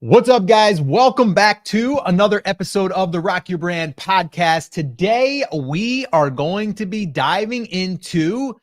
What's up, guys? Welcome back to another episode of the Rock Your Brand podcast. Today, we are going to be diving into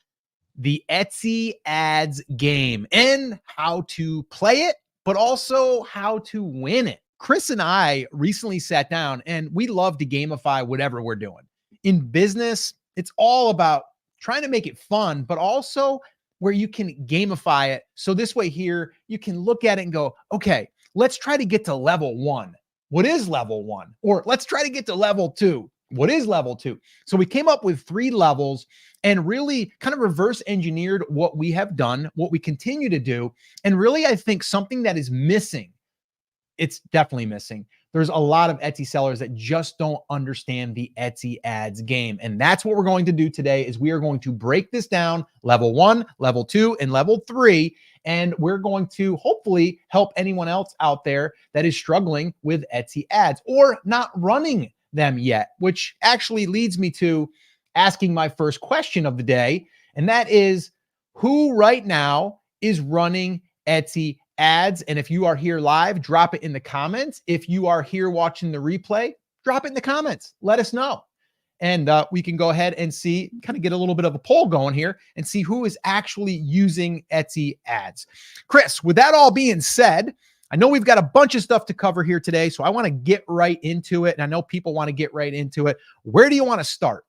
the Etsy ads game and how to play it, but also how to win it. Chris and I recently sat down and we love to gamify whatever we're doing. In business, it's all about trying to make it fun, but also where you can gamify it. So this way here, you can look at it and go, okay, let's try to get to level 1. What is level 1? Or let's try to get to level 2. What is level 2? So we came up with 3 levels and really kind of reverse engineered what we have done, what we continue to do. And really, I think something that is missing, it's definitely missing. There's a lot of Etsy sellers that just don't understand the Etsy ads game. And that's what we're going to do today is we are going to break this down level 1, level 2, and level 3. And we're going to hopefully help anyone else out there that is struggling with Etsy ads or not running them yet, which actually leads me to asking my first question of the day. And that is, who right now is running Etsy ads? And if you are here live, drop it in the comments. If you are here watching the replay, drop it in the comments. Let us know. And we can go ahead and see, kind of get a little bit of a poll going here and see who is actually using Etsy ads. Chris, with that all being said, I know we've got a bunch of stuff to cover here today, so I want to get right into it. And I know people want to get right into it. Where do you want to start?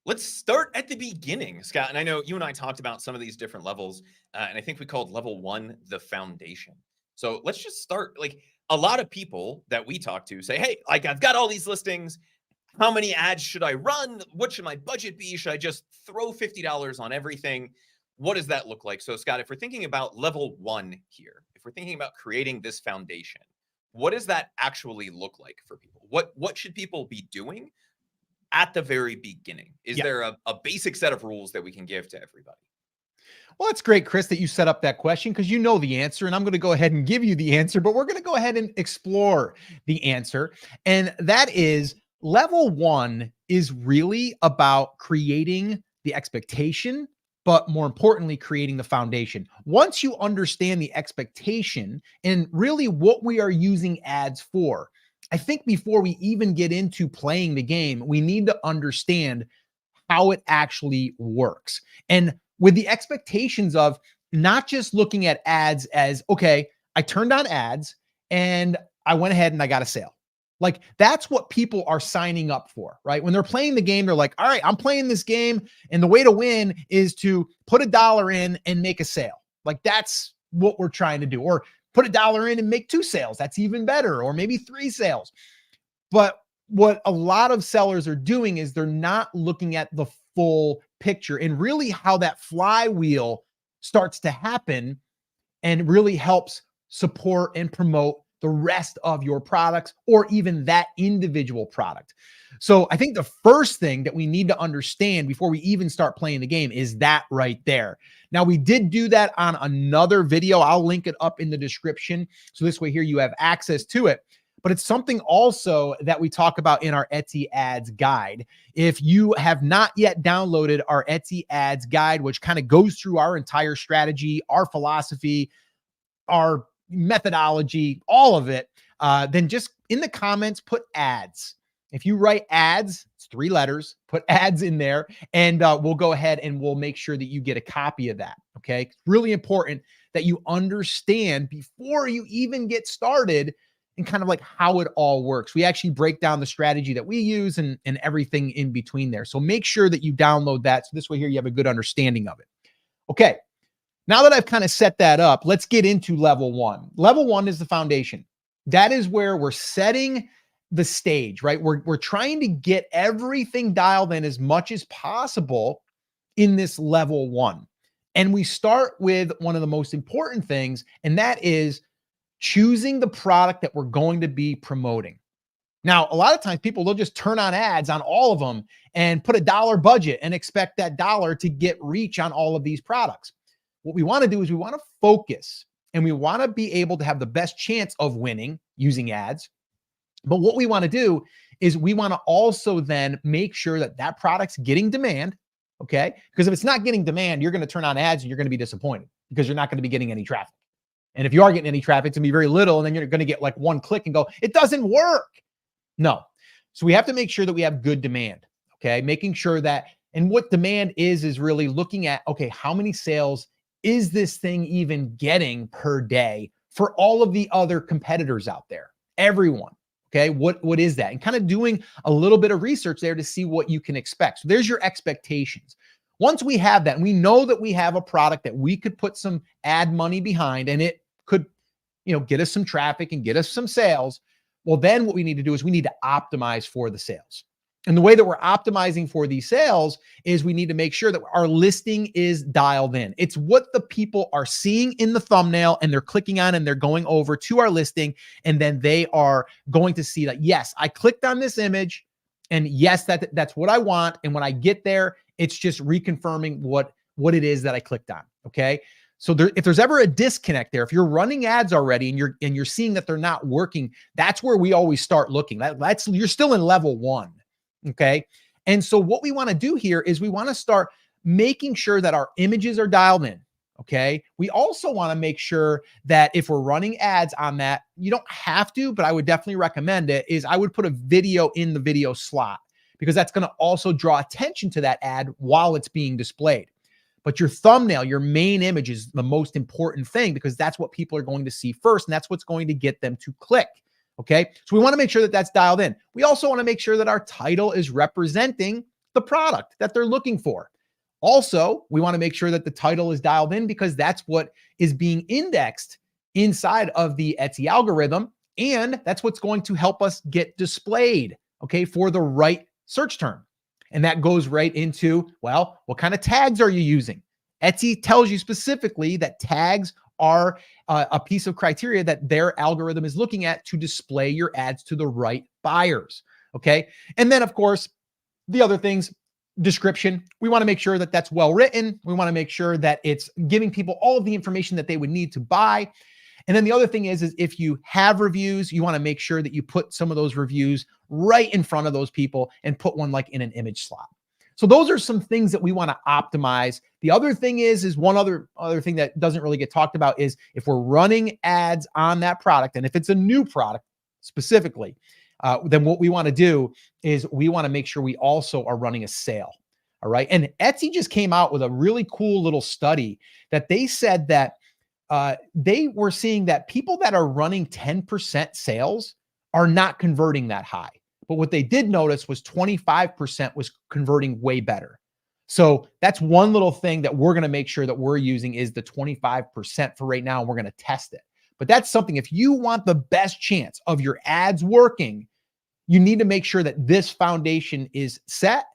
Let's start at the beginning, Scott. And I know you and I talked about some of these different levels, and I think we called level 1 the foundation. So let's just start. Like, a lot of people that we talk to say, hey, like, I've got all these listings. How many ads should I run? What should my budget be? Should I just throw $50 on everything? What does that look like? So, Scott, if we're thinking about level 1 here, if we're thinking about creating this foundation, what does that actually look like for people? What should people be doing at the very beginning? Is there a basic set of rules that we can give to everybody? Well, it's great, Chris, that you set up that question because you know the answer, and I'm going to go ahead and give you the answer, but we're going to go ahead and explore the answer. And that is level 1 is really about creating the expectation, but more importantly, creating the foundation. Once you understand the expectation and really what we are using ads for, I think before we even get into playing the game, we need to understand how it actually works. And with the expectations of not just looking at ads as, okay, I turned on ads and I went ahead and I got a sale. Like, that's what people are signing up for, right? When they're playing the game, they're like, all right, I'm playing this game, and the way to win is to put $1 in and make a sale. Like, that's what we're trying to do. Or put $1 in and make 2 sales. That's even better. Or maybe 3 sales. But what a lot of sellers are doing is they're not looking at the full picture and really how that flywheel starts to happen and really helps support and promote the rest of your products or even that individual product. So I think the first thing that we need to understand before we even start playing the game is that right there. Now, we did do that on another video. I'll link it up in the description. So this way here you have access to it. But it's something also that we talk about in our Etsy ads guide. If you have not yet downloaded our Etsy ads guide, which kind of goes through our entire strategy, our philosophy, our methodology, all of it, then just in the comments, put ads. If you write ads, it's 3 letters, put ads in there, and we'll go ahead and we'll make sure that you get a copy of that. Okay. It's really important that you understand before you even get started and kind of like how it all works. We actually break down the strategy that we use and everything in between there. So make sure that you download that. So this way here, you have a good understanding of it. Okay. Now that I've kind of set that up, let's get into level 1. Level 1 is the foundation. That is where we're setting the stage, right? We're trying to get everything dialed in as much as possible in this level 1. And we start with one of the most important things, and that is choosing the product that we're going to be promoting. Now, a lot of times people, they'll just turn on ads on all of them and put $1 budget and expect that dollar to get reach on all of these products. What we want to do is we want to focus and we want to be able to have the best chance of winning using ads. But what we want to do is we want to also then make sure that that product's getting demand. Okay. Because if it's not getting demand, you're going to turn on ads and you're going to be disappointed because you're not going to be getting any traffic. And if you are getting any traffic, it's gonna be very little. And then you're going to get like one click and go, it doesn't work. No. So we have to make sure that we have good demand. Okay. Making sure that, and what demand is really looking at, okay, how many sales is this thing even getting per day for all of the other competitors out there? Everyone. Okay. What is that? And kind of doing a little bit of research there to see what you can expect. So there's your expectations. Once we have that, and we know that we have a product that we could put some ad money behind and it could, get us some traffic and get us some sales. Well, then what we need to do is we need to optimize for the sales. And the way that we're optimizing for these sales is we need to make sure that our listing is dialed in. It's what the people are seeing in the thumbnail and they're clicking on and they're going over to our listing. And then they are going to see that, yes, I clicked on this image and yes, that's what I want. And when I get there, it's just reconfirming what it is that I clicked on. Okay. So if there's ever a disconnect there, if you're running ads already and you're seeing that they're not working, that's where we always start looking. You're still in level 1. Okay. And so what we want to do here is we want to start making sure that our images are dialed in. Okay. We also want to make sure that if we're running ads on that, you don't have to, but I would definitely recommend it, is I would put a video in the video slot, because that's going to also draw attention to that ad while it's being displayed. But your thumbnail, your main image, is the most important thing, because that's what people are going to see first. And that's what's going to get them to click. Okay. So we want to make sure that that's dialed in. We also want to make sure that our title is representing the product that they're looking for. Also, we want to make sure that the title is dialed in, because that's what is being indexed inside of the Etsy algorithm. And that's what's going to help us get displayed, okay, for the right search term. And that goes right into, well, what kind of tags are you using? Etsy tells you specifically that tags are a piece of criteria that their algorithm is looking at to display your ads to the right buyers. Okay. And then, of course, the other things, description, we want to make sure that that's well written. We want to make sure that it's giving people all of the information that they would need to buy. And then the other thing is if you have reviews, you want to make sure that you put some of those reviews right in front of those people and put one like in an image slot. So those are some things that we want to optimize. The other thing is one other thing that doesn't really get talked about is if we're running ads on that product, and if it's a new product specifically, then what we want to do is we want to make sure we also are running a sale. All right. And Etsy just came out with a really cool little study that they said that they were seeing that people that are running 10% sales are not converting that high. But what they did notice was 25% was converting way better. So that's one little thing that we're going to make sure that we're using is the 25% for right now. And we're going to test it. But that's something, if you want the best chance of your ads working, you need to make sure that this foundation is set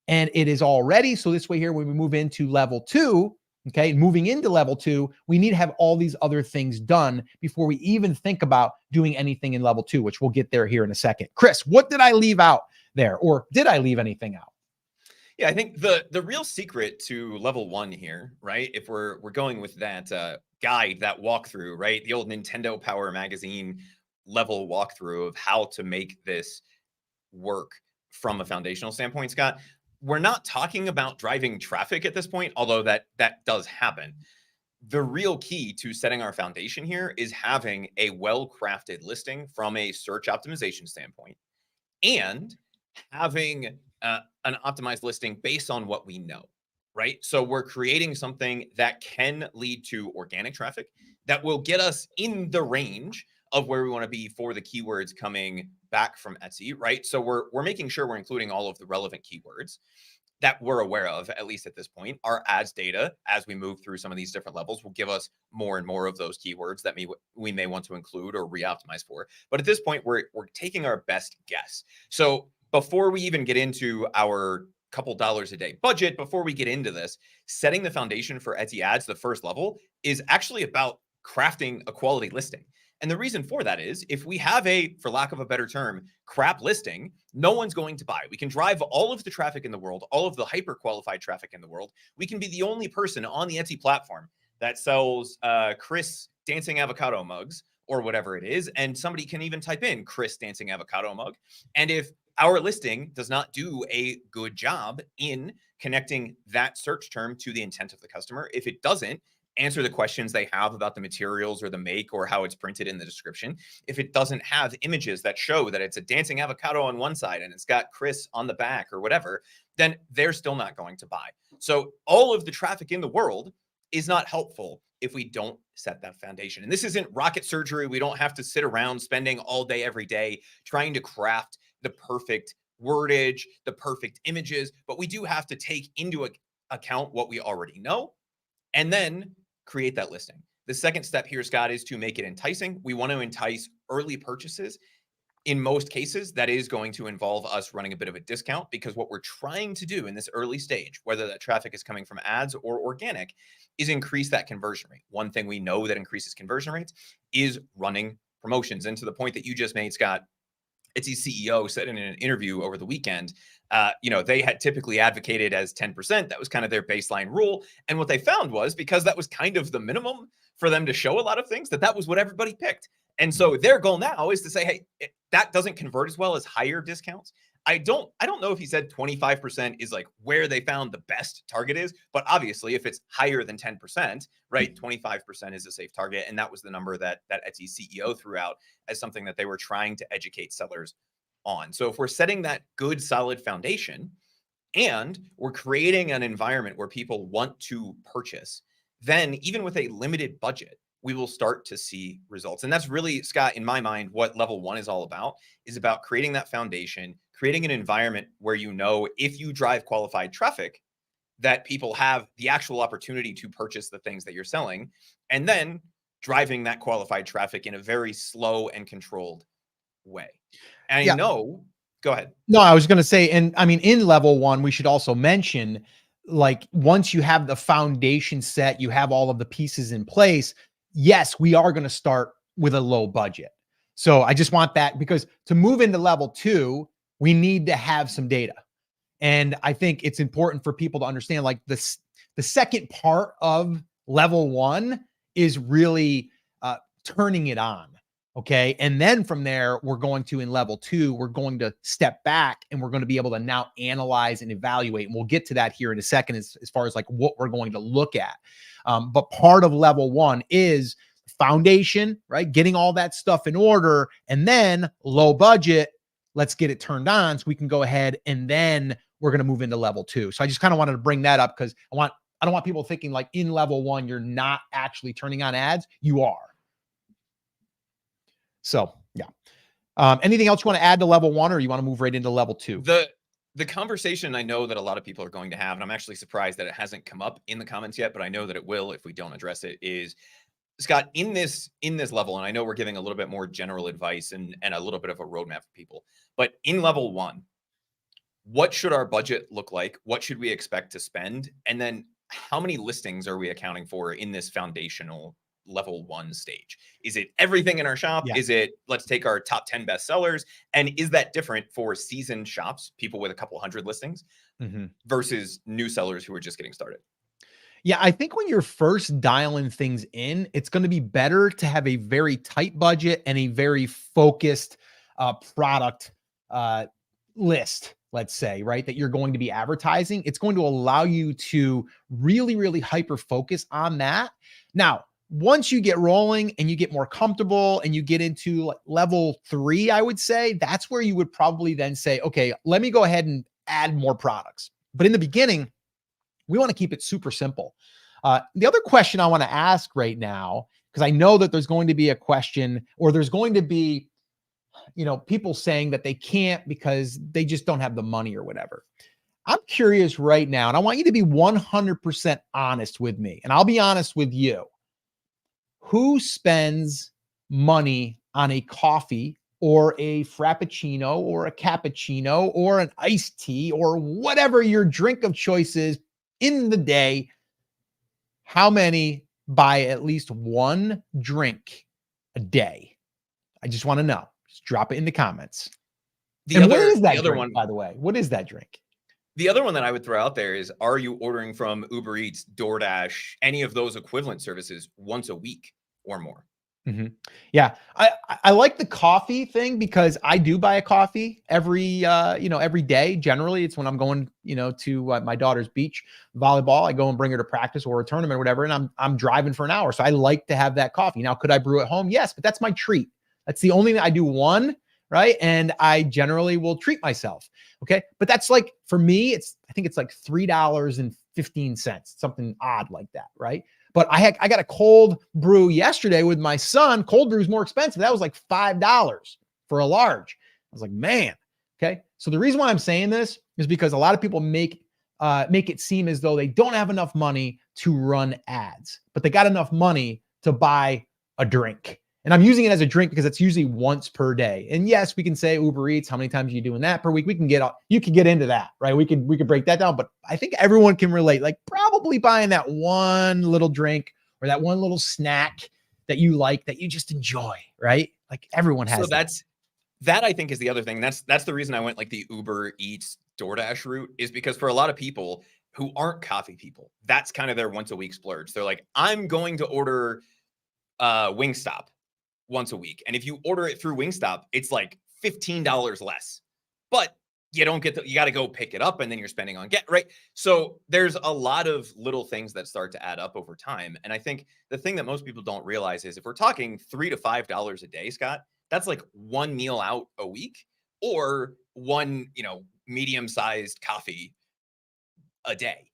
and it is all ready. So this way here, when we move into level 2, okay, moving into level 2, we need to have all these other things done before we even think about doing anything in level 2, which we'll get there here in a second. Chris, what did I leave out there? Or did I leave anything out? Yeah, I think the real secret to level 1 here, right? If we're going with that guide, that walkthrough, right? The old Nintendo Power Magazine level walkthrough of how to make this work from a foundational standpoint, Scott. We're not talking about driving traffic at this point, although that does happen. The real key to setting our foundation here is having a well-crafted listing from a search optimization standpoint, and having an optimized listing based on what we know, right? So we're creating something that can lead to organic traffic that will get us in the range of where we want to be for the keywords coming back from Etsy, right? So we're making sure we're including all of the relevant keywords that we're aware of, at least at this point. Our ads data, as we move through some of these different levels, will give us more and more of those keywords that we may want to include or re-optimize for. But at this point, we're taking our best guess. So before we even get into our couple dollars a day budget, before we get into this, setting the foundation for Etsy ads, the first level, is actually about crafting a quality listing. And the reason for that is if we have a, for lack of a better term, crap listing, no one's going to buy. We can drive all of the traffic in the world, all of the hyper qualified traffic in the world. We can be the only person on the Etsy platform that sells Chris dancing avocado mugs or whatever it is. And somebody can even type in Chris dancing avocado mug. And if our listing does not do a good job in connecting that search term to the intent of the customer, if it doesn't, answer the questions they have about the materials or the make or how it's printed in the description, if it doesn't have images that show that it's a dancing avocado on one side and it's got Chris on the back or whatever, then they're still not going to buy. So all of the traffic in the world is not helpful if we don't set that foundation. And this isn't rocket surgery. We don't have to sit around spending all day, every day trying to craft the perfect wordage, the perfect images, but we do have to take into account what we already know and then create that listing. The second step here, Scott, is to make it enticing. We want to entice early purchases. In most cases, that is going to involve us running a bit of a discount, because what we're trying to do in this early stage, whether that traffic is coming from ads or organic, is increase that conversion rate. One thing we know that increases conversion rates is running promotions. And to the point that you just made, Scott, Etsy's CEO said in an interview over the weekend, they had typically advocated as 10%. That was kind of their baseline rule. And what they found was, because that was kind of the minimum for them to show a lot of things, that was what everybody picked. And so their goal now is to say, hey, that doesn't convert as well as higher discounts. I don't know if he said 25% is like where they found the best target is, but obviously if it's higher than 10%, right, 25% is a safe target. And that was the number that Etsy CEO threw out as something that they were trying to educate sellers on. So if we're setting that good, solid foundation and we're creating an environment where people want to purchase, then even with a limited budget, we will start to see results. And that's really, Scott, in my mind, what level one is all about, is about creating that foundation, creating an environment where, if you drive qualified traffic, that people have the actual opportunity to purchase the things that you're selling, and then driving that qualified traffic in a very slow and controlled way. And Yeah. Go ahead. No, I was going to say, and I mean, in level one, we should also mention, like, once you have the foundation set, you have all of the pieces in place. Yes, we are going to start with a low budget. So I just want that, because to move into level two, we need to have some data. And I think it's important for people to understand, like, the second part of level one is really turning it on. Okay. And then from there, we're going to, in level two, we're going to step back and we're going to be able to now analyze and evaluate. And we'll get to that here in a second, as far as like what we're going to look at. But part of level one is foundation, right? Getting all that stuff in order, and then low budget. Let's get it turned on so we can go ahead, and then we're going to move into level two. So I just kind of wanted to bring that up, because I don't want people thinking like in level one, you're not actually turning on ads. You are. So yeah. Anything else you want to add to level one, or you want to move right into level two? The conversation I know that a lot of people are going to have, and I'm actually surprised that it hasn't come up in the comments yet, but I know that it will if we don't address it, is, Scott, in this level, and I know we're giving a little bit more general advice and a little bit of a roadmap for people, but in level one, what should our budget look like? What should we expect to spend? And then how many listings are we accounting for in this foundational level one stage? Is it everything in our shop? Yeah. Is it, let's take our top 10 best sellers? And is that different for seasoned shops, people with a couple hundred listings, versus new sellers who are just getting started? Yeah, I think when you're first dialing things in, it's going to be better to have a very tight budget and a very focused product list, let's say, right, that you're going to be advertising. It's going to allow you to really, really hyper focus on that. Now, once you get rolling and you get more comfortable and you get into like level three, I would say that's where you would probably then say, okay, let me go ahead and add more products. But in the beginning, we want to keep it super simple. The other question I want to ask right now, because I know that there's going to be a question, or there's going to be, people saying that they can't because they just don't have the money or whatever. I'm curious right now, and I want you to be 100% honest with me, and I'll be honest with you. Who spends money on a coffee or a frappuccino or a cappuccino or an iced tea or whatever your drink of choice is in the day? How many buy at least one drink a day? I just want to know. Just drop it in the comments. What is that drink, by the way? What is that drink? The other one that I would throw out there is, are you ordering from Uber Eats, DoorDash, any of those equivalent services once a week or more? Mhm. Yeah. I like the coffee thing because I do buy a coffee every day. Generally, it's when I'm going, to my daughter's beach volleyball. I go and bring her to practice or a tournament or whatever, and I'm driving for an hour. So I like to have that coffee. Now, could I brew at home? Yes, but that's my treat. That's the only thing I do one, right? And I generally will treat myself. Okay. But that's like for me, I think it's like $3.15, something odd like that, right? But I got a cold brew yesterday with my son. Cold brew is more expensive. That was like $5 for a large. I was like, man. Okay. So the reason why I'm saying this is because a lot of people make it seem as though they don't have enough money to run ads, but they got enough money to buy a drink. And I'm using it as a drink because it's usually once per day. And yes, we can say Uber Eats, how many times are you doing that per week? You can get into that, right? We could break that down, but I think everyone can relate, like probably buying that one little drink or that one little snack that you like, that you just enjoy, right? Like everyone has So that. that I think is the other thing. That's the reason I went like the Uber Eats DoorDash route, is because for a lot of people who aren't coffee people, that's kind of their once a week splurge. They're like, I'm going to order Wingstop once a week. And if you order it through Wingstop, it's like $15 less. But you don't you got to go pick it up and then you're spending on right. So there's a lot of little things that start to add up over time. And I think the thing that most people don't realize is if we're talking $3 to $5 a day, Scott, that's like one meal out a week or one, medium-sized coffee a day.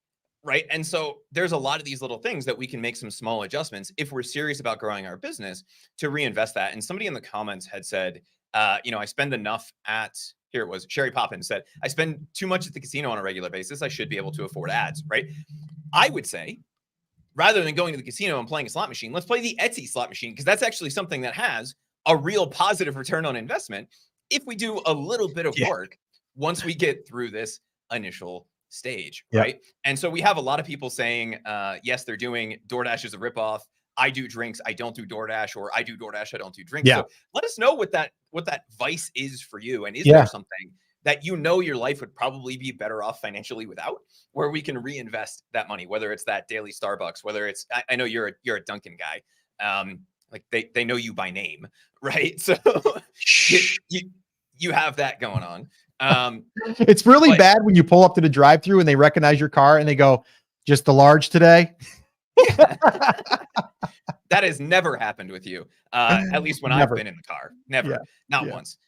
Right. And so there's a lot of these little things that we can make some small adjustments if we're serious about growing our business to reinvest that. And somebody in the comments had said, I spend enough here it was, Sherry Poppins said, I spend too much at the casino on a regular basis. I should be able to afford ads. Right. I would say, rather than going to the casino and playing a slot machine, let's play the Etsy slot machine, because that's actually something that has a real positive return on investment if we do a little bit of work once we get through this initial stage, right? And so we have a lot of people saying, yes, they're doing DoorDash as a ripoff. I do drinks, I don't do DoorDash, or I do DoorDash, I don't do drinks. So let us know what that vice is for you. And is there something that your life would probably be better off financially without, where we can reinvest that money, whether it's that daily Starbucks, whether it's, I know you're a Dunkin' guy. Like they know you by name, right? So you have that going on. It's really bad when you pull up to the drive-thru and they recognize your car and they go, just the large today. That has never happened with you. At least when I've been in the car, never, not once.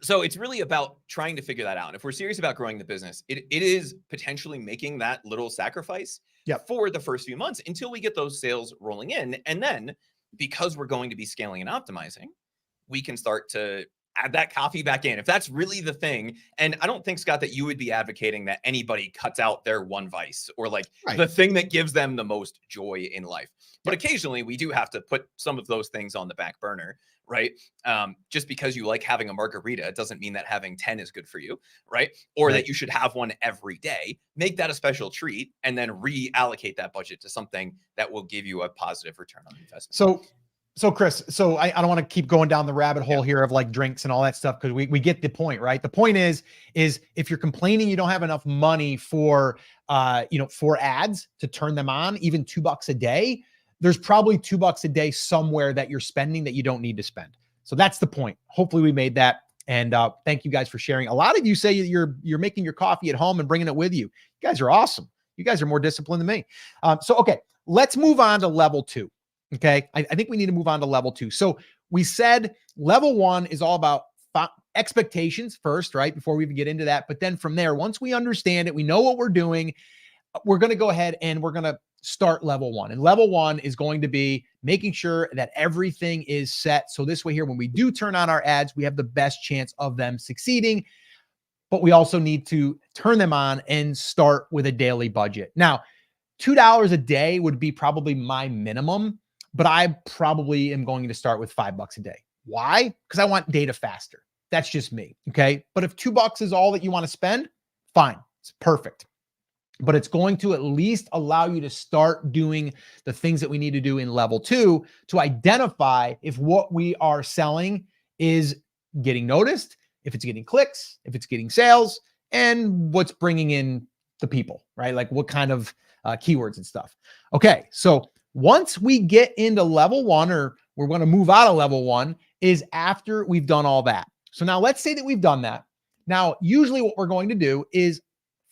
So it's really about trying to figure that out. If we're serious about growing the business, it is potentially making that little sacrifice for the first few months until we get those sales rolling in. And then because we're going to be scaling and optimizing, we can start to add that coffee back in, if that's really the thing. And I don't think, Scott, that you would be advocating that anybody cuts out their one vice or like the thing that gives them the most joy in life. But occasionally we do have to put some of those things on the back burner, right? Just because you like having a margarita, it doesn't mean that having 10 is good for you, right? Or that you should have one every day. Make that a special treat and then reallocate that budget to something that will give you a positive return on investment. So Chris, I don't want to keep going down the rabbit hole here of like drinks and all that stuff, because we get the point, right? The point is if you're complaining you don't have enough money for for ads to turn them on, even $2 a day, there's probably $2 a day somewhere that you're spending that you don't need to spend. So that's the point. Hopefully we made that. And thank you guys for sharing. A lot of you say you're making your coffee at home and bringing it with you. You guys are awesome. You guys are more disciplined than me. Okay, let's move on to level 2. Okay. I think we need to move on to level 2. So we said level 1 is all about expectations first, right? Before we even get into that. But then from there, once we understand it, we know what we're doing, we're going to go ahead and we're going to start level 1. And level 1 is going to be making sure that everything is set. So this way here, when we do turn on our ads, we have the best chance of them succeeding. But we also need to turn them on and start with a daily budget. Now, $2 a day would be probably my minimum, but I probably am going to start with $5 a day. Why? Because I want data faster. That's just me. Okay. But if $2 is all that you want to spend, fine. It's perfect. But it's going to at least allow you to start doing the things that we need to do in level 2 to identify if what we are selling is getting noticed, if it's getting clicks, if it's getting sales, and what's bringing in the people, right? Like what kind of keywords and stuff. Okay. So once we get into level 1, or we're going to move out of level 1 is after we've done all that. So now let's say that we've done that. Now, usually what we're going to do is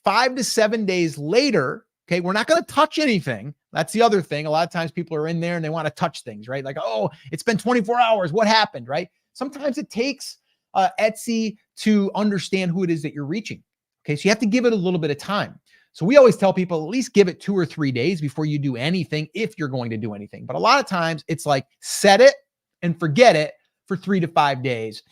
5 to 7 days later, okay, we're not going to touch anything. That's the other thing. A lot of times people are in there and they want to touch things, right? Like, oh, it's been 24 hours. What happened, right? Sometimes it takes Etsy to understand who it is that you're reaching. Okay, so you have to give it a little bit of time. So we always tell people at least give it 2 or 3 days before you do anything, if you're going to do anything. But a lot of times it's like set it and forget it for 3 to 5 days.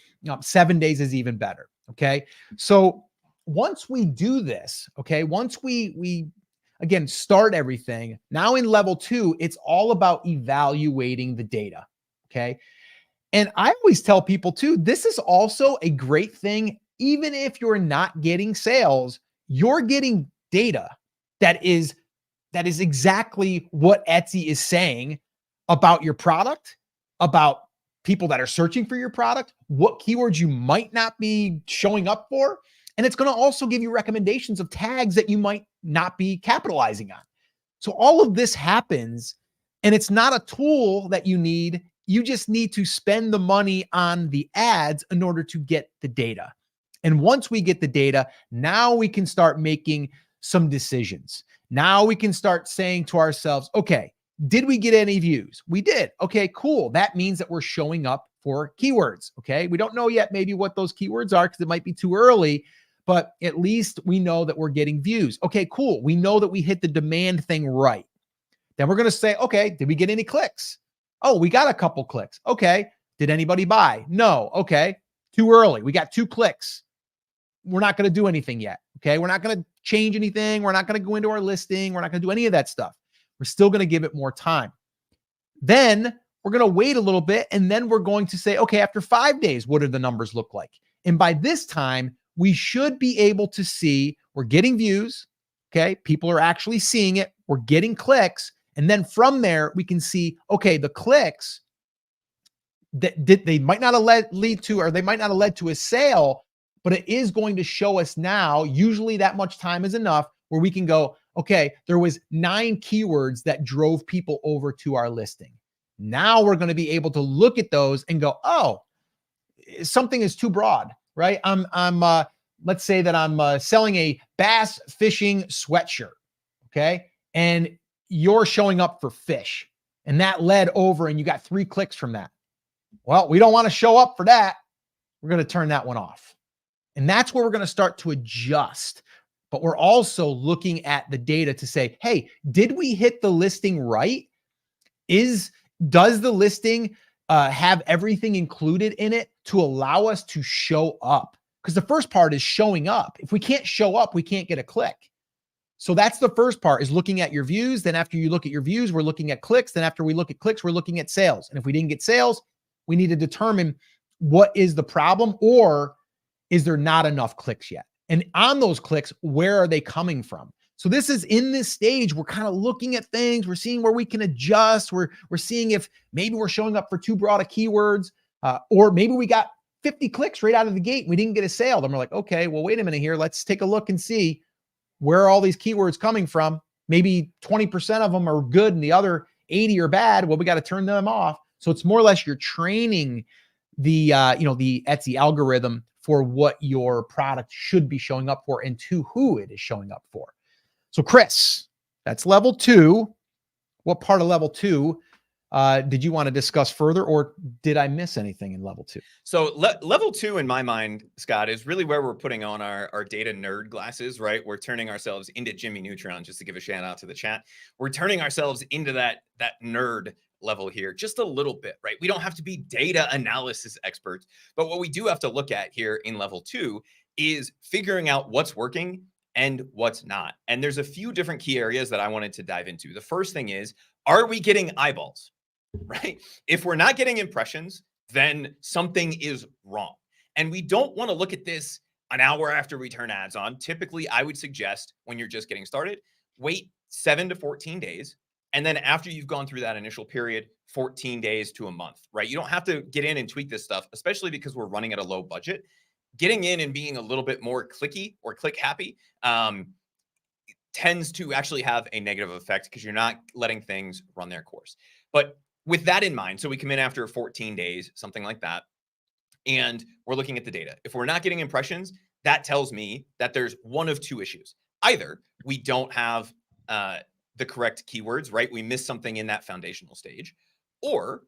7 days is even better. Okay, so once we do this, okay, once we again start everything, now in level 2, it's all about evaluating the data. Okay, and I always tell people too, this is also a great thing. Even if you're not getting sales, you're getting data that is exactly what Etsy is saying about your product, about people that are searching for your product, what keywords you might not be showing up for. And it's going to also give you recommendations of tags that you might not be capitalizing on. So all of this happens, and it's not a tool that you need. You just need to spend the money on the ads in order to get the data. And once we get the data, now we can start making some decisions. Now we can start saying to ourselves, okay, did we get any views? We did. Okay, cool. That means that we're showing up for keywords. Okay, we don't know yet maybe what those keywords are because it might be too early, but at least we know that we're getting views. Okay, cool. We know that we hit the demand thing right. Then we're going to say, okay, did we get any clicks? Oh, we got a couple clicks. Okay. Did anybody buy? No. Okay. Too early. We got 2 clicks. We're not going to do anything yet. Okay. We're not going to change anything. We're not going to go into our listing. We're not going to do any of that stuff. We're still going to give it more time. Then we're going to wait a little bit. And then we're going to say, okay, after 5 days, what do the numbers look like? And by this time, we should be able to see we're getting views. Okay. People are actually seeing it. We're getting clicks. And then from there, we can see, okay, the clicks that they might not have led to a sale, but it is going to show us now, usually that much time is enough where we can go, okay, there was 9 keywords that drove people over to our listing. Now we're going to be able to look at those and go, oh, something is too broad, right? Let's say that I'm selling a bass fishing sweatshirt. Okay. And you're showing up for fish, and that led over and you got 3 clicks from that. Well, we don't want to show up for that. We're going to turn that one off. And that's where we're going to start to adjust. But we're also looking at the data to say, hey, did we hit the listing right? Does the listing have everything included in it to allow us to show up? Because the first part is showing up. If we can't show up, we can't get a click. So that's the first part, is looking at your views. Then after you look at your views, we're looking at clicks. Then after we look at clicks, we're looking at sales. And if we didn't get sales, we need to determine what is the problem, or is there not enough clicks yet? And on those clicks, where are they coming from? So this is in this stage, we're kind of looking at things. We're seeing where we can adjust. We're seeing if maybe we're showing up for too broad of keywords, or maybe we got 50 clicks right out of the gate. We didn't get a sale. Then we're like, okay, well, wait a minute here. Let's take a look and see, where are all these keywords coming from? Maybe 20% of them are good and the other 80 are bad. Well, we got to turn them off. So it's more or less you're training the the Etsy algorithm for what your product should be showing up for and to who it is showing up for. So Chris, that's level 2. What part of level 2 did you want to discuss further, or did I miss anything in level 2? So level 2 in my mind, Scott, is really where we're putting on our data nerd glasses, right? We're turning ourselves into Jimmy Neutron, just to give a shout out to the chat. We're turning ourselves into that nerd level here just a little bit, right? We don't have to be data analysis experts, but what we do have to look at here in level 2 is figuring out what's working and what's not. And there's a few different key areas that I wanted to dive into. The first thing is, are we getting eyeballs? Right? If we're not getting impressions, then something is wrong. And we don't want to look at this an hour after we turn ads on. Typically, I would suggest when you're just getting started, wait 7 to 14 days. And then after you've gone through that initial period, 14 days to a month, right? You don't have to get in and tweak this stuff, especially because we're running at a low budget. Getting in and being a little bit more clicky or click happy tends to actually have a negative effect because you're not letting things run their course. But with that in mind, so we come in after 14 days, something like that, and we're looking at the data. If we're not getting impressions, that tells me that there's one of two issues. Either we don't have the correct keywords, right? We missed something in that foundational stage, or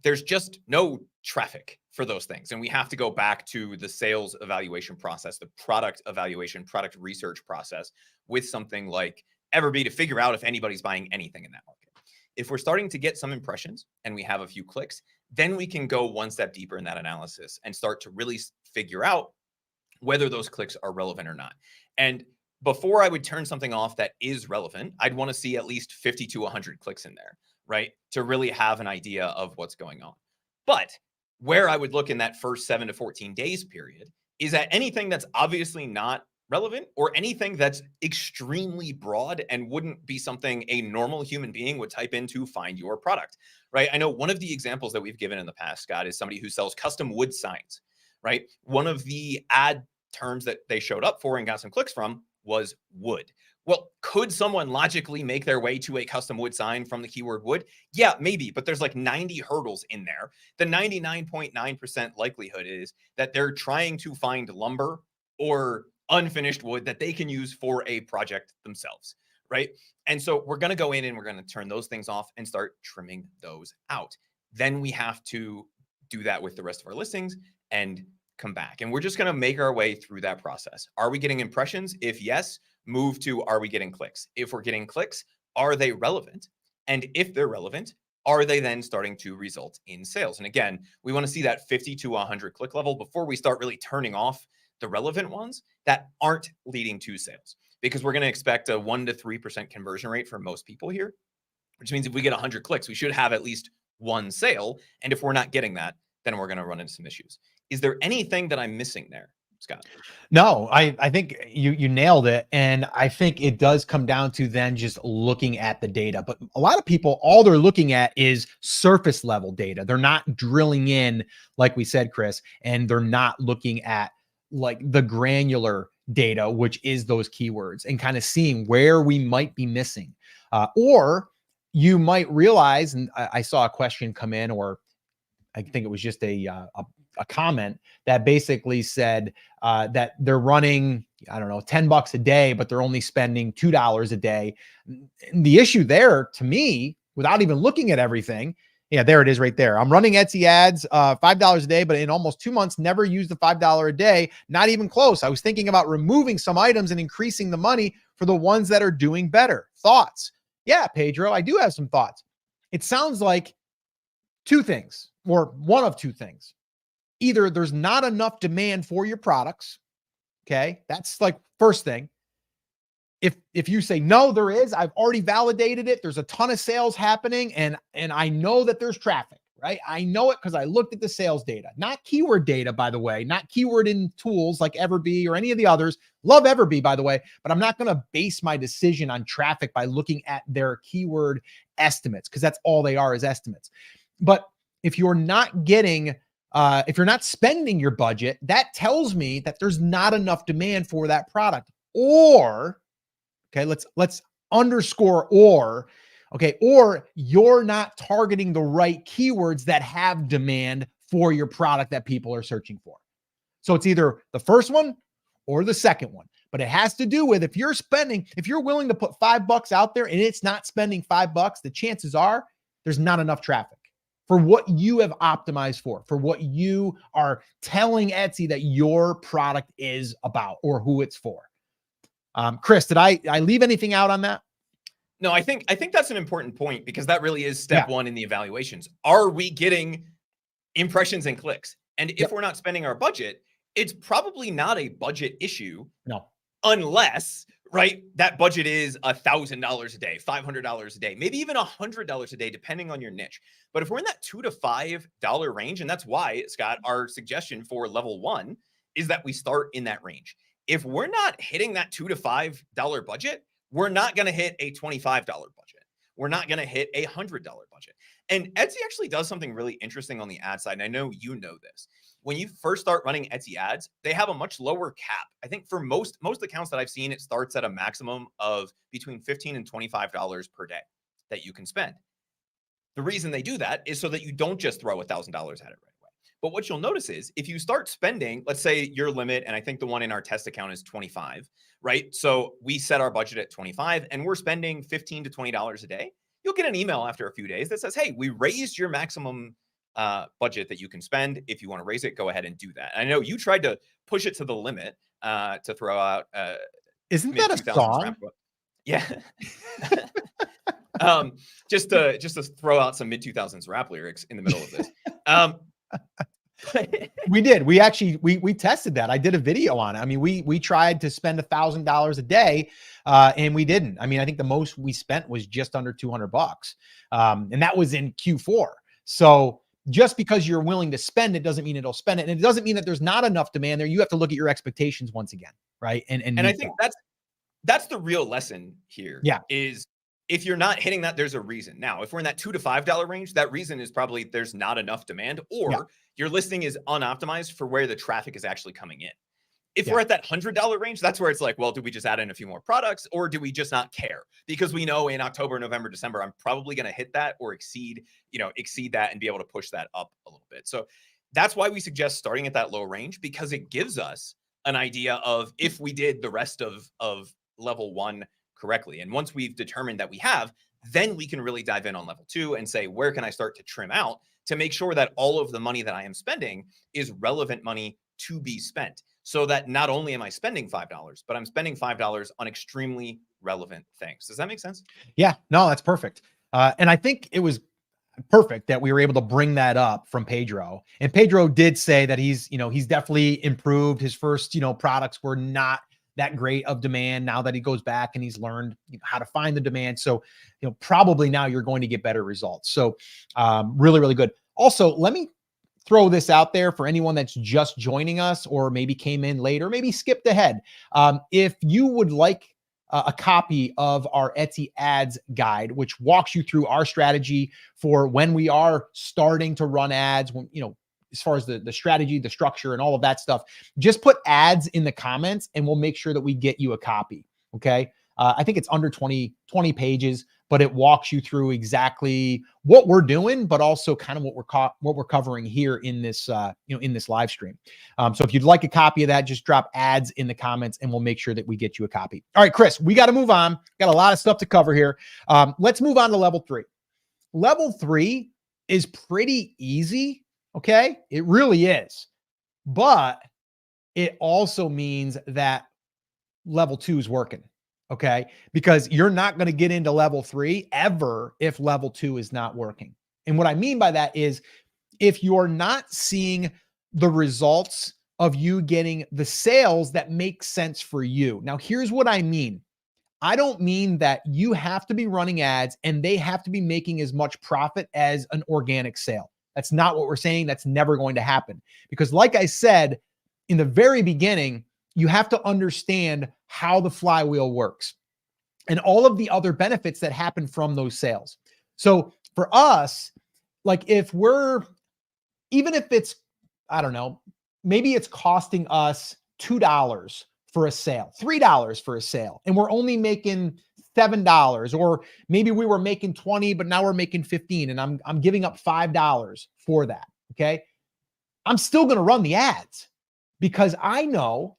there's just no traffic for those things. And we have to go back to the sales evaluation process, the product evaluation, product research process with something like Everbee to figure out if anybody's buying anything in that market. If we're starting to get some impressions and we have a few clicks, then we can go one step deeper in that analysis and start to really figure out whether those clicks are relevant or not. And before I would turn something off that is relevant, I'd want to see at least 50 to 100 clicks in there, right? To really have an idea of what's going on. But where I would look in that first 7 to 14 days period is at anything that's obviously not relevant or anything that's extremely broad and wouldn't be something a normal human being would type in to find your product, right? I know one of the examples that we've given in the past, Scott, is somebody who sells custom wood signs, right? One of the ad terms that they showed up for and got some clicks from was wood. Well, could someone logically make their way to a custom wood sign from the keyword wood? Yeah, maybe, but there's like 90 hurdles in there. The 99.9% likelihood is that they're trying to find lumber or unfinished wood that they can use for a project themselves, right? And so we're going to go in and we're going to turn those things off and start trimming those out. Then we have to do that with the rest of our listings and come back. And we're just going to make our way through that process. Are we getting impressions? If yes, move to, are we getting clicks? If we're getting clicks, are they relevant? And if they're relevant, are they then starting to result in sales? And again, we want to see that 50 to 100 click level before we start really turning off the relevant ones that aren't leading to sales, because we're going to expect a 1 to 3% conversion rate for most people here, which means if we get 100 clicks, we should have at least one sale. And if we're not getting that, then we're going to run into some issues. Is there anything that I'm missing there, Scott? No, I think you nailed it. And I think it does come down to then just looking at the data. But a lot of people, all they're looking at is surface level data. They're not drilling in, like we said, Chris, and they're not looking at like the granular data, which is those keywords, and kind of seeing where we might be missing. Or you might realize, and I saw a question come in, or I think it was just a comment that basically said that they're running, I don't know, $10 a day, but they're only spending $2 a day. And the issue there to me, without even looking at everything, yeah, there it is right there. I'm running Etsy ads, $5 a day, but in almost 2 months, never used the $5 a day. Not even close. I was thinking about removing some items and increasing the money for the ones that are doing better. Thoughts? Yeah, Pedro, I do have some thoughts. It sounds like two things, or one of two things. Either there's not enough demand for your products. Okay. That's like first thing. If you say, no, there is, I've already validated it. There's a ton of sales happening and I know that there's traffic, right? I know it because I looked at the sales data, not keyword data, by the way, not keyword in tools like Everbee or any of the others. Love Everbee, by the way, but I'm not going to base my decision on traffic by looking at their keyword estimates, because that's all they are, is estimates. But if you're not getting, if you're not spending your budget, that tells me that there's not enough demand for that product. Or, okay, let's underscore or, okay, or you're not targeting the right keywords that have demand for your product that people are searching for. So it's either the first one or the second one. But it has to do with, if you're willing to put $5 out there and it's not spending $5, the chances are there's not enough traffic for what you have optimized for what you are telling Etsy that your product is about or who it's for. Chris, did I leave anything out on that? No, I think that's an important point, because that really is step one in the evaluations. Are we getting impressions and clicks? And if we're not spending our budget, it's probably not a budget issue. No. Unless, right, that budget is $1,000 a day, $500 a day, maybe even $100 a day, depending on your niche. But if we're in that $2 to $5 range, and that's why, Scott, our suggestion for level 1 is that we start in that range. If we're not hitting that $2 to $5 budget, we're not going to hit a $25 budget. We're not going to hit a $100 budget. And Etsy actually does something really interesting on the ad side. And I know you know this. When you first start running Etsy ads, they have a much lower cap. I think for most accounts that I've seen, it starts at a maximum of between $15 and $25 per day that you can spend. The reason they do that is so that you don't just throw $1,000 at it right away. But what you'll notice is if you start spending, let's say your limit, and I think the one in our test account is 25, right? So we set our budget at 25 and we're spending $15 to $20 a day. You'll get an email after a few days that says, hey, we raised your maximum budget that you can spend. If you want to raise it, go ahead and do that. And I know you tried to push it to the limit to throw out Isn't mid that a 2000s song? rap. Yeah. Just to throw out some mid 2000s rap lyrics in the middle of this. We did. We actually, we tested that. I did a video on it. I mean, we tried to spend $1,000 a day and we didn't. I mean, I think the most we spent was just under $200. And that was in Q4. So just because you're willing to spend it doesn't mean it'll spend it. And it doesn't mean that there's not enough demand there. You have to look at your expectations once again. Right. And I think that's the real lesson here. Yeah. Is if you're not hitting that, there's a reason. Now, if we're in that $2 to $5 range, that reason is probably there's not enough demand, or your listing is unoptimized for where the traffic is actually coming in. If we're at that $100 range, that's where it's like, well, do we just add in a few more products, or do we just not care? Because we know in October, November, December, I'm probably going to hit that or exceed that and be able to push that up a little bit. So that's why we suggest starting at that low range, because it gives us an idea of if we did the rest of level 1 correctly. And once we've determined that we have, then we can really dive in on level 2 and say, where can I start to trim out to make sure that all of the money that I am spending is relevant money to be spent, so that not only am I spending $5, but I'm spending $5 on extremely relevant things. Does that make sense? Yeah, no, that's perfect. And I think it was perfect that we were able to bring that up from Pedro. And Pedro did say that he's definitely improved. His first, products were not that great of demand. Now that he goes back and he's learned how to find the demand. So, probably now you're going to get better results. So really, really good. Also, let me throw this out there for anyone that's just joining us or maybe came in later, maybe skipped ahead. If you would like a copy of our Etsy ads guide, which walks you through our strategy for when we are starting to run ads, when, as far as the strategy, the structure, and all of that stuff, just put ads in the comments and we'll make sure that we get you a copy. Okay. I think it's under 20 pages, but it walks you through exactly what we're doing, but also kind of what we're covering here in this, in this live stream. So if you'd like a copy of that, just drop ads in the comments and we'll make sure that we get you a copy. All right, Chris, we got to move on. Got a lot of stuff to cover here. Let's move on to level 3. Level 3 is pretty easy. Okay. It really is. But it also means that level 2 is working. Okay. Because you're not going to get into level 3 ever if level 2 is not working. And what I mean by that is if you're not seeing the results of you getting the sales that make sense for you. Now, here's what I mean. I don't mean that you have to be running ads and they have to be making as much profit as an organic sale. That's not what we're saying. That's never going to happen. Because like I said, in the very beginning, you have to understand how the flywheel works and all of the other benefits that happen from those sales. So for us, like even if it's, I don't know, maybe it's costing us $2 for a sale, $3 for a sale, and we're only making $7, or maybe we were making 20, but now we're making 15 and I'm giving up $5 for that. Okay. I'm still going to run the ads because I know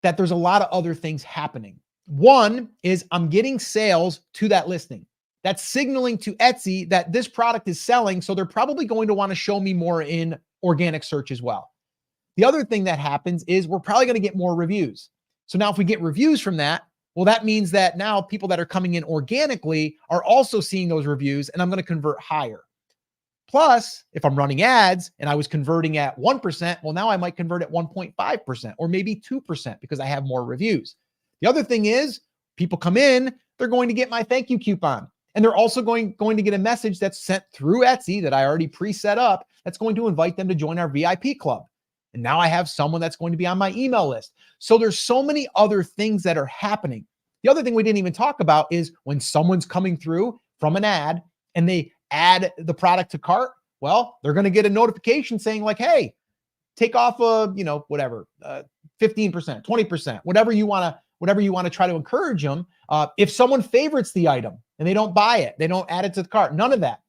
that there's a lot of other things happening. One is I'm getting sales to that listing. That's signaling to Etsy that this product is selling. So they're probably going to want to show me more in organic search as well. The other thing that happens is we're probably going to get more reviews. So now if we get reviews from that, well, that means that now people that are coming in organically are also seeing those reviews and I'm going to convert higher. Plus, if I'm running ads and I was converting at 1%, well, now I might convert at 1.5% or maybe 2% because I have more reviews. The other thing is people come in, they're going to get my thank you coupon. And they're also going to get a message that's sent through Etsy that I already pre-set up that's going to invite them to join our VIP club. And now I have someone that's going to be on my email list. So there's so many other things that are happening. The other thing we didn't even talk about is when someone's coming through from an ad and they add the product to cart, well, they're going to get a notification saying like, hey, take off whatever, 15%, 20%, whatever you want to try to encourage them. If someone favorites the item and they don't buy it, they don't add it to the cart, none of that.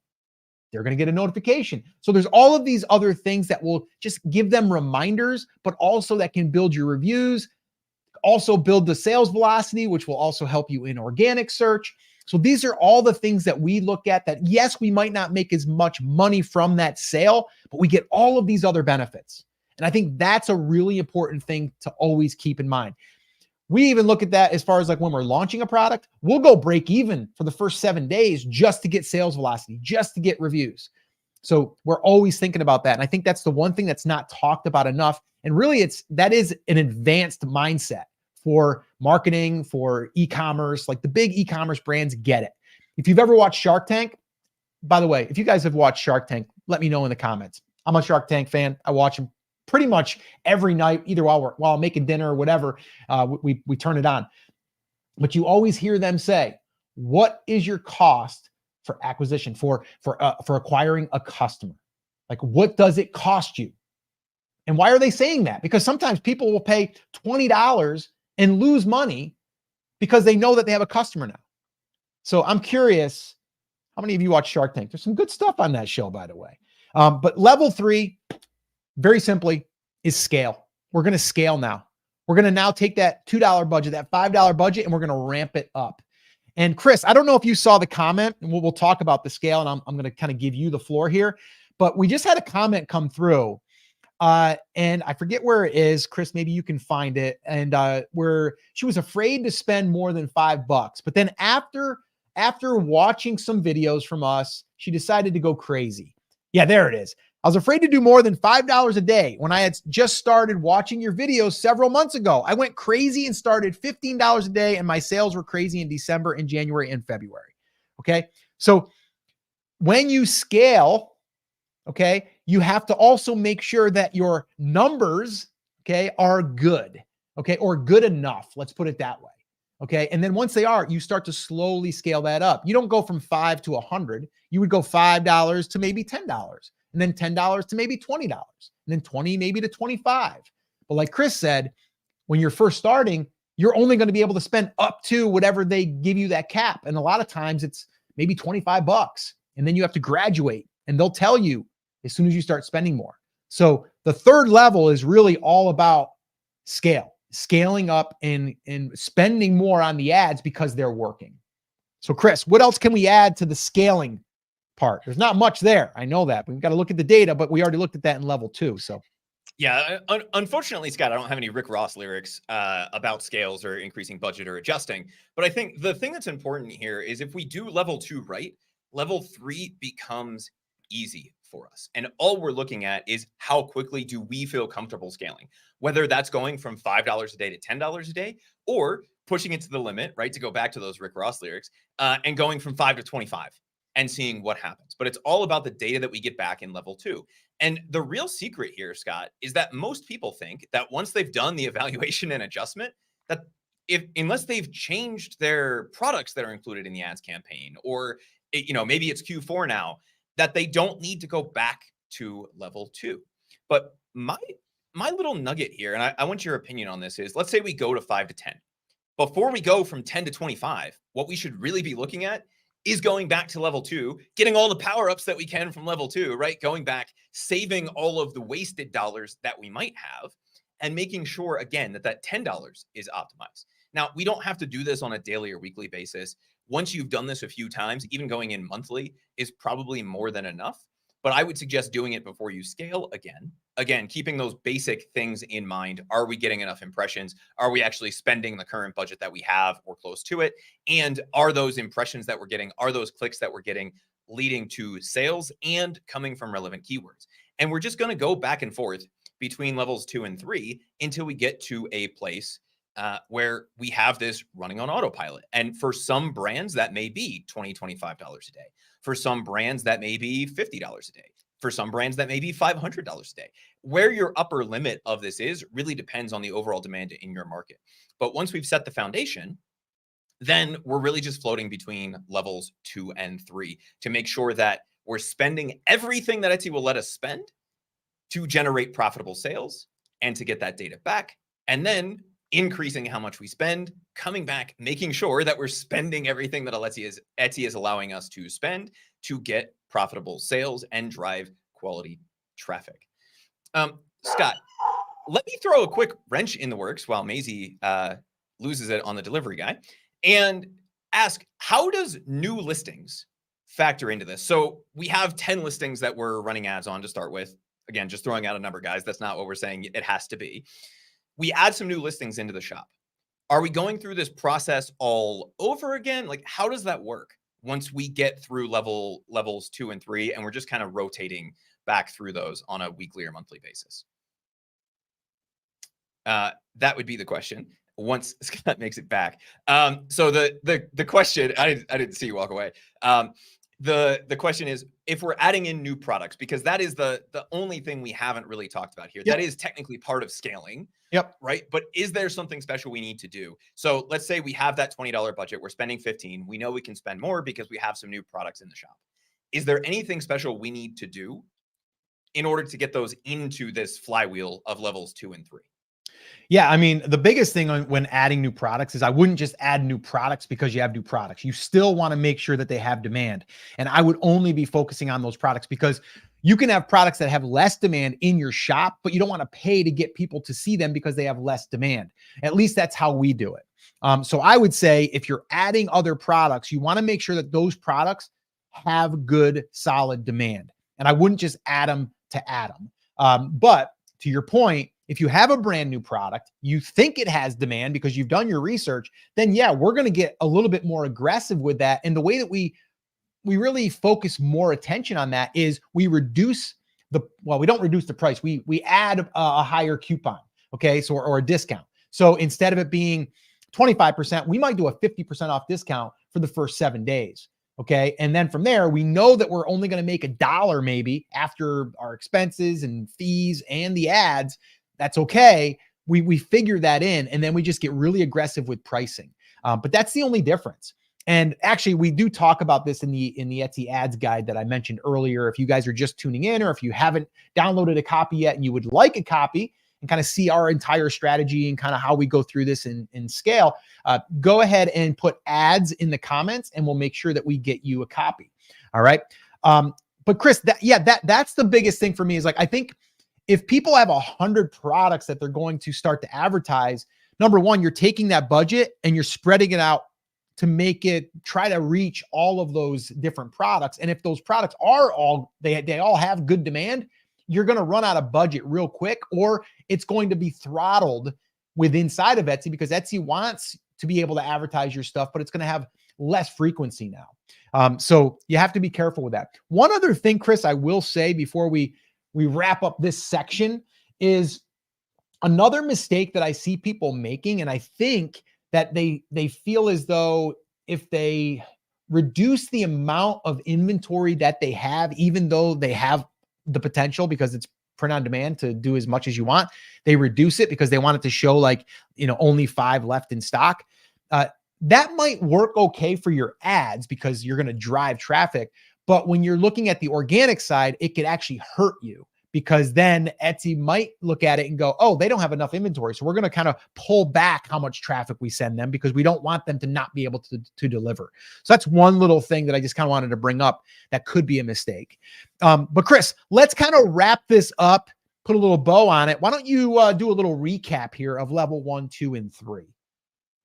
they're going to get a notification. So there's all of these other things that will just give them reminders, but also that can build your reviews, also build the sales velocity, which will also help you in organic search. So these are all the things that we look at that, yes, we might not make as much money from that sale, but we get all of these other benefits. And I think that's a really important thing to always keep in mind. We even look at that as far as like when we're launching a product, we'll go break even for the first 7 days just to get sales velocity, just to get reviews. So we're always thinking about that. And I think that's the one thing that's not talked about enough. And really that is an advanced mindset for marketing, for e-commerce. Like the big e-commerce brands get it. If you've ever watched Shark Tank, by the way, if you guys have watched Shark Tank, let me know in the comments. I'm a Shark Tank fan. I watch them pretty much every night, either while I'm making dinner or whatever. We turn it on. But you always hear them say, what is your cost for acquisition, for acquiring a customer? Like, what does it cost you? And why are they saying that? Because sometimes people will pay $20 and lose money because they know that they have a customer now. So I'm curious, how many of you watch Shark Tank? There's some good stuff on that show, by the way. But level 3, very simply, is scale. We're going to scale now. We're going to now take that $2 budget, that $5 budget, and we're going to ramp it up. And Chris, I don't know if you saw the comment, and we'll talk about the scale, and I'm going to kind of give you the floor here. But we just had a comment come through, and I forget where it is. Chris, maybe you can find it. And where she was afraid to spend more than $5, but then after watching some videos from us, she decided to go crazy. Yeah, there it is. I was afraid to do more than $5 a day when I had just started watching your videos several months ago. I went crazy and started $15 a day, and my sales were crazy in December and January and February. Okay. So when you scale, okay, you have to also make sure that your numbers, okay, are good, okay, or good enough. Let's put it that way. Okay. And then once they are, you start to slowly scale that up. You don't go from 5 to 100. You would go $5 to maybe $10, and then $10 to maybe $20, and then 20 maybe to 25. But like Chris said, when you're first starting, you're only going to be able to spend up to whatever they give you that cap. And a lot of times it's maybe $25, and then you have to graduate, and they'll tell you as soon as you start spending more. So the third level is really all about scaling up and spending more on the ads because they're working. So Chris, what else can we add to the scaling part? There's not much there. I know that, but we've got to look at the data, but we already looked at that in level 2. So yeah, unfortunately, Scott, I don't have any Rick Ross lyrics about scales or increasing budget or adjusting. But I think the thing that's important here is if we do level 2 right, level 3 becomes easy for us. And all we're looking at is how quickly do we feel comfortable scaling, whether that's going from $5 a day to $10 a day, or pushing it to the limit, right? To go back to those Rick Ross lyrics, and going from 5 to 25 and seeing what happens. But it's all about the data that we get back in level 2. And the real secret here, Scott, is that most people think that once they've done the evaluation and adjustment, that unless they've changed their products that are included in the ads campaign, or maybe it's Q4 now, that they don't need to go back to level 2. But my little nugget here, and I want your opinion on this, is let's say we go to 5 to 10. Before we go from 10 to 25, what we should really be looking at is going back to level 2, getting all the power-ups that we can from level 2, right? Going back, saving all of the wasted dollars that we might have, and making sure, again, that $10 is optimized. Now, we don't have to do this on a daily or weekly basis. Once you've done this a few times, even going in monthly is probably more than enough. But I would suggest doing it before you scale again. Again, keeping those basic things in mind. Are we getting enough impressions? Are we actually spending the current budget that we have or close to it? And are those impressions that we're getting, are those clicks that we're getting leading to sales and coming from relevant keywords? And we're just going to go back and forth between levels 2 and 3 until we get to a place where we have this running on autopilot. And for some brands, that may be $20, $25 a day. For some brands, that may be $50 a day. For some brands, that may be $500 a day. Where your upper limit of this is really depends on the overall demand in your market. But once we've set the foundation, then we're really just floating between levels 2 and 3 to make sure that we're spending everything that Etsy will let us spend to generate profitable sales and to get that data back. And then increasing how much we spend, coming back, making sure that we're spending everything that Etsy is allowing us to spend to get profitable sales and drive quality traffic. Scott, let me throw a quick wrench in the works while Maisie loses it on the delivery guy and ask, how does new listings factor into this? So we have 10 listings that we're running ads on to start with. Again, just throwing out a number, guys. That's not what we're saying it has to be. We add some new listings into the shop. Are we going through this process all over again? Like, how does that work once we get through levels 2 and 3, and we're just kind of rotating back through those on a weekly or monthly basis? That would be the question once Scott makes it back. So the question, I didn't see you walk away. The question is, if we're adding in new products, because that is the only thing we haven't really talked about here. Yep. That is technically part of scaling. Yep. Right. But is there something special we need to do? So let's say we have that $20 budget. We're spending 15. We know we can spend more because we have some new products in the shop. Is there anything special we need to do in order to get those into this flywheel of levels 2 and 3? Yeah, I mean, the biggest thing when adding new products is I wouldn't just add new products because you have new products. You still want to make sure that they have demand. And I would only be focusing on those products because you can have products that have less demand in your shop, but you don't want to pay to get people to see them because they have less demand. At least that's how we do it. So I would say if you're adding other products, you want to make sure that those products have good, solid demand. And I wouldn't just add them to add them. But to your point, if you have a brand new product, you think it has demand because you've done your research, then yeah, we're going to get a little bit more aggressive with that. And the way that we really focus more attention on that is we reduce we don't reduce the price. We add a higher coupon. Okay. So, or a discount. So instead of it being 25%, we might do a 50% off discount for the first 7 days. Okay. And then from there, we know that we're only going to make $1 maybe after our expenses and fees and the ads. That's okay. We figure that in, and then we just get really aggressive with pricing. But that's the only difference. And actually, we do talk about this in the Etsy ads guide that I mentioned earlier. If you guys are just tuning in, or if you haven't downloaded a copy yet and you would like a copy and kind of see our entire strategy and kind of how we go through this in scale, go ahead and put ads in the comments, and we'll make sure that we get you a copy. All right. But Chris, that's the biggest thing for me is like, I think if people have 100 products that they're going to start to advertise, number one, you're taking that budget and you're spreading it out to try to reach all of those different products. And if those products are they all have good demand, you're going to run out of budget real quick, or it's going to be throttled inside of Etsy because Etsy wants to be able to advertise your stuff, but it's going to have less frequency now. So you have to be careful with that. One other thing, Chris, I will say before we wrap up this section is another mistake that I see people making. And I think that they feel as though if they reduce the amount of inventory that they have, even though they have the potential because it's print on demand to do as much as you want, they reduce it because they want it to show like, only 5 left in stock. That might work okay for your ads because you're going to drive traffic. But when you're looking at the organic side, it could actually hurt you because then Etsy might look at it and go, oh, they don't have enough inventory. So we're going to kind of pull back how much traffic we send them because we don't want them to not be able to deliver. So that's one little thing that I just kind of wanted to bring up that could be a mistake. But Chris, let's kind of wrap this up, put a little bow on it. Why don't you do a little recap here of level 1, 2, and 3?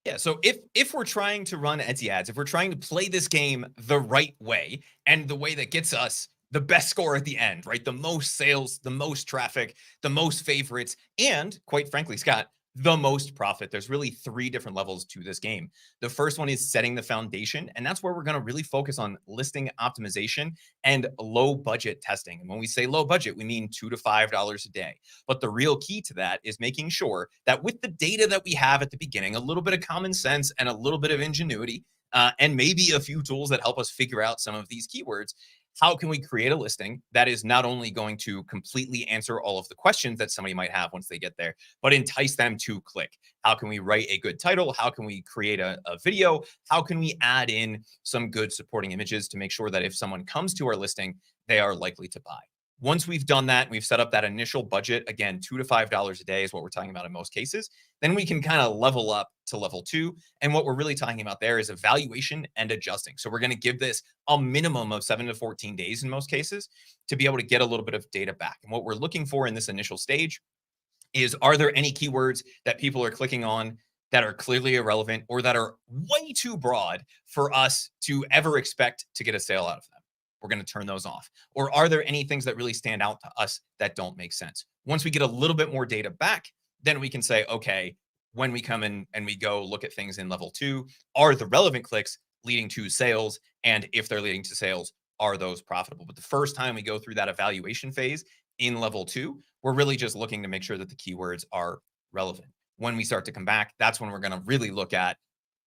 Yeah, so if we're trying to run Etsy ads, if we're trying to play this game the right way and the way that gets us the best score at the end, right? The most sales, the most traffic, the most favorites, and quite frankly, Scott, the most profit. There's really 3 different levels to this game. The first one is setting the foundation, and that's where we're going to really focus on listing optimization and low budget testing. And when we say low budget, we mean $2 to $5 a day. But the real key to that is making sure that with the data that we have at the beginning, a little bit of common sense and a little bit of ingenuity, and maybe a few tools that help us figure out some of these keywords, how can we create a listing that is not only going to completely answer all of the questions that somebody might have once they get there, but entice them to click? How can we write a good title? How can we create a video? How can we add in some good supporting images to make sure that if someone comes to our listing, they are likely to buy? Once we've done that, we've set up that initial budget, again, $2 to $5 a day is what we're talking about in most cases, then we can kind of level up to level 2. And what we're really talking about there is evaluation and adjusting. So we're going to give this a minimum of 7 to 14 days in most cases to be able to get a little bit of data back. And what we're looking for in this initial stage is, are there any keywords that people are clicking on that are clearly irrelevant or that are way too broad for us to ever expect to get a sale out of them? We're going to turn those off. Or are there any things that really stand out to us that don't make sense? Once we get a little bit more data back, then we can say, okay, when we come in and we go look at things in level 2, are the relevant clicks leading to sales? And if they're leading to sales, are those profitable? But the first time we go through that evaluation phase in level 2, we're really just looking to make sure that the keywords are relevant. When we start to come back, that's when we're going to really look at,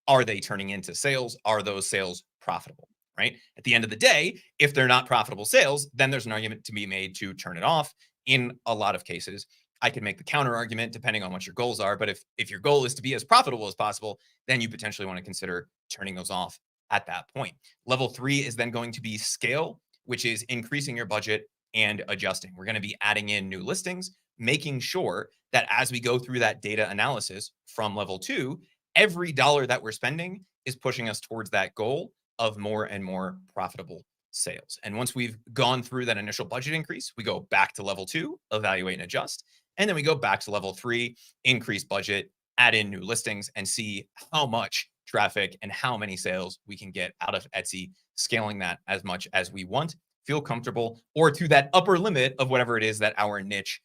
are they turning into sales? Are those sales profitable? Right? At the end of the day, if they're not profitable sales, then there's an argument to be made to turn it off. In a lot of cases, I can make the counter argument depending on what your goals are. But if your goal is to be as profitable as possible, then you potentially want to consider turning those off at that point. Level 3 is then going to be scale, which is increasing your budget and adjusting. We're going to be adding in new listings, making sure that as we go through that data analysis from level 2, every dollar that we're spending is pushing us towards that goal of more and more profitable sales. And once we've gone through that initial budget increase, we go back to level 2, evaluate and adjust. And then we go back to level 3, increase budget, add in new listings, and see how much traffic and how many sales we can get out of Etsy, scaling that as much as we want, feel comfortable, or to that upper limit of whatever it is that our niche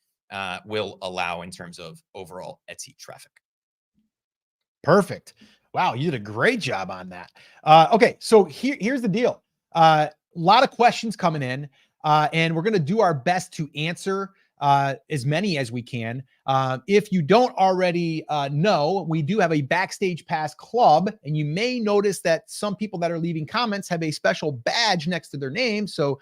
will allow in terms of overall Etsy traffic. Perfect. Wow, you did a great job on that. Okay, so here's the deal. A lot of questions coming in, and we're going to do our best to answer as many as we can. If you don't already know, we do have a Backstage Pass club, and you may notice that some people that are leaving comments have a special badge next to their name. So,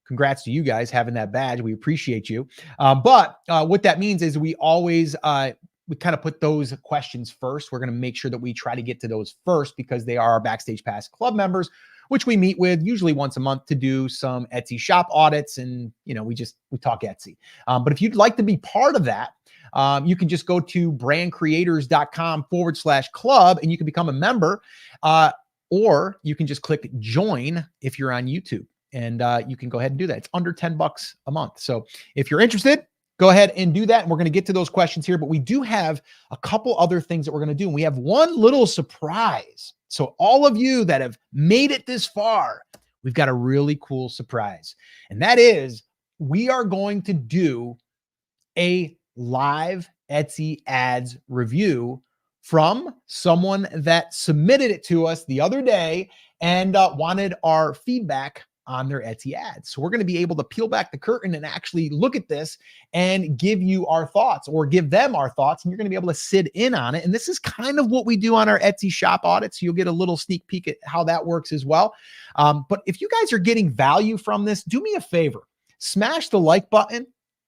congrats to you guys having that badge. We appreciate you. But what that means is we always we kind of put those questions first. We're going to make sure that we try to get to those first because they are our Backstage Pass club members, which we meet with usually once a month to do some Etsy shop audits. And, we talk Etsy. But if you'd like to be part of that, you can just go to brandcreators.com/club and you can become a member, or you can just click join if you're on YouTube, and you can go ahead and do that. It's under $10 a month. So if you're interested, go ahead and do that. And we're going to get to those questions here, but we do have a couple other things that we're going to do. And we have one little surprise. So all of you that have made it this far, we've got a really cool surprise. And that is, we are going to do a live Etsy ads review from someone that submitted it to us the other day and wanted our feedback on their Etsy ads. So we're going to be able to peel back the curtain and actually look at this and give you our thoughts, or give them our thoughts, and you're going to be able to sit in on it. And this is kind of what we do on our Etsy shop audits. You'll get a little sneak peek at how that works as well. But if you guys are getting value from this, do me a favor, smash the like button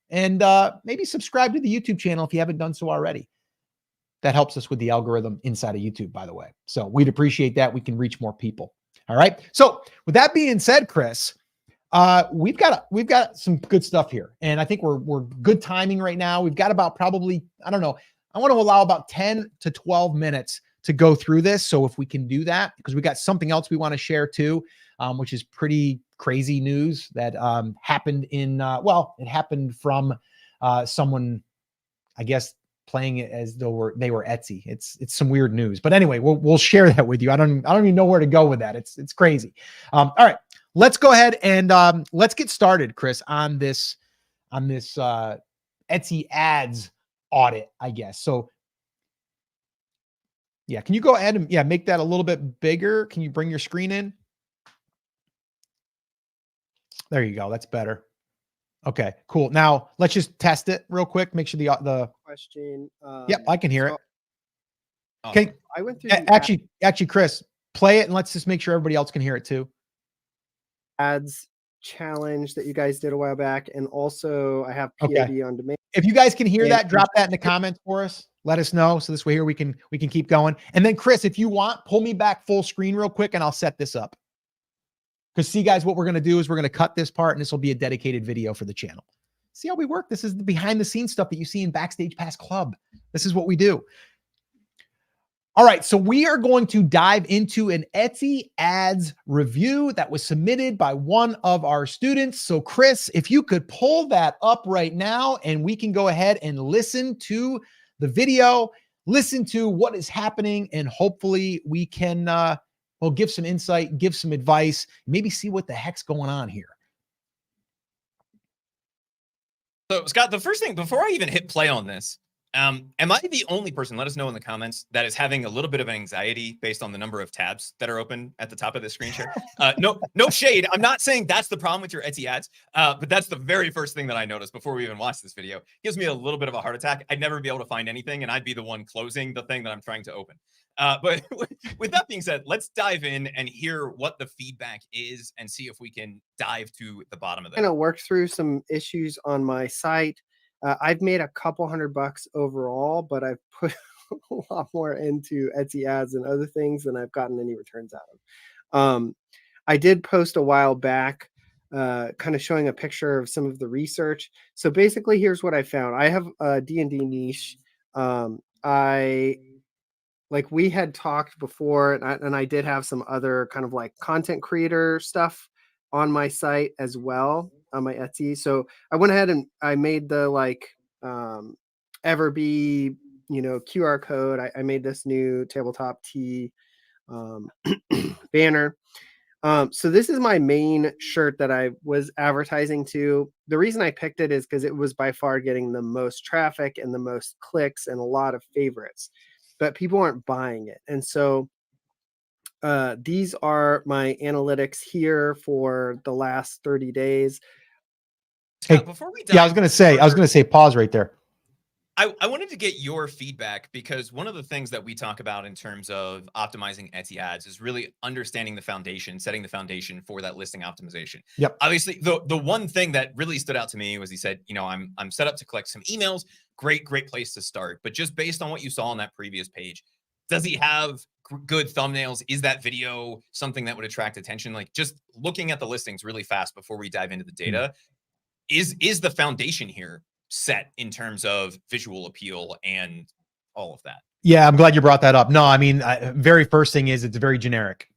and maybe subscribe to the YouTube channel if you haven't done so already. That helps us with the algorithm inside of YouTube, by the way. So we'd appreciate that. We can reach more people. All right. So with that being said, Chris, we've got some good stuff here, and I think we're good timing right now. We've got about probably, I don't know, I want to allow about 10 to 12 minutes to go through this. So if we can do that, because we got something else we want to share too, which is pretty crazy news that happened in, it happened from someone, I guess, playing it as though they were Etsy. It's some weird news, but anyway, we'll share that with you. I don't even know where to go with that. It's crazy. All right, let's go ahead and let's get started, Chris, on this Etsy ads audit, I guess. So yeah, can you go ahead and make that a little bit bigger? Can you bring your screen in? There you go. That's better. Okay, cool. Now let's just test it real quick. Make sure the question. Yep, I can hear it. Awesome. Okay, I went through actually, Chris, play it and let's just make sure everybody else can hear it too. ads challenge that you guys did a while back, and also I have PAD on demand. If you guys can hear that, drop that in the comments for us. Let us know, so this way here we can keep going. And then Chris, if you want, pull me back full screen real quick, and I'll set this up. Because see, guys, what we're going to do is we're going to cut this part and this will be a dedicated video for the channel. See how we work? This is the behind the scenes stuff that you see in Backstage Pass Club. This is what we do. All right, so we are going to dive into an Etsy ads review that was submitted by one of our students. So Chris, if you could pull that up right now and we can go ahead and listen to the video, listen to what is happening, and hopefully we can, well, give some insight, give some advice, maybe see what the heck's going on here. So Scott, the first thing, before I even hit play on this, am I the only person, let us know in the comments, that is having a little bit of anxiety based on the number of tabs that are open at the top of the screen share? No shade. I'm not saying that's the problem with your Etsy ads, but that's the very first thing that I noticed before we even watched this video. It gives me a little bit of a heart attack. I'd never be able to find anything, and I'd be the one closing the thing that I'm trying to open. But with that being said, let's dive in and hear what the feedback is and see if we can dive to the bottom of that. I'm going to work through some issues on my site. I've made a couple $100 overall, but I've put a lot more into Etsy ads and other things than I've gotten any returns out of. I did post a while back, kind of showing a picture of some of the research. So basically, here's what I found. I have a D&D niche. Like we had talked before, and I did have some other kind of like content creator stuff on my site as well, on my Etsy. So I went ahead and I made the like Everbee, QR code. I made this new tabletop tee banner. So this is my main shirt that I was advertising to. The reason I picked it is because it was by far getting the most traffic and the most clicks and a lot of favorites, but people aren't buying it. And so these are my analytics here for the last 30 days. Hey, before we dive I was going to say, pause right there. I wanted to get your feedback, because one of the things that we talk about in terms of optimizing Etsy ads is really understanding the foundation, setting the foundation for that listing optimization. Yep. Obviously, the one thing that really stood out to me was he said, I'm set up to collect some emails. Great place to start. But just based on what you saw on that previous page, does he have good thumbnails? Is that video something that would attract attention? Like, just looking at the listings really fast before we dive into the data, is the foundation here set in terms of visual appeal and all of that? Yeah, I'm glad you brought that up. No, I mean, very first thing is it's very generic,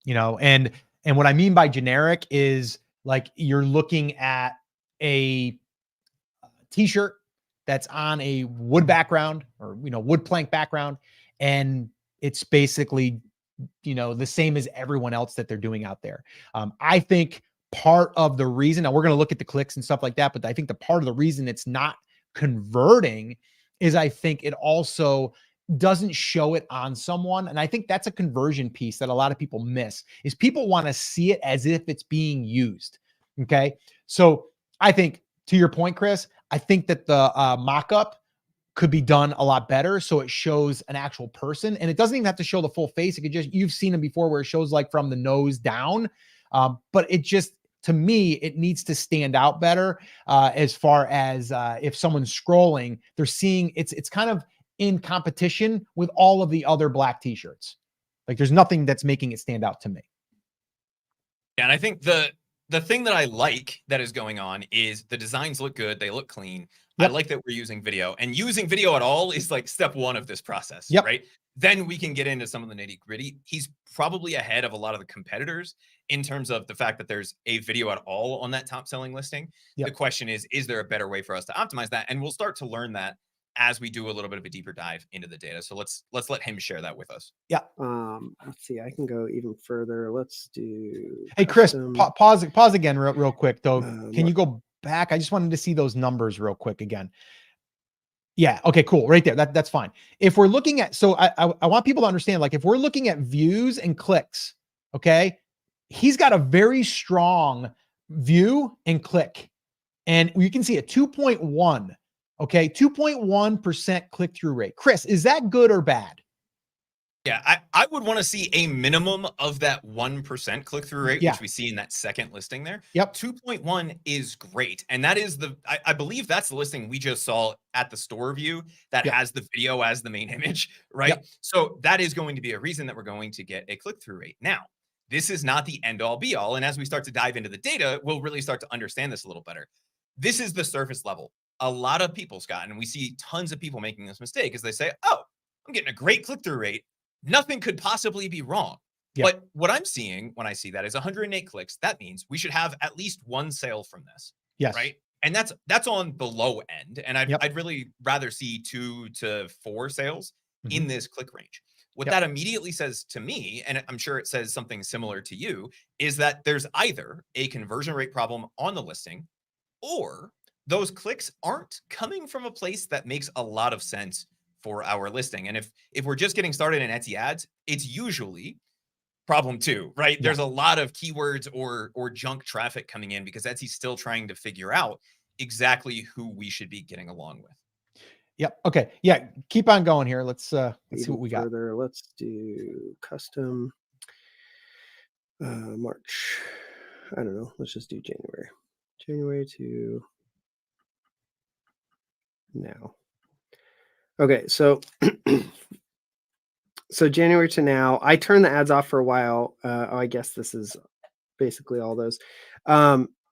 and what I mean by generic is like you're looking at a t-shirt that's on a wood background or, wood plank background. And it's basically, the same as everyone else that they're doing out there. I think part of the reason, now we're going to look at the clicks and stuff like that, but I think the part of the reason it's not converting is I think it also doesn't show it on someone. And I think that's a conversion piece that a lot of people miss, is people want to see it as if it's being used. Okay. So I think, to your point, Chris, I think that the mock-up could be done a lot better, so it shows an actual person, and it doesn't even have to show the full face. It could just, you've seen them before where it shows like from the nose down, but it just, to me, it needs to stand out better as far as if someone's scrolling, they're seeing it's kind of in competition with all of the other black t-shirts. Like there's nothing that's making it stand out to me. Yeah, and I think the thing that I like that is going on is the designs look good. They look clean. Yep. I like that we're using video, and using video at all is like step one of this process, yep. Right? Then we can get into some of the nitty gritty. He's probably ahead of a lot of the competitors in terms of the fact that there's a video at all on that top selling listing. Yep. The question is there a better way for us to optimize that? And we'll start to learn that as we do a little bit of a deeper dive into the data. So let's let him share that with us. Yeah. Let's see. I can go even further. Let's do. Hey, Chris, pause again real quick though. Can you go back? I just wanted to see those numbers real quick again. Yeah. Okay, cool. Right there. That's fine. If we're looking at, so I want people to understand, like if we're looking at views and clicks, okay, he's got a very strong view and click, and you can see a 2.1. Okay, 2.1% click-through rate. Chris, is that good or bad? Yeah, I would want to see a minimum of that 1% click-through rate, which we see in that second listing there. Yep. 2.1 is great. And that is I believe that's the listing we just saw at the store view that has the video as the main image, right? Yep. So that is going to be a reason that we're going to get a click-through rate. Now, This is not the end all be all. And as we start to dive into the data, we'll really start to understand this a little better. This is the surface level. A lot of people, Scott, and we see tons of people making this mistake, is they say, oh, I'm getting a great click-through rate. Nothing could possibly be wrong. Yeah. But what I'm seeing when I see that is 108 clicks. That means we should have at least one sale from this. Yes. Right. And that's on the low end. And Yep. I'd really rather see 2 to 4 sales in this click range. What Yep. that immediately says to me, and I'm sure it says something similar to you, is that there's either a conversion rate problem on the listing, or those clicks aren't coming from a place that makes a lot of sense for our listing. And if we're just getting started in Etsy ads, it's usually problem 2, right? Yeah. There's a lot of keywords or junk traffic coming in because Etsy's still trying to figure out exactly who we should be getting along with. Yep. Okay. Yeah. Keep on going here. Let's see what we got. Further, let's do custom March. I don't know. Let's just do January. January to now. Okay, so so January to now, I turned the ads off for a while. I guess this is basically all those.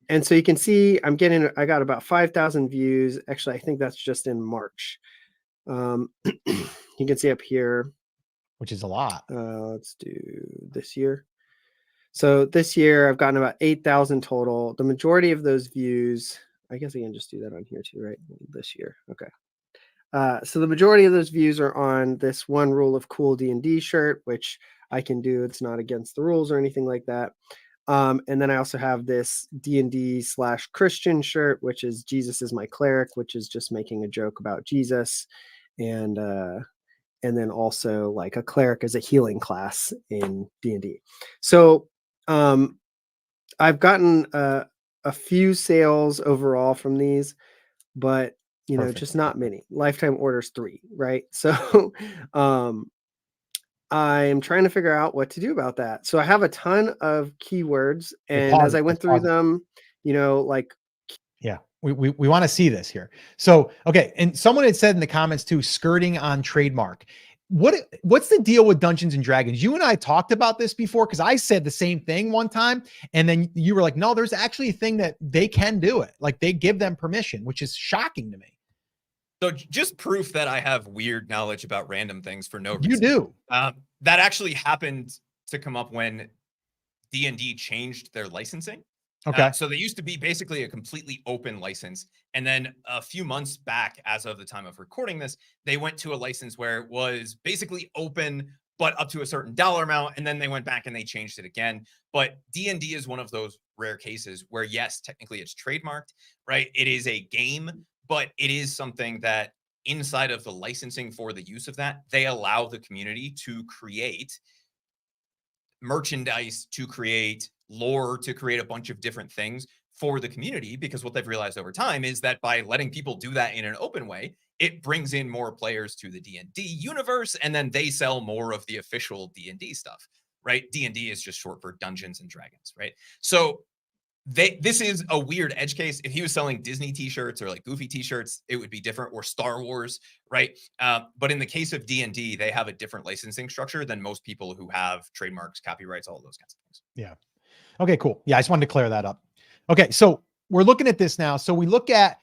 And so you can see I got about 5,000 views. Actually, I think that's just in March. You can see up here, which is a lot. Let's do this year. So this year I've gotten about 8,000 total. The majority of those views, I guess I can just do that on here too, right? This year. Okay. So the majority of those views are on this one rule of cool D&D shirt, which I can do. It's not against the rules or anything like that. And then I also have this D&D/Christian shirt, which is Jesus is my cleric, which is just making a joke about Jesus. And then also like a cleric is a healing class in D&D. So I've gotten a few sales overall from these, but Perfect. just not many. Lifetime orders 3, right? So I'm trying to figure out what to do about that. So I have a ton of keywords, and as I went through them, like yeah, we want to see this here. So okay, and someone had said in the comments too, skirting on trademark. What's the deal with Dungeons and Dragons? You and I talked about this before, because I said the same thing one time, and then you were like, no, there's actually a thing that they can do it. Like they give them permission, which is shocking to me. So just proof that I have weird knowledge about random things for no reason. You do. That actually happened to come up when D&D changed their licensing. Okay. So they used to be basically a completely open license. And then a few months back, as of the time of recording this, they went to a license where it was basically open, but up to a certain dollar amount. And then they went back and they changed it again. But D&D is one of those rare cases where, yes, technically it's trademarked, right? It is a game, but it is something that inside of the licensing for the use of that, they allow the community to create merchandise, to create lore, to create a bunch of different things for the community, because what they've realized over time is that by letting people do that in an open way, it brings in more players to the D&D universe, and then they sell more of the official D&D stuff, right? D&D is just short for Dungeons and Dragons, right? So this is a weird edge case. If he was selling Disney t-shirts or like Goofy t-shirts, it would be different, or Star Wars, right? But in the case of D&D, they have a different licensing structure than most people who have trademarks, copyrights, all of those kinds of things. Yeah. Okay, cool. Yeah, I just wanted to clear that up. Okay, so we're looking at this now. So we look at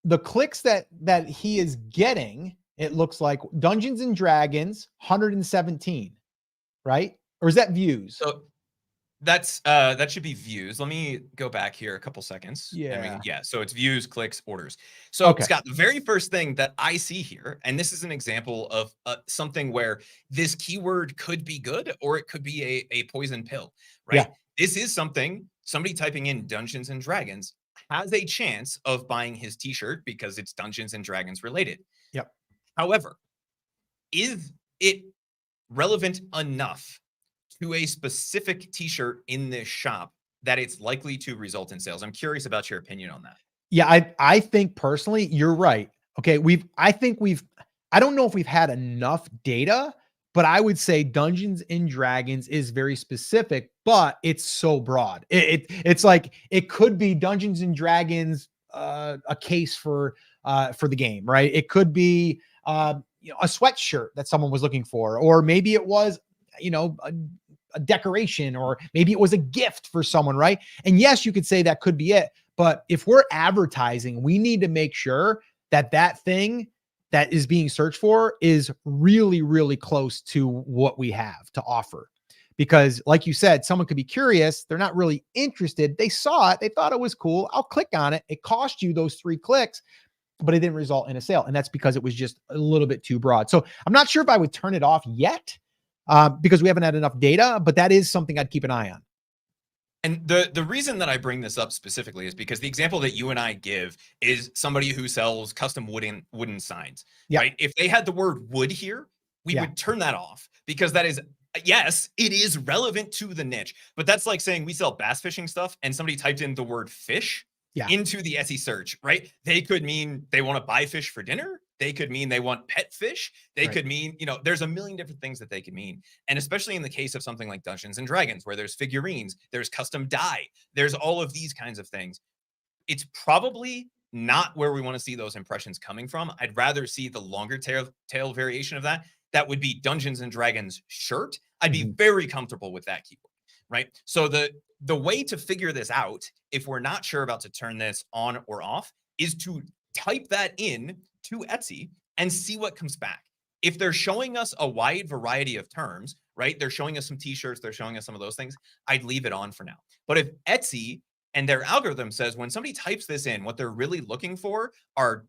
the clicks that he is getting. It looks like Dungeons and Dragons, 117, right? Or is that views? So that should be views. Let me go back here a couple seconds. Yeah. So it's views, clicks, orders. So okay. Scott, the very first thing that I see here, and this is an example of something where this keyword could be good or it could be a poison pill, right? Yeah. This is something somebody typing in Dungeons and Dragons has a chance of buying his t-shirt because it's Dungeons and Dragons related. Yep. However, is it relevant enough to a specific t-shirt in this shop that it's likely to result in sales? I'm curious about your opinion on that. Yeah, I think personally, you're right. Okay. I don't know if we've had enough data, but I would say Dungeons and Dragons is very specific, but it's so broad. It's like, it could be Dungeons and Dragons, a case for the game, right? It could be, a sweatshirt that someone was looking for, or maybe it was, a decoration, or maybe it was a gift for someone, right? And yes, you could say that could be it. But if we're advertising, we need to make sure that that thing that is being searched for is really, really close to what we have to offer. Because like you said, someone could be curious. They're not really interested. They saw it. They thought it was cool. I'll click on it. It cost you those 3 clicks, but it didn't result in a sale. And that's because it was just a little bit too broad. So I'm not sure if I would turn it off yet because we haven't had enough data, but that is something I'd keep an eye on. And the reason that I bring this up specifically is because the example that you and I give is somebody who sells custom wooden signs, right? If they had the word wood here, we would turn that off, because that is, yes, it is relevant to the niche, but that's like saying we sell bass fishing stuff and somebody typed in the word fish into the Etsy search, right? They could mean they want to buy fish for dinner. They could mean they want pet fish. They could mean, there's a million different things that they could mean. And especially in the case of something like Dungeons and Dragons, where there's figurines, there's custom dye, there's all of these kinds of things. It's probably not where we want to see those impressions coming from. I'd rather see the longer tail variation of that. That would be Dungeons and Dragons shirt. I'd be very comfortable with that keyword, right? So the way to figure this out, if we're not sure about to turn this on or off, is to type that in to Etsy and see what comes back. If they're showing us a wide variety of terms, right? They're showing us some t-shirts, they're showing us some of those things, I'd leave it on for now. But if Etsy and their algorithm says when somebody types this in, what they're really looking for are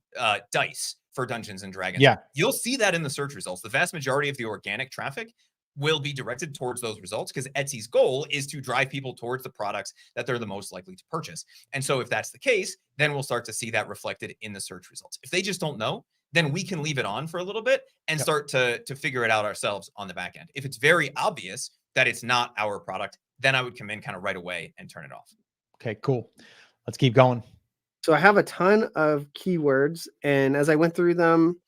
dice for Dungeons and Dragons. You'll see that in the search results. The vast majority of the organic traffic will be directed towards those results, because Etsy's goal is to drive people towards the products that they're the most likely to purchase. And so if that's the case, then we'll start to see that reflected in the search results. If they just don't know, then we can leave it on for a little bit and start to figure it out ourselves on the back end. If it's very obvious that it's not our product, then I would come in kind of right away and turn it off. Okay, cool. Let's keep going. So I have a ton of keywords, and as I went through them,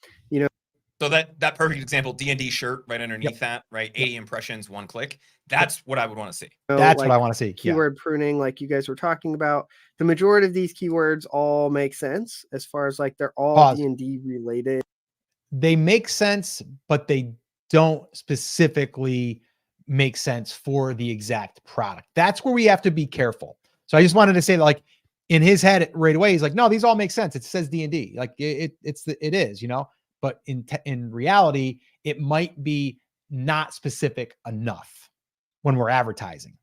so that perfect example, D&D shirt right underneath that, right? 80 impressions, 1 click. That's what I would want to see. That's what I want to see. Keyword pruning, like you guys were talking about. The majority of these keywords all make sense as far as like they're all D&D related. They make sense, but they don't specifically make sense for the exact product. That's where we have to be careful. So I just wanted to say that, like, in his head right away, he's like, no, these all make sense. It says D&D. Like it is, but in reality, it might be not specific enough when we're advertising.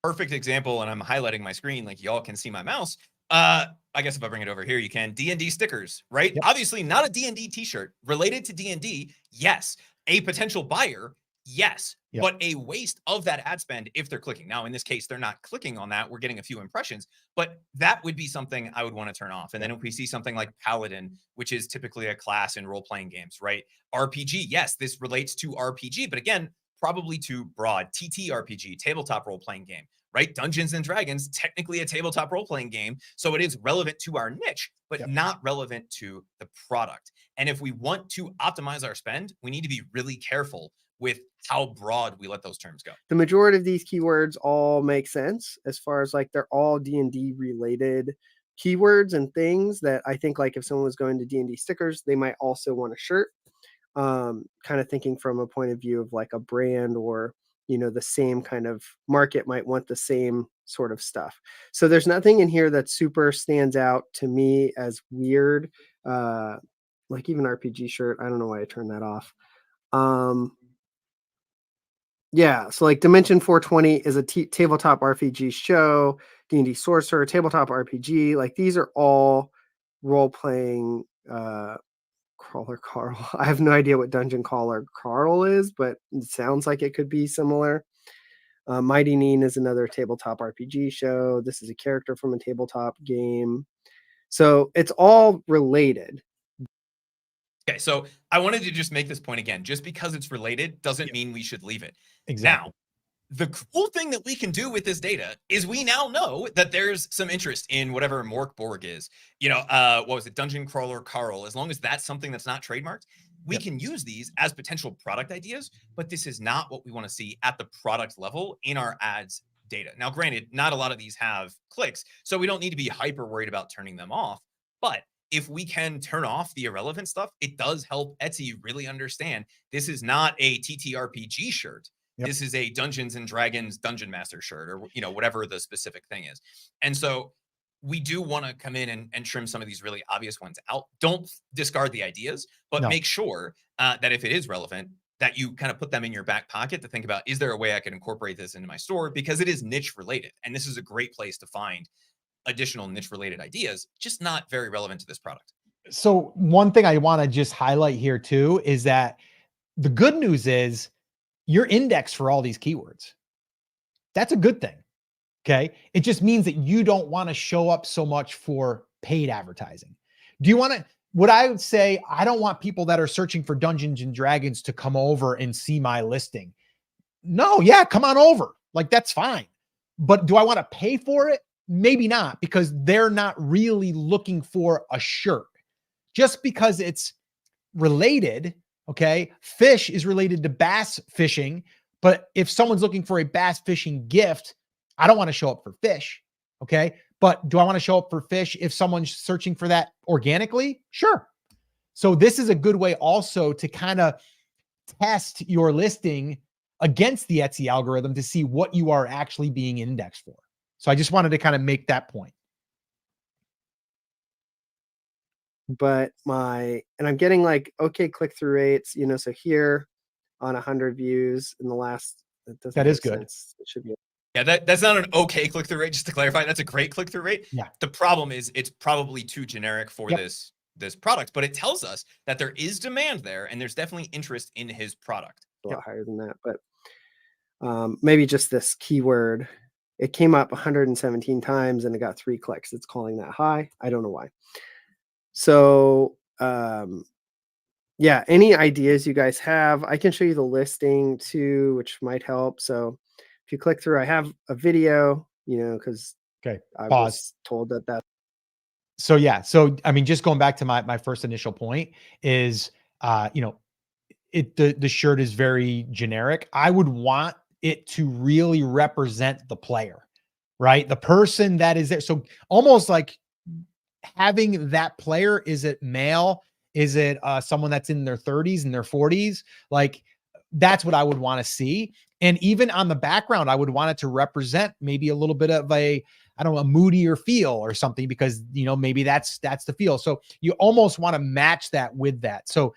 Perfect example. And I'm highlighting my screen, like y'all can see my mouse. I guess if I bring it over here, you can. D&D stickers, right? Obviously not a D&D t-shirt related to D&D. Yes. A potential buyer. Yes. But a waste of that ad spend if they're clicking. Now, in this case, they're not clicking on that. We're getting a few impressions, but that would be something I would want to turn off. And then if we see something like Paladin, which is typically a class in role-playing games, right? RPG, yes, this relates to RPG, but again, probably too broad. TTRPG, tabletop role-playing game, right? Dungeons and Dragons, technically a tabletop role-playing game. So it is relevant to our niche, but not relevant to the product. And if we want to optimize our spend, we need to be really careful with how broad we let those terms go. The majority of these keywords all make sense as far as like they're all D&D related keywords and things that I think, like if someone was going to D&D stickers, they might also want a shirt. Kind of thinking from a point of view of like a brand, or the same kind of market might want the same sort of stuff. So there's nothing in here that super stands out to me as weird. Like even RPG shirt, I don't know why I turned that off. Yeah, so like Dimension 420 is a tabletop RPG show. D&D Sorcerer, tabletop RPG. Like these are all role-playing. Crawler Carl. I have no idea what Dungeon Crawler Carl is, but it sounds like it could be similar. Mighty Nean is another tabletop RPG show. This is a character from a tabletop game. So it's all related. Okay, so I wanted to just make this point again. Just because it's related doesn't mean we should leave it. Exactly. Now, the cool thing that we can do with this data is we now know that there's some interest in whatever Mork Borg is. What was it? Dungeon Crawler Carl. As long as that's something that's not trademarked, we can use these as potential product ideas, but this is not what we want to see at the product level in our ads data. Now, granted, not a lot of these have clicks, so we don't need to be hyper worried about turning them off. But if we can turn off the irrelevant stuff, it does help Etsy really understand this is not a TTRPG shirt. This is a Dungeons and Dragons Dungeon Master shirt, or, you know, whatever the specific thing is. And so we do want to come in and trim some of these really obvious ones out. Don't discard the ideas, but make sure that if it is relevant, that you kind of put them in your back pocket to think about, is there a way I can incorporate this into my store? Because it is niche related. And this is a great place to find additional niche related ideas, just not very relevant to this product. So one thing I want to just highlight here too, is that the good news is you're indexed for all these keywords. That's a good thing. Okay. It just means that you don't want to show up so much for paid advertising. Do you want to, what I would say, I don't want people that are searching for Dungeons and Dragons to come over and see my listing. No, yeah, come on over. Like, that's fine. But do I want to pay for it? Maybe not, because they're not really looking for a shirt. Just because it's related, okay? Fish is related to bass fishing, but if someone's looking for a bass fishing gift, I don't want to show up for fish, okay? But do I want to show up for fish if someone's searching for that organically? Sure. So this is a good way also to kind of test your listing against the Etsy algorithm to see what you are actually being indexed for. So I just wanted to kind of make that point. But I'm getting like, okay, click-through rates, you know, so here on 100 views in the last, that is good. Sense. It should be. Yeah, that's not an okay click-through rate, just to clarify. That's a great click-through rate. Yeah. The problem is it's probably too generic for this product, but it tells us that there is demand there and there's definitely interest in his product. A lot higher than that, but maybe just this keyword, it came up 117 times and it got 3 clicks. It's calling that high. I don't know why. So, yeah, any ideas you guys have, I can show you the listing too, which might help. So if you click through, I have a video, you know, because I was told that. So yeah, so I mean, just going back to my first initial point is, you know, the shirt is very generic. I would want it to really represent the player, right? The person that is there. So almost like having that player, is it male? Is it someone that's in their 30s and their 40s? Like, that's what I would want to see. And even on the background, I would want it to represent maybe a little bit of a, I don't know, a moodier feel or something, because, you know, maybe that's the feel. So you almost want to match that with that. So,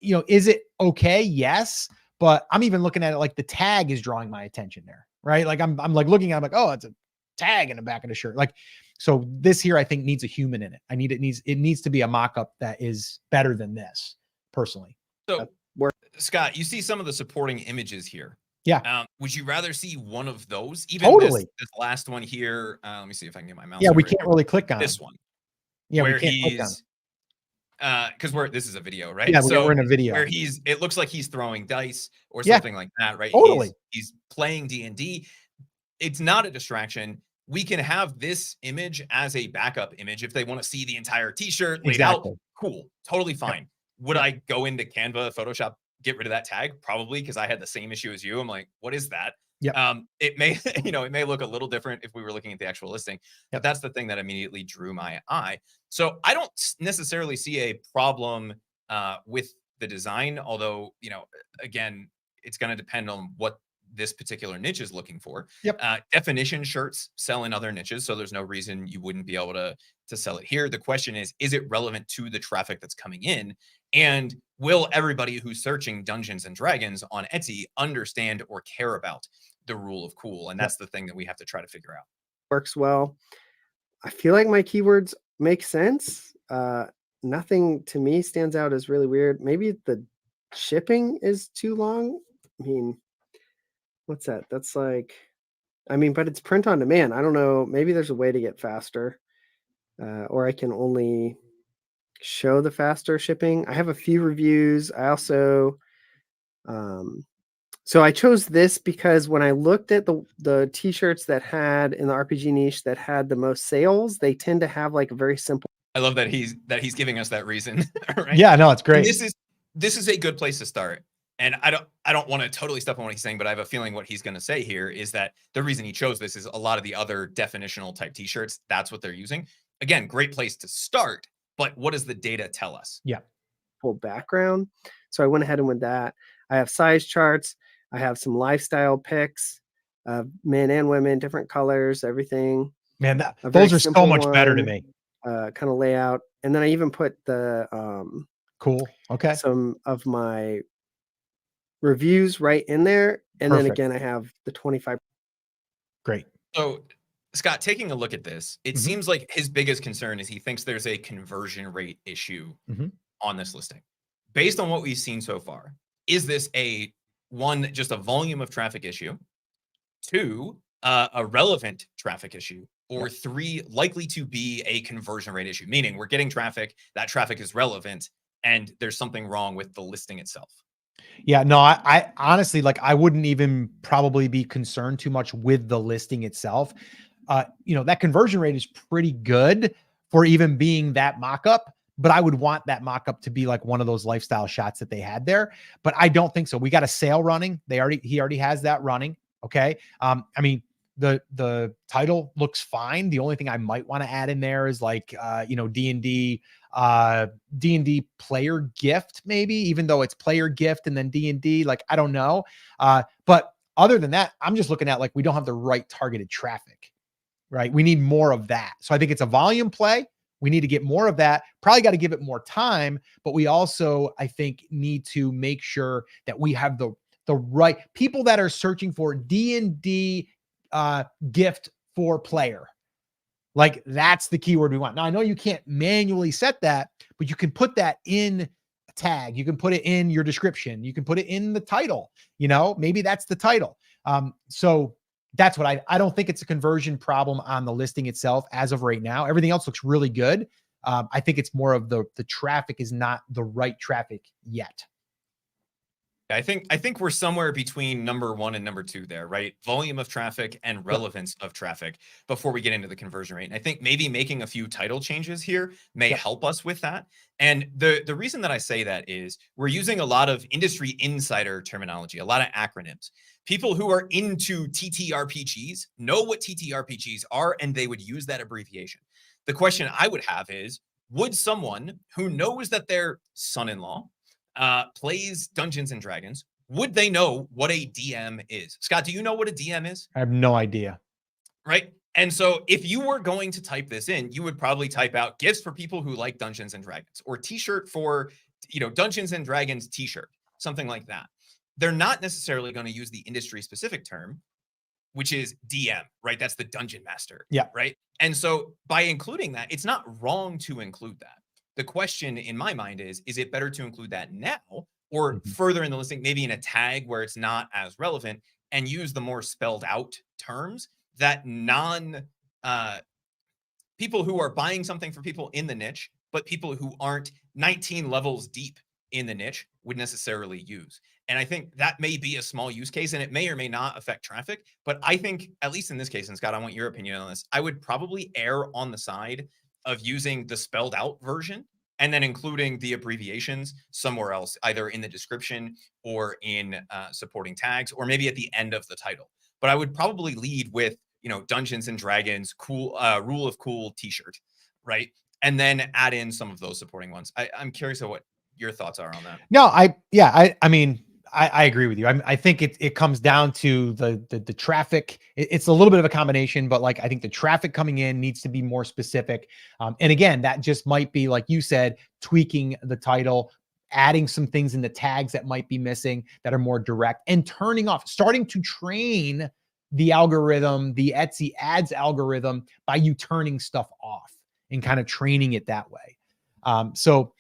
you know, is it okay? Yes. But I'm even looking at it like the tag is drawing my attention there, right? Like I'm like looking at it, I'm like, oh, it's a tag in the back of the shirt. Like, so this here, I think, needs a human in it. It needs to be a mock-up that is better than this, personally. So Scott, you see some of the supporting images here. Yeah. Would you rather see one of those? Even totally. This last one here. Let me see if I can get my mouse. Yeah, we can't really click on this one. Yeah, where we can't click on it. Because this is a video, right? Yeah, so we're in a video where it looks like he's throwing dice or something like that, right? Totally. He's playing D&D. It's not a distraction. We can have this image as a backup image if they want to see the entire t-shirt laid out. Cool, totally fine. Would I go into Canva, Photoshop, get rid of that tag? Probably, because I had the same issue as you. I'm like, what is that? It may, you know, it may look a little different if we were looking at the actual listing, but that's the thing that immediately drew my eye. So I don't necessarily see a problem with the design, although, you know, again, it's going to depend on what this particular niche is looking for. Definition shirts sell in other niches, so there's no reason you wouldn't be able to sell it here. The question is it relevant to the traffic that's coming in? And will everybody who's searching Dungeons and Dragons on Etsy understand or care about the rule of cool? And that's the thing that we have to try to figure out. Works well. I feel like my keywords make sense. Nothing to me stands out as really weird. Maybe the shipping is too long. I mean, what's that? That's like, I mean, but it's print on demand. I don't know. Maybe there's a way to get faster, or I can only show the faster shipping. I have a few reviews. I also, so I chose this because when I looked at the t-shirts that had in the RPG niche that had the most sales, they tend to have like a very simple. I love that he's giving us that reason. Right? Yeah, no, it's great. And this is a good place to start. And I don't want to totally step on what he's saying, but I have a feeling what he's going to say here is that the reason he chose this is a lot of the other definitional type t-shirts, that's what they're using. Again, great place to start, but what does the data tell us? Yeah. Full background. So I went ahead and with that. I have size charts. I have some lifestyle pics of men and women, different colors, everything. Man, A very those are so simple much better to one, me. kind of layout. And then I even put the Cool. Okay. some of my reviews right in there. And then Perfect. again, I have the 25. Great. So, Scott, taking a look at this, it Mhm. seems like his biggest concern is he thinks there's a conversion rate issue Mhm. on this listing. Based on what we've seen so far, is this one, just a volume of traffic issue, two, a relevant traffic issue, or Yep. three, likely to be a conversion rate issue, meaning we're getting traffic, that traffic is relevant, and there's something wrong with the listing itself? Yeah, no, I honestly, like, I wouldn't even probably be concerned too much with the listing itself. That conversion rate is pretty good for even being that mock-up, but I would want that mock-up to be like one of those lifestyle shots that they had there. But I don't think so. We got a sale running. He already has that running. Okay. I mean, the title looks fine. The only thing I might want to add in there is like D&D D&D player gift, maybe, even though it's player gift and then D&D, like, I don't know. But other than that, I'm just looking at like, we don't have the right targeted traffic, right? We need more of that. So I think it's a volume play. We need to get more of that. Probably got to give it more time, but we also, I think, need to make sure that we have the right people that are searching for D&D gift for player. Like, that's the keyword we want. Now, I know you can't manually set that, but you can put that in a tag. You can put it in your description. You can put it in the title. Maybe that's the title. So that's what I don't think it's a conversion problem on the listing itself as of right now. Everything else looks really good. I think it's more of the traffic is not the right traffic yet. I think we're somewhere between number one and number two there, right? Volume of traffic and relevance of traffic before we get into the conversion rate. And I think maybe making a few title changes here may Yep. help us with that. And the reason that I say that is we're using a lot of industry insider terminology, a lot of acronyms. People who are into TTRPGs know what TTRPGs are, and they would use that abbreviation. The question I would have is, would someone who knows that their son-in-law plays Dungeons and Dragons, would they know what a DM is? Scott, do you know what a DM is? I have no idea. Right. And so if you were going to type this in, you would probably type out gifts for people who like Dungeons and Dragons, or t-shirt for, Dungeons and Dragons t-shirt, something like that. They're not necessarily going to use the industry specific term, which is DM, right? That's the dungeon master. Yeah. Right. And so by including that, it's not wrong to include that. The question in my mind is it better to include that now or further in the listing, maybe in a tag where it's not as relevant, and use the more spelled out terms that people who are buying something for people in the niche, but people who aren't 19 levels deep in the niche would necessarily use. And I think that may be a small use case, and it may or may not affect traffic. But I think, at least in this case, and Scott, I want your opinion on this, I would probably err on the side of using the spelled out version and then including the abbreviations somewhere else, either in the description or in supporting tags, or maybe at the end of the title. But I would probably lead with, Dungeons and Dragons, cool, Rule of Cool t-shirt, right? And then add in some of those supporting ones. I'm curious of what your thoughts are on that. No, I mean, I agree with you. I think it comes down to the traffic. It's a little bit of a combination, but like, I think the traffic coming in needs to be more specific. And again, that just might be, like you said, tweaking the title, adding some things in the tags that might be missing that are more direct, and starting to train the algorithm, the Etsy ads algorithm, by you turning stuff off and kind of training it that way. So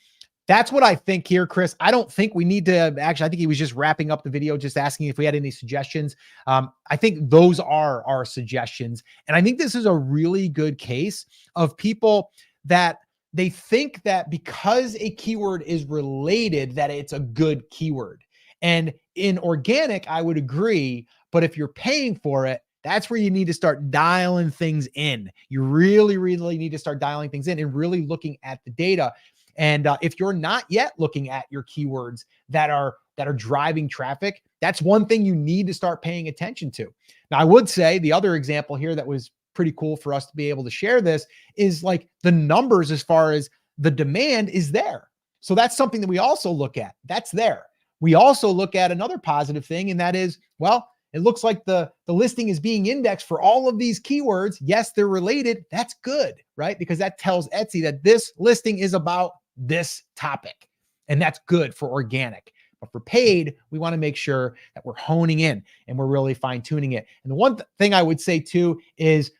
that's what I think here, Chris. I don't think we need to actually, I think he was just wrapping up the video, just asking if we had any suggestions. I think those are our suggestions. And I think this is a really good case of people that they think that because a keyword is related, that it's a good keyword. And in organic, I would agree. But if you're paying for it, that's where you need to start dialing things in. You really, really need to start dialing things in and really looking at the data. And if you're not yet looking at your keywords that are driving traffic, that's one thing you need to start paying attention to. Now, I would say the other example here that was pretty cool for us to be able to share this is like the numbers as far as the demand is there. So that's something that we also look at. That's there. We also look at another positive thing, and that is, well, it looks like the listing is being indexed for all of these keywords. Yes, they're related. That's good, right? Because that tells Etsy that this listing is about this topic. And that's good for organic. But for paid, we want to make sure that we're honing in and we're really fine tuning it. And the one thing I would say too is,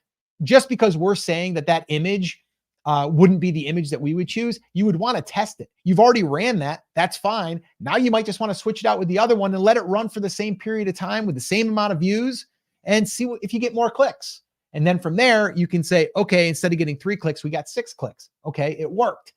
just because we're saying that that image wouldn't be the image that we would choose, you would want to test it. You've already ran that. That's fine. Now you might just want to switch it out with the other one and let it run for the same period of time with the same amount of views and see if you get more clicks. And then from there, you can say, okay, instead of getting 3 clicks, we got 6 clicks. Okay, it worked.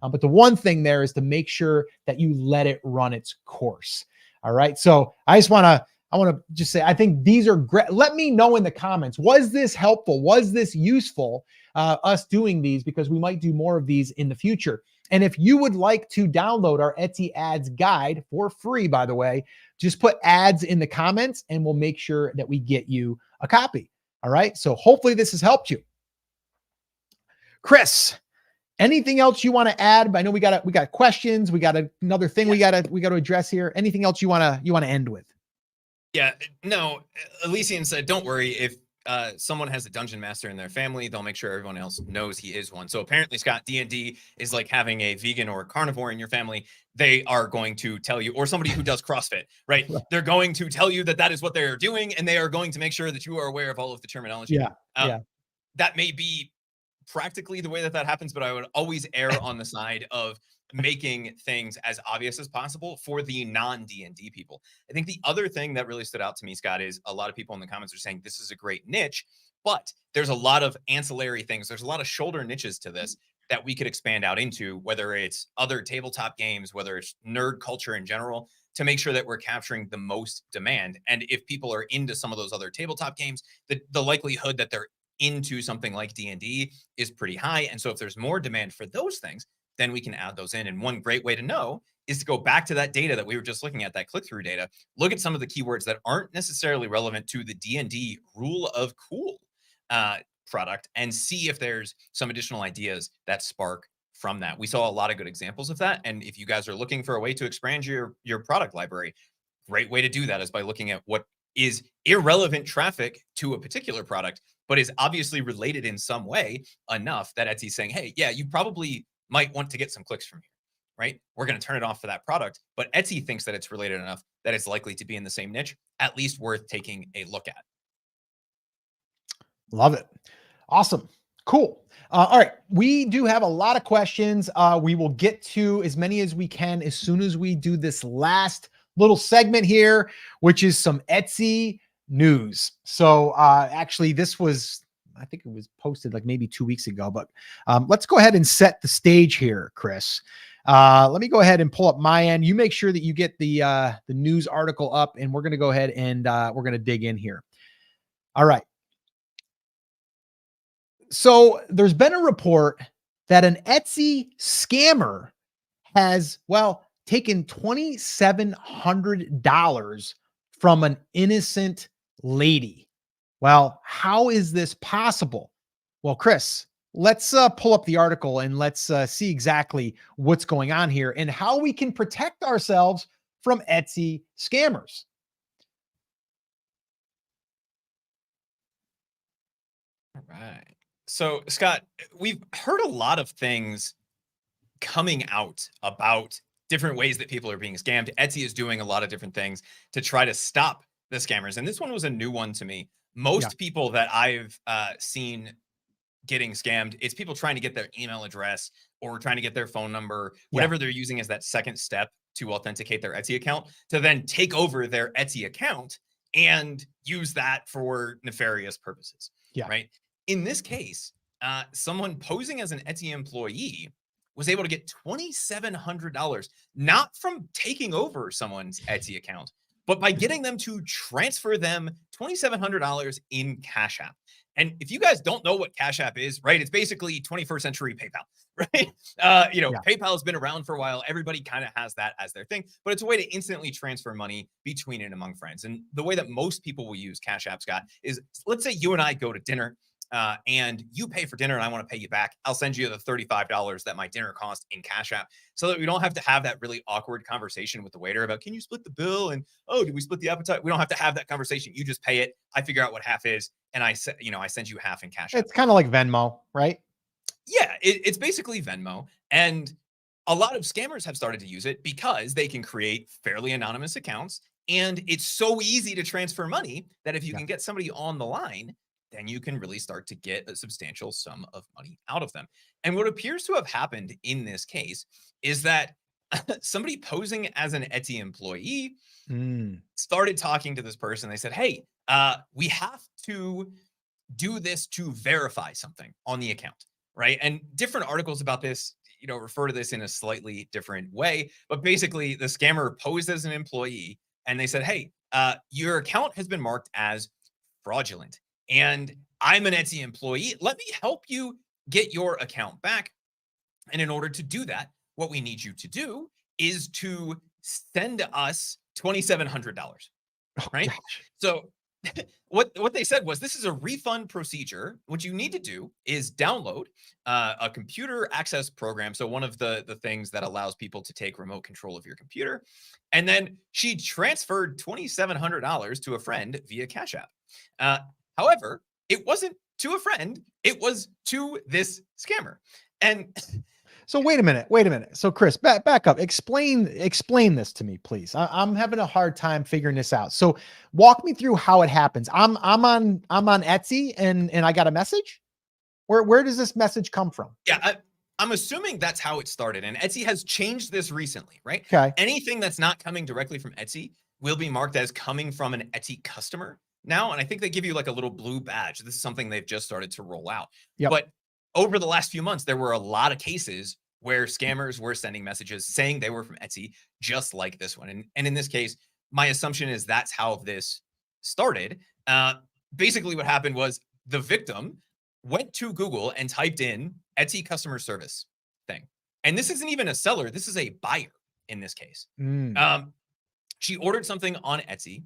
But the one thing there is to make sure that you let it run its course. All right. So I want to just say, I think these are great. Let me know in the comments, was this helpful? Was this useful, us doing these? Because we might do more of these in the future. And if you would like to download our Etsy ads guide for free, by the way, just put ads in the comments and we'll make sure that we get you a copy. All right. So hopefully this has helped you. Chris, anything else you want to add? I know we got questions. We got another thing we got to address here. Anything else you want to end with? Yeah, no, Elysian said, don't worry. If someone has a dungeon master in their family, they'll make sure everyone else knows he is one. So apparently, Scott, D&D is like having a vegan or a carnivore in your family. They are going to tell you, or somebody who does CrossFit, right? They're going to tell you that that is what they're doing, and they are going to make sure that you are aware of all of the terminology. Yeah. That may be practically the way that happens, but I would always err on the side of making things as obvious as possible for the non-D&D people. I think the other thing that really stood out to me, Scott, is a lot of people in the comments are saying this is a great niche, but there's a lot of ancillary things. There's a lot of shoulder niches to this that we could expand out into, whether it's other tabletop games, whether it's nerd culture in general, to make sure that we're capturing the most demand. And if people are into some of those other tabletop games, the likelihood that they're into something like D&D is pretty high. And so if there's more demand for those things, then we can add those in. And one great way to know is to go back to that data that we were just looking at, that click-through data, look at some of the keywords that aren't necessarily relevant to the D&D rule of cool product and see if there's some additional ideas that spark from that. We saw a lot of good examples of that. And if you guys are looking for a way to expand your product library, great way to do that is by looking at what is irrelevant traffic to a particular product, but is obviously related in some way enough that Etsy's saying, hey, yeah, you probably might want to get some clicks from here, right? We're going to turn it off for that product, but Etsy thinks that it's related enough that it's likely to be in the same niche, at least worth taking a look at. Love it. Awesome. Cool. All right. We do have a lot of questions. We will get to as many as we can as soon as we do this last little segment here, which is some Etsy news. So actually this was, I think it was posted like maybe 2 weeks ago, but let's go ahead and set the stage here, Chris. Let me go ahead and pull up my end. You make sure that you get the news article up, and we're going to go ahead and we're going to dig in here. All right. So there's been a report that an Etsy scammer has, well, taken $2,700 from an innocent lady. Well, how is this possible? Well, Chris, let's pull up the article and let's see exactly what's going on here and how we can protect ourselves from Etsy scammers. All right. So, Scott, we've heard a lot of things coming out about different ways that people are being scammed. Etsy is doing a lot of different things to try to stop the scammers. And this one was a new one to me. Most people that I've seen getting scammed, it's people trying to get their email address or trying to get their phone number, whatever they're using as that second step to authenticate their Etsy account, to then take over their Etsy account and use that for nefarious purposes. Right. In this case, someone posing as an Etsy employee was able to get $2,700, not from taking over someone's Etsy account, but by getting them to transfer them $2,700 in Cash App. And if you guys don't know what Cash App is, right, it's basically 21st century PayPal, right? PayPal has been around for a while. Everybody kind of has that as their thing, but it's a way to instantly transfer money between and among friends. And the way that most people will use Cash App, Scott, is let's say you and I go to dinner. and you pay for dinner and I want to pay you back, I'll send you the $35 that my dinner cost in Cash App, so that we don't have to have that really awkward conversation with the waiter about, can you split the bill? And, oh, did we split the appetite? We don't have to have that conversation. You just pay it. I figure out what half is. And I send you half in Cash App. It's kind of like Venmo, right? Yeah, it's basically Venmo. And a lot of scammers have started to use it because they can create fairly anonymous accounts. And it's so easy to transfer money that if you can get somebody on the line, then you can really start to get a substantial sum of money out of them. And what appears to have happened in this case is that somebody posing as an Etsy employee started talking to this person. They said, hey, we have to do this to verify something on the account, right? And different articles about this, refer to this in a slightly different way. But basically, the scammer posed as an employee and they said, hey, your account has been marked as fraudulent. And I'm an Etsy employee. Let me help you get your account back. And in order to do that, what we need you to do is to send us $2,700, right? Gosh. So what they said was, this is a refund procedure. What you need to do is download a computer access program. So one of the things that allows people to take remote control of your computer. And then she transferred $2,700 to a friend via Cash App. However, it wasn't to a friend. It was to this scammer. And so wait a minute. So Chris, back up. Explain this to me, please. I'm having a hard time figuring this out. So walk me through how it happens. I'm on Etsy and I got a message. Where does this message come from? Yeah, I'm assuming that's how it started. And Etsy has changed this recently, right? Okay. Anything that's not coming directly from Etsy will be marked as coming from an Etsy customer now. And I think they give you like a little blue badge. This is something they've just started to roll out. Yep. But over the last few months, there were a lot of cases where scammers were sending messages saying they were from Etsy, just like this one. And in this case, my assumption is that's how this started. Basically, what happened was the victim went to Google and typed in Etsy customer service thing. And this isn't even a seller. This is a buyer in this case. She ordered something on Etsy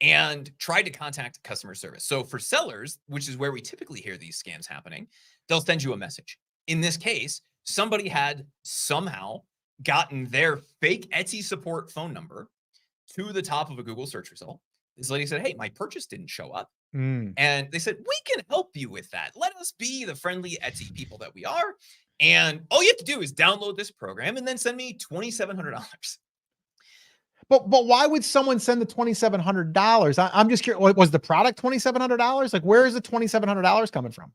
and tried to contact customer service. So for sellers, which is where we typically hear these scams happening, they'll send you a message. In this case, somebody had somehow gotten their fake Etsy support phone number to the top of a Google search result. This lady said, hey, my purchase didn't show up. And they said, we can help you with that. Let us be the friendly Etsy people that we are. And all you have to do is download this program and then send me $2,700. But why would someone send the $2,700? I'm just curious. Was the product $2,700? Like, where is the $2,700 coming from?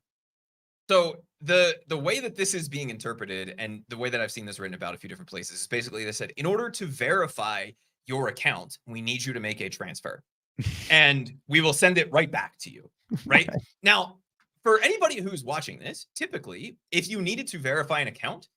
So the way that this is being interpreted, and the way that I've seen this written about a few different places, is basically they said, in order to verify your account, we need you to make a transfer and we will send it right back to you. Right? Now, for anybody who's watching this, typically, if you needed to verify an account,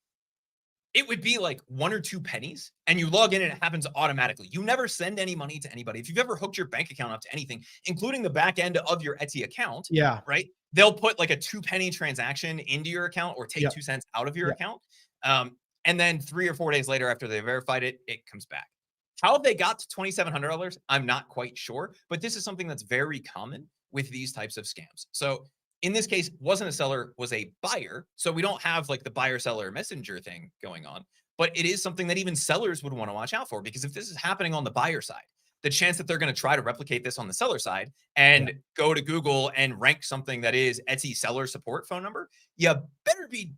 it would be like 1 or 2 pennies and you log in and it happens automatically. You never send any money to anybody. If you've ever hooked your bank account up to anything, including the back end of your Etsy account, right? They'll put like a 2-penny transaction into your account or take 2 cents out of your account. And then 3 or 4 days later, after they verified it, it comes back. How they got to $2,700, I'm not quite sure, but this is something that's very common with these types of scams. So in this case, wasn't a seller, was a buyer. So we don't have like the buyer-seller messenger thing going on, but it is something that even sellers would want to watch out for, because if this is happening on the buyer side, the chance that they're going to try to replicate this on the seller side and go to Google and rank something that is Etsy seller support phone number, you better be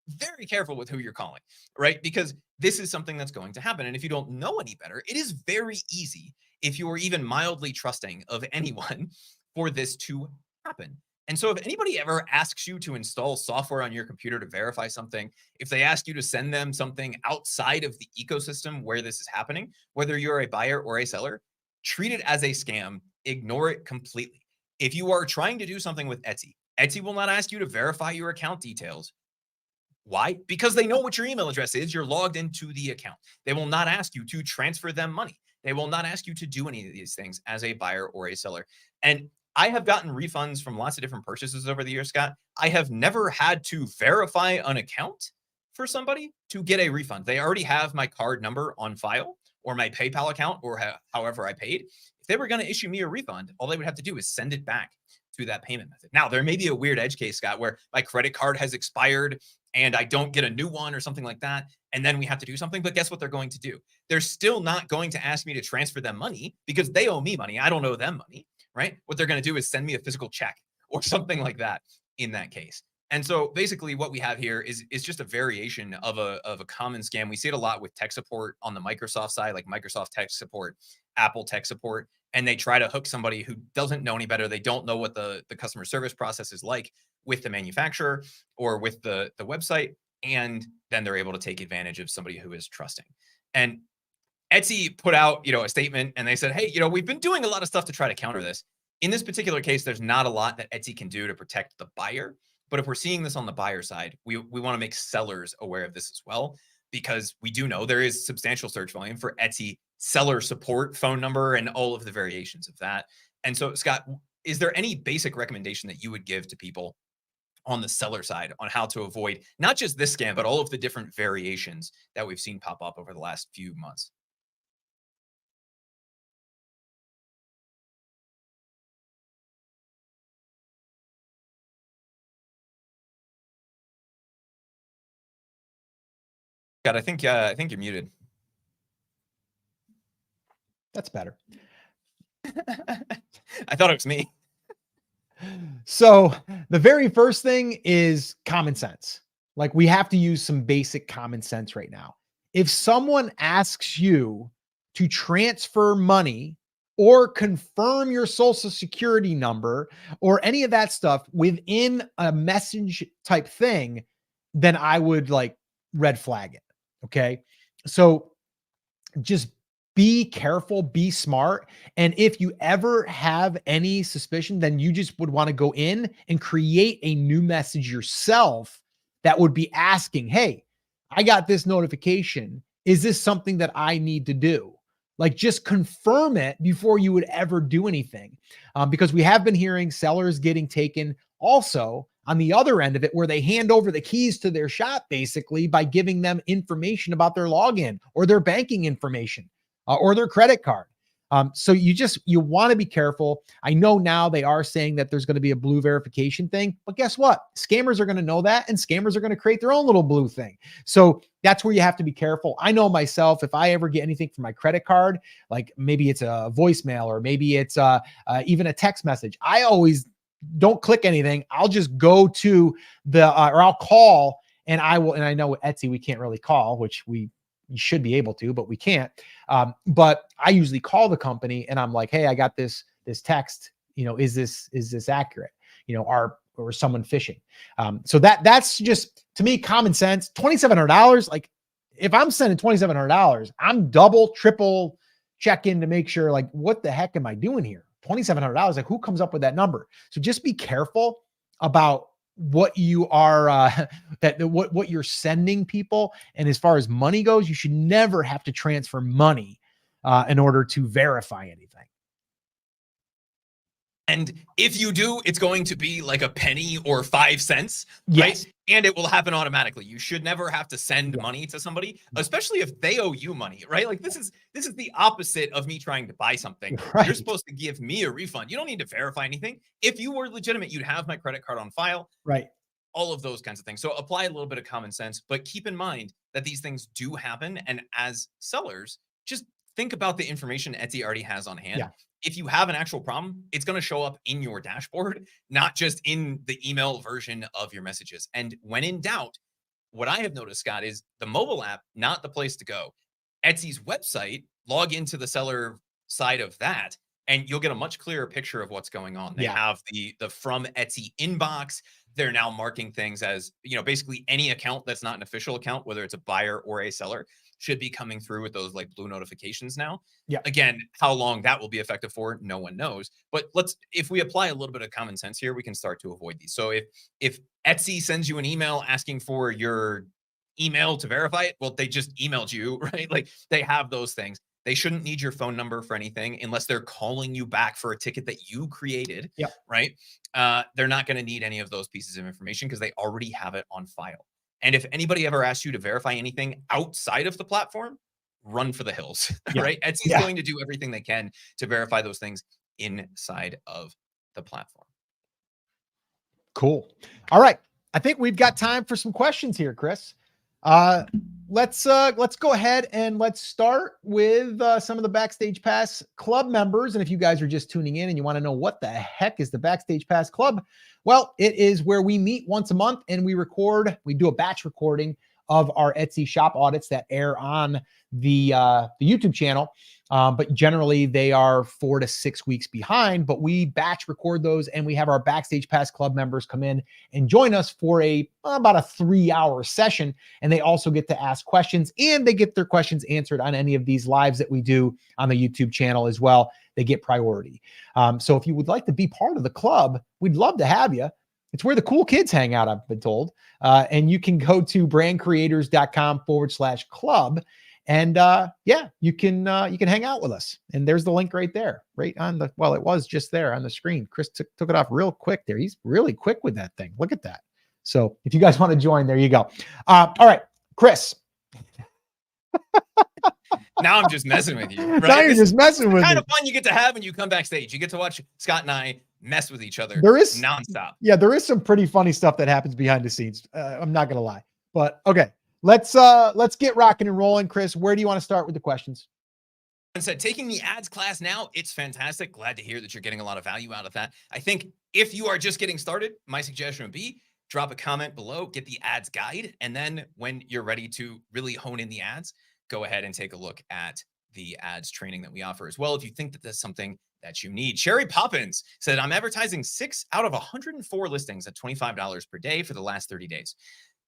very careful with who you're calling, right? Because this is something that's going to happen. And if you don't know any better, it is very easy, if you are even mildly trusting of anyone, for this to happen. And so if anybody ever asks you to install software on your computer to verify something, if they ask you to send them something outside of the ecosystem where this is happening, whether you're a buyer or a seller, treat it as a scam, ignore it completely. If you are trying to do something with Etsy, Etsy will not ask you to verify your account details. Why? Because they know what your email address is. You're logged into the account. They will not ask you to transfer them money. They will not ask you to do any of these things as a buyer or a seller. And I have gotten refunds from lots of different purchases over the years, Scott. I have never had to verify an account for somebody to get a refund. They already have my card number on file, or my PayPal account, or however I paid. If they were going to issue me a refund, all they would have to do is send it back to that payment method. Now, there may be a weird edge case, Scott, where my credit card has expired and I don't get a new one or something like that. And then we have to do something. But guess what they're going to do? They're still not going to ask me to transfer them money because they owe me money. I don't owe them money, right? What they're going to do is send me a physical check or something like that in that case. And so basically what we have here is just a variation of a common scam. We see it a lot with tech support on the Microsoft side, like Microsoft tech support, Apple tech support, and they try to hook somebody who doesn't know any better. They don't know what the customer service process is like with the manufacturer or with the website. And then they're able to take advantage of somebody who is trusting. And Etsy put out, a statement and they said, hey, we've been doing a lot of stuff to try to counter this. In this particular case, there's not a lot that Etsy can do to protect the buyer. But if we're seeing this on the buyer side, we want to make sellers aware of this as well, because we do know there is substantial search volume for Etsy seller support phone number and all of the variations of that. And so, Scott, is there any basic recommendation that you would give to people on the seller side on how to avoid not just this scam, but all of the different variations that we've seen pop up over the last few months? Scott, I think you're muted. That's better. I thought it was me. So the very first thing is common sense. Like, we have to use some basic common sense right now. If someone asks you to transfer money or confirm your social security number or any of that stuff within a message type thing, then I would like red flag it. Okay. So just be careful, be smart. And if you ever have any suspicion, then you just would want to go in and create a new message yourself that would be asking, hey, I got this notification. Is this something that I need to do? Like, just confirm it before you would ever do anything. Because we have been hearing sellers getting taken also on the other end of it, where they hand over the keys to their shop basically by giving them information about their login or their banking information or their credit card. So you want to be careful. I know now they are saying that there's going to be a blue verification thing, but guess what? Scammers are going to know that, and scammers are going to create their own little blue thing. So that's where you have to be careful. I know myself, if I ever get anything from my credit card, like maybe it's a voicemail or maybe it's even a text message, I always don't click anything. I'll just go to or I'll call, and I know with Etsy, we can't really call, which we should be able to, but we can't. But I usually call the company and I'm like, hey, I got this text, is this accurate? Or someone phishing. So that's just, to me, common sense. $2,700. Like, if I'm sending $2,700, I'm double, triple checking to make sure, like, what the heck am I doing here? $2,700. Like, who comes up with that number? So just be careful about what you are, what you're sending people. And as far as money goes, you should never have to transfer money in order to verify anything. And if you do, it's going to be like a penny or 5 cents, Yes. right? And it will happen automatically. You should never have to send money to somebody, especially if they owe you money, right? Like, this is the opposite of me trying to buy something. Right. You're supposed to give me a refund. You don't need to verify anything. If you were legitimate, you'd have my credit card on file. Right. All of those kinds of things. So apply a little bit of common sense, but keep in mind that these things do happen. And as sellers, just think about the information Etsy already has on hand. Yeah. If you have an actual problem, it's going to show up in your dashboard, not just in the email version of your messages. And when in doubt, what I have noticed, Scott, is the mobile app, not the place to go. Etsy's website, log into the seller side of that, and you'll get a much clearer picture of what's going on. They have the from Etsy inbox. They're now marking things as, basically any account that's not an official account, whether it's a buyer or a seller, should be coming through with those like blue notifications now. Yeah. Again, how long that will be effective for, no one knows. But if we apply a little bit of common sense here, we can start to avoid these. So if Etsy sends you an email asking for your email to verify it, well, they just emailed you, right? Like, they have those things. They shouldn't need your phone number for anything unless they're calling you back for a ticket that you created, right? They're not going to need any of those pieces of information because they already have it on file. And if anybody ever asks you to verify anything outside of the platform, run for the hills, right? Etsy's going to do everything they can to verify those things inside of the platform. Cool. All right. I think we've got time for some questions here, Chris. Let's go ahead and let's start with some of the Backstage Pass Club members. And if you guys are just tuning in and you want to know what the heck is the Backstage Pass Club, well, it is where we meet once a month and we do a batch recording of our Etsy shop audits that air on the YouTube channel. But generally they are 4 to 6 weeks behind, but we batch record those and we have our Backstage Pass Club members come in and join us for about a 3-hour session. And they also get to ask questions and they get their questions answered on any of these lives that we do on the YouTube channel as well. They get priority. So if you would like to be part of the club, we'd love to have you. It's where the cool kids hang out, I've been told. And you can go to brandcreators.com/club. And yeah, you can hang out with us. And there's the link right there, right on it was just there on the screen. Chris took it off real quick there. He's really quick with that thing. Look at that. So if you guys want to join, there you go. All right, Chris. Now I'm just messing with you. Right? Now you're just messing with me. Kind of fun you get to have when you come backstage. You get to watch Scott and I mess with each other. There is nonstop. Yeah, there is some pretty funny stuff that happens behind the scenes. I'm not gonna lie, but okay. Let's get rocking and rolling. Chris, where do you want to start with the questions? And said, taking the ads class now, it's fantastic. Glad to hear that you're getting a lot of value out of that. I think if you are just getting started, my suggestion would be drop a comment below, get the ads guide. And then when you're ready to really hone in the ads, go ahead and take a look at the ads training that we offer as well. If you think that that's something that you need. Sherry Poppins said, I'm advertising 6 out of 104 listings at $25 per day for the last 30 days.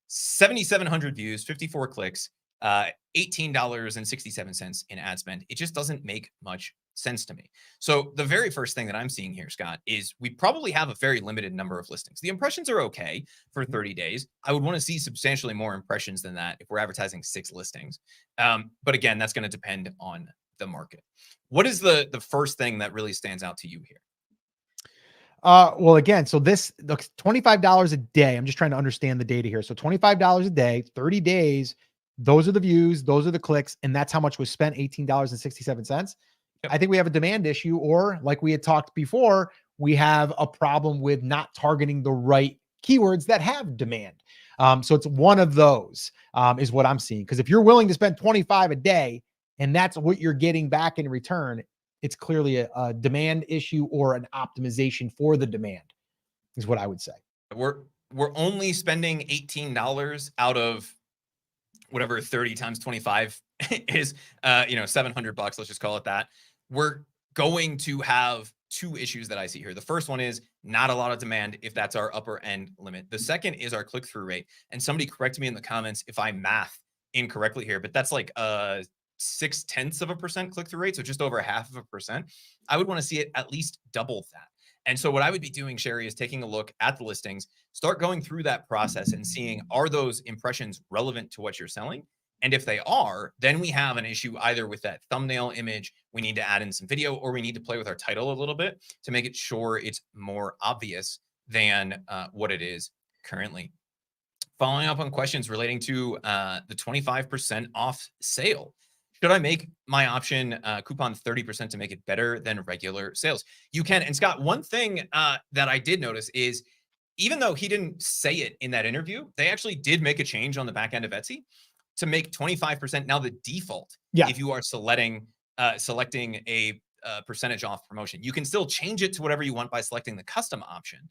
7,700 views, 54 clicks, $18.67 in ad spend. It just doesn't make much sense to me. So the very first thing that I'm seeing here, Scott, is we probably have a very limited number of listings. The impressions are okay for 30 days. I would want to see substantially more impressions than that if we're advertising 6 listings. But again, that's going to depend on the market. What is the first thing that really stands out to you here? Well, again, so this looks $25 a day. I'm just trying to understand the data here. So $25 a day, 30 days, those are the views, those are the clicks, and that's how much was spent, $18.67. Yep. I think we have a demand issue, or like we had talked before, we have a problem with not targeting the right keywords that have demand. So it's one of those is what I'm seeing. Because if you're willing to spend $25 a day and that's what you're getting back in return, it's clearly a demand issue or an optimization for the demand is what I would say. We're only spending $18 out of whatever 30 times 25 is, $700. Let's just call it that. We're going to have 2 issues that I see here. The first one is not a lot of demand if that's our upper end limit. The second is our click-through rate. And somebody correct me in the comments if I math incorrectly here, but that's like 0.6% click-through rate, so just over 0.5%. I would want to see it at least double that. And so what I would be doing, Sherry, is taking a look at the listings, start going through that process and seeing, are those impressions relevant to what you're selling? And if they are, then we have an issue either with that thumbnail image, we need to add in some video, or we need to play with our title a little bit to make it sure it's more obvious than what it is currently. Following up on questions relating to the 25% off sale. Should I make my option coupon 30% to make it better than regular sales? You can. And Scott, one thing that I did notice is, even though he didn't say it in that interview, they actually did make a change on the back end of Etsy to make 25% now the default. Yeah. If you are selecting a percentage off promotion, you can still change it to whatever you want by selecting the custom option,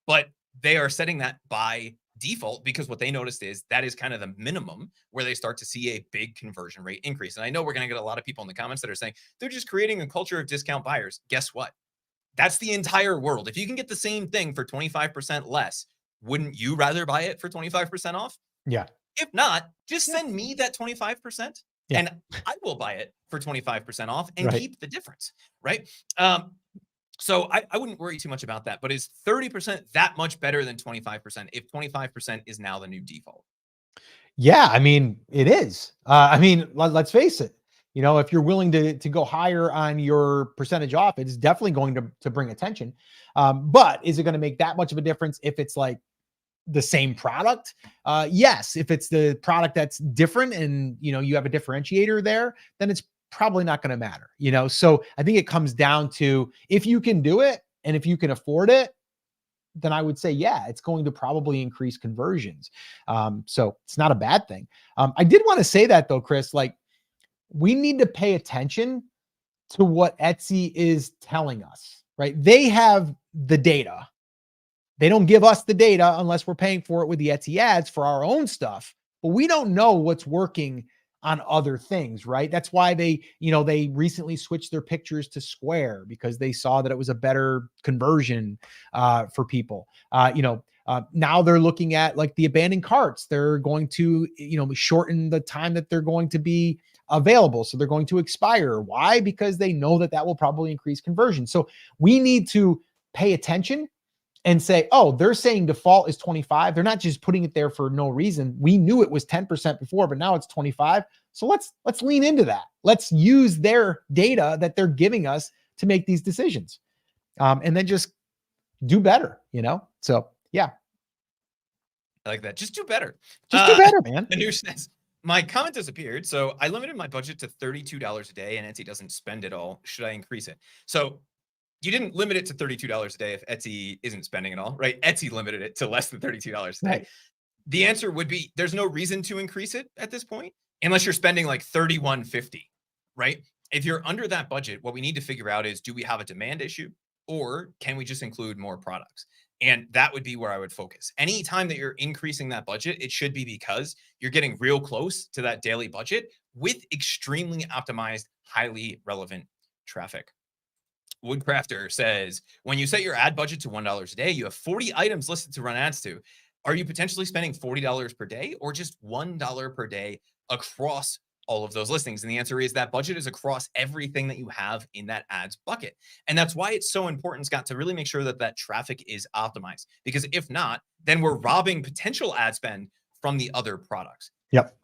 but they are setting that by default because what they noticed is that is kind of the minimum where they start to see a big conversion rate increase. And I know we're going to get a lot of people in the comments that are saying they're just creating a culture of discount buyers. Guess what? That's the entire world. If you can get the same thing for 25% less, wouldn't you rather buy it for 25% off? Yeah. If not, just send me that 25% and I will buy it for 25% off and keep the difference, right? So I wouldn't worry too much about that, but is 30% that much better than 25% if 25% is now the new default? Yeah, I mean, it is. Let's face it. If you're willing to go higher on your percentage off, it's definitely going to bring attention. But is it going to make that much of a difference if it's like the same product? Yes. If it's the product that's different and, you have a differentiator there, then it's probably not going to matter, So I think it comes down to if you can do it and if you can afford it, then I would say, yeah, it's going to probably increase conversions. So it's not a bad thing. I did want to say that though, Chris, like we need to pay attention to what Etsy is telling us, right? They have the data. They don't give us the data unless we're paying for it with the Etsy ads for our own stuff, but we don't know what's working on other things, right? That's why they recently switched their pictures to square because they saw that it was a better conversion for people. Now they're looking at like the abandoned carts. They're going to, shorten the time that they're going to be available. So they're going to expire. Why? Because they know that that will probably increase conversion. So we need to pay attention and say, oh, they're saying default is 25. They're not just putting it there for no reason. We knew it was 10% before, but now it's 25. So let's lean into that. Let's use their data that they're giving us to make these decisions. And then just do better, So yeah. I like that. Just do better. Just do better, man. The news says, my comment disappeared. So I limited my budget to $32 a day and Etsy doesn't spend it all. Should I increase it? So you didn't limit it to $32 a day if Etsy isn't spending it all, right? Etsy limited it to less than $32 a day. Right. The answer would be there's no reason to increase it at this point unless you're spending like $31.50, right? If you're under that budget, what we need to figure out is, do we have a demand issue or can we just include more products? And that would be where I would focus. Anytime that you're increasing that budget, it should be because you're getting real close to that daily budget with extremely optimized, highly relevant traffic. Woodcrafter says, when you set your ad budget to $1 a day, you have 40 items listed to run ads to. Are you potentially spending $40 per day or just $1 per day across all of those listings? And the answer is that budget is across everything that you have in that ads bucket. And that's why it's so important, Scott, to really make sure that that traffic is optimized. Because if not, then we're robbing potential ad spend from the other products. Yep.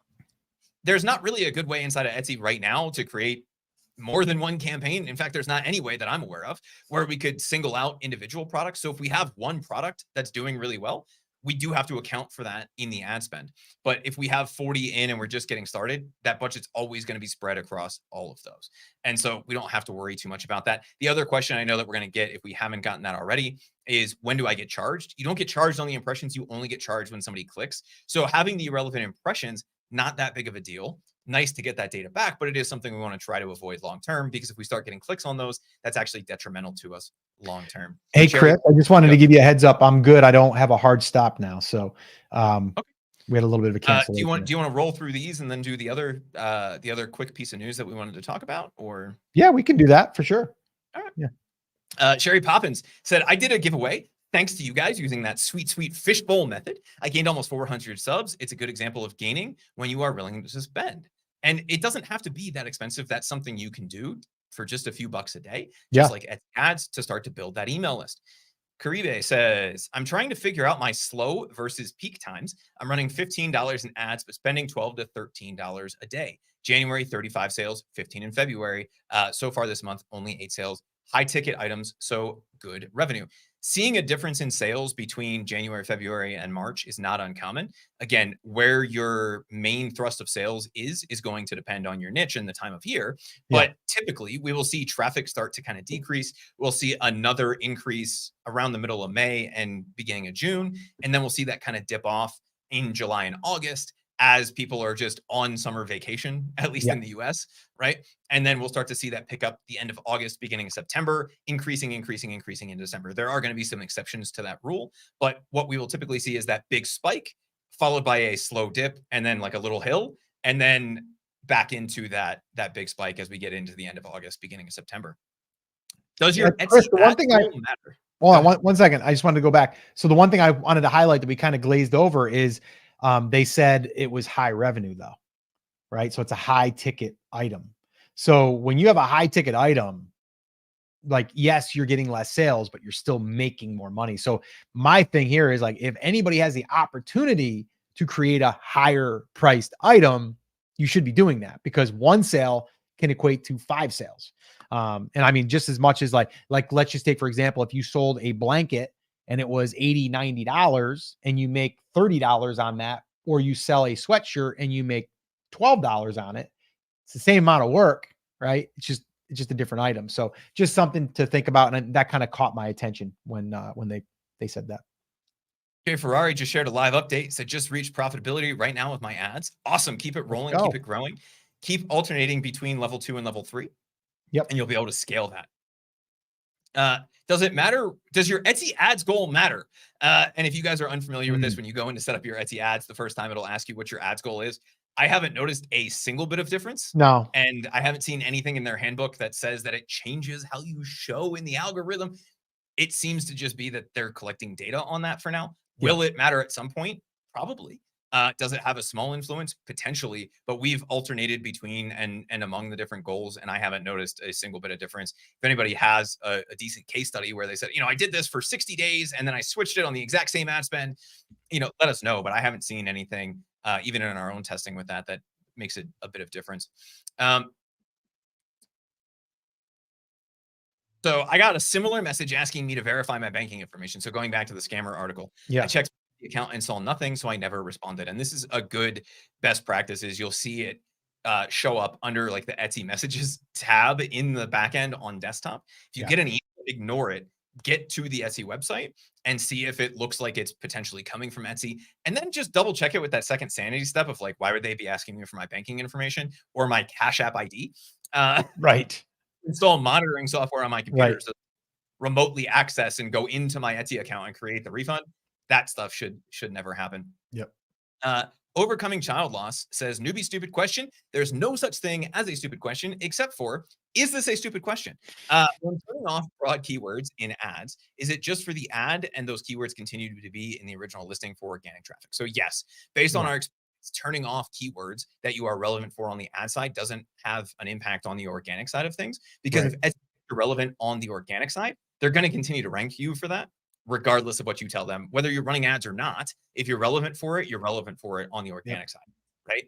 There's not really a good way inside of Etsy right now to create more than one campaign. In fact, there's not any way that I'm aware of where we could single out individual products. So if we have one product that's doing really well, we do have to account for that in the ad spend. But if we have 40 in and we're just getting started, that budget's always going to be spread across all of those. And so we don't have to worry too much about that. The other question I know that we're going to get, if we haven't gotten that already, is when do I get charged? You don't get charged on the impressions. You only get charged when somebody clicks. So having the irrelevant impressions, not that big of a deal. Nice to get that data back, but it is something we want to try to avoid long-term, because if we start getting clicks on those, that's actually detrimental to us long-term. Hey, Chris, I just wanted to give you a heads up. I'm good. I don't have a hard stop now. So okay. We had a little bit of a cancellation. Do you want to roll through these and then do the other quick piece of news that we wanted to talk about? Or yeah, we can do that for sure. All right. Yeah. Sherry Poppins said, I did a giveaway. Thanks to you guys using that sweet fishbowl method. I gained almost 400 subs. It's a good example of gaining when you are willing to spend. And it doesn't have to be that expensive. That's something you can do for just a few bucks a day, just like ads, to start to build that email list. Caribe says, I'm trying to figure out my slow versus peak times. I'm running $15 in ads, but spending $12 to $13 a day. January, 35 sales, 15 in February. So far this month, only 8 sales. High ticket items, so good revenue. Seeing a difference in sales between January, February, and March is not uncommon. Again, where your main thrust of sales is going to depend on your niche and the time of year. But typically, we will see traffic start to kind of decrease. We'll see another increase around the middle of May and beginning of June. And then we'll see that kind of dip off in July and August, as people are just on summer vacation, at least in the US, right? And then we'll start to see that pick up the end of August, beginning of September, increasing in December. There are going to be some exceptions to that rule, but what we will typically see is that big spike followed by a slow dip and then like a little hill, and then back into that big spike as we get into the end of August, beginning of September. Does your Chris, the one thing matter? Hold on, one second. I just wanted to go back. So the one thing I wanted to highlight that we kind of glazed over is they said it was high revenue though, right? So it's a high ticket item. So when you have a high ticket item, like, yes, you're getting less sales, but you're still making more money. So my thing here is like, if anybody has the opportunity to create a higher priced item, you should be doing that, because one sale can equate to 5 sales. And I mean, just as much as like, let's just take, for example, if you sold a blanket and it was $80, $90 and you make $30 on that, or you sell a sweatshirt and you make $12 on it, it's the same amount of work, right? It's just a different item. So just something to think about. And that kind of caught my attention when they they said that. Okay, Ferrari just shared a live update. Said just reached profitability right now with my ads. Awesome. Keep it rolling. Keep it growing. Keep alternating between level 2 and level 3. Yep. And you'll be able to scale that. Does it matter? Does your Etsy ads goal matter? And if you guys are unfamiliar with this, when you go in to set up your Etsy ads, the first time it'll ask you what your ads goal is. I haven't noticed a single bit of difference. No. And I haven't seen anything in their handbook that says that it changes how you show in the algorithm. It seems to just be that they're collecting data on that for now. Will it matter at some point? Probably. Does it have a small influence? Potentially, but we've alternated between and among the different goals, and I haven't noticed a single bit of difference. If anybody has a decent case study where they said, I did this for 60 days and then I switched it on the exact same ad spend, let us know. But I haven't seen anything, even in our own testing with that makes it a bit of difference. So I got a similar message asking me to verify my banking information. So going back to the scammer article, I checked the account and saw nothing, so I never responded. And this is a good best practice is you'll see it show up under like the Etsy messages tab in the backend on desktop. If you get an email, ignore it, get to the Etsy website and see if it looks like it's potentially coming from Etsy. And then just double check it with that second sanity step of like, why would they be asking me for my banking information or my Cash App ID? Right. Install monitoring software on my computer so remotely access and go into my Etsy account and create the refund. That stuff should never happen. Yep. Overcoming child loss says, newbie stupid question. There's no such thing as a stupid question, except for, is this a stupid question? When turning off broad keywords in ads, is it just for the ad and those keywords continue to be in the original listing for organic traffic? So yes, based on our experience, turning off keywords that you are relevant for on the ad side doesn't have an impact on the organic side of things, because if it's relevant on the organic side, they're going to continue to rank you for that, regardless of what you tell them, whether you're running ads or not. If you're relevant for it, you're relevant for it on the organic side, right?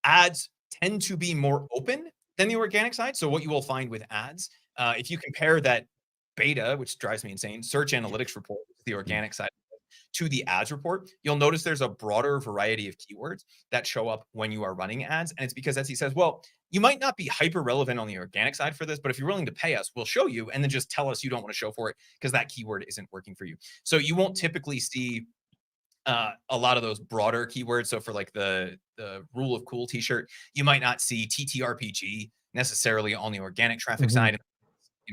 Ads tend to be more open than the organic side. So what you will find with ads, if you compare that beta, which drives me insane, search analytics report, the organic side, to the ads report, you'll notice there's a broader variety of keywords that show up when you are running ads. And it's because Etsy says, well, you might not be hyper relevant on the organic side for this, but if you're willing to pay us, we'll show you, and then just tell us you don't want to show for it because that keyword isn't working for you. So you won't typically see a lot of those broader keywords. So for like the Rule of Cool t-shirt, you might not see TTRPG necessarily on the organic traffic side,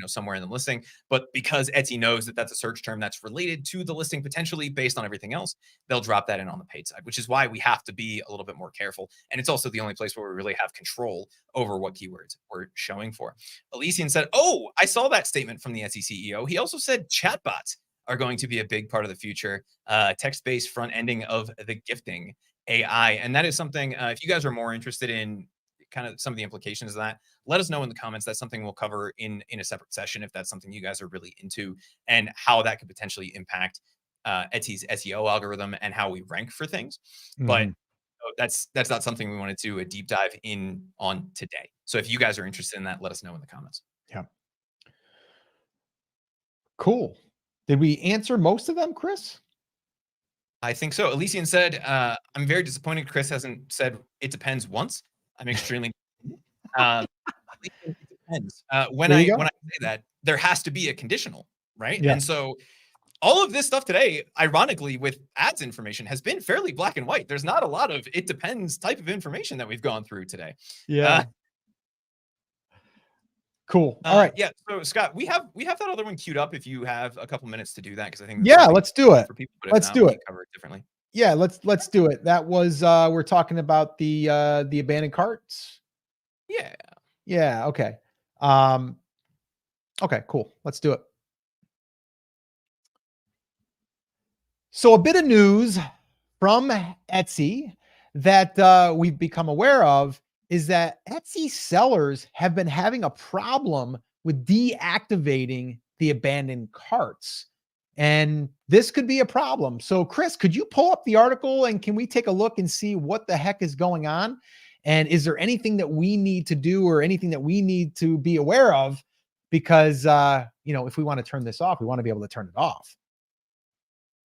somewhere in the listing, but because Etsy knows that that's a search term that's related to the listing potentially based on everything else, they'll drop that in on the paid side, which is why we have to be a little bit more careful. And it's also the only place where we really have control over what keywords we're showing for. Elysian said, oh, I saw that statement from the Etsy CEO. He also said chatbots are going to be a big part of the future, text-based front ending of the gifting AI. And that is something, if you guys are more interested in kind of some of the implications of that, let us know in the comments. That's something we'll cover in a separate session if that's something you guys are really into, and how that could potentially impact Etsy's SEO algorithm and how we rank for things. But that's not something we wanted to do a deep dive in on today. So if you guys are interested in that, let us know in the comments. Yeah. Cool. Did we answer most of them, Chris? I think so. Elysian said, I'm very disappointed Chris hasn't said it depends once. I'm extremely it depends. When I say that, there has to be a conditional, right? Yeah. And so all of this stuff today, ironically, with ads information has been fairly black and white. There's not a lot of it depends type of information that we've gone through today. Yeah. Cool. All right. Yeah. So Scott, we have that other one queued up if you have a couple minutes to do that, because I think let's do it. For people, but let's not, do we it. can cover it differently. Yeah, let's do it. That was we're talking about the abandoned carts. Yeah. Yeah. Okay. Okay. Cool. Let's do it. So a bit of news from Etsy that we've become aware of is that Etsy sellers have been having a problem with deactivating the abandoned carts. And this could be a problem. So Chris, could you pull up the article and can we take a look and see what the heck is going on? And is there anything that we need to do or anything that we need to be aware of? Because, if we want to turn this off, we want to be able to turn it off.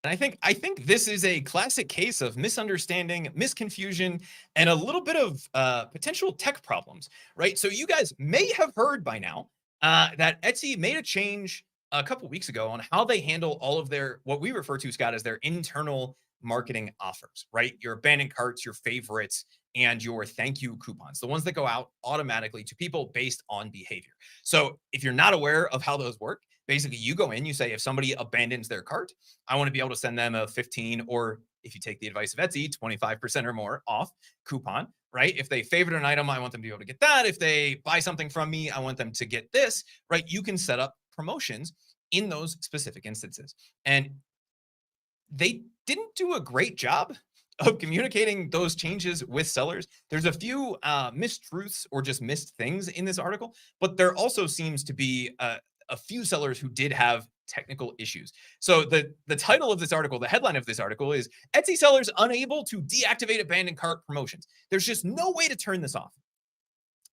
And I think this is a classic case of misunderstanding, misconfusion, and a little bit of potential tech problems, right? So you guys may have heard by now that Etsy made a change a couple weeks ago on how they handle all of their, what we refer to, Scott, as their internal marketing offers, right? Your abandoned carts, your favorites, and your thank you coupons, the ones that go out automatically to people based on behavior. So if you're not aware of how those work, basically you go in, you say, if somebody abandons their cart, I want to be able to send them a 15, or if you take the advice of Etsy, 25% or more off coupon, right? If they favorite an item, I want them to be able to get that. If they buy something from me, I want them to get this, right? You can set up promotions in those specific instances. And they didn't do a great job of communicating those changes with sellers. There's a few mistruths or just missed things in this article, but there also seems to be a few sellers who did have technical issues. So the title of this article, the headline of this article is Etsy sellers unable to deactivate abandoned cart promotions. There's just no way to turn this off.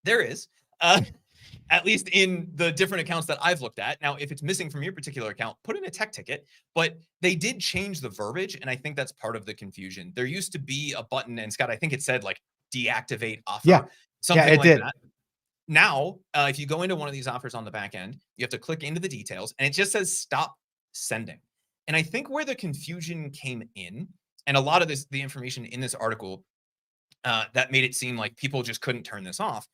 There is. At least in the different accounts that I've looked at. Now, if it's missing from your particular account, put in a tech ticket, but they did change the verbiage. And I think that's part of the confusion. There used to be a button, and Scott, I think it said like deactivate offer, something it like did. that. Now, if you go into one of these offers on the back end, you have to click into the details and it just says stop sending. And I think where the confusion came in, and a lot of the information in this article that made it seem like people just couldn't turn this off,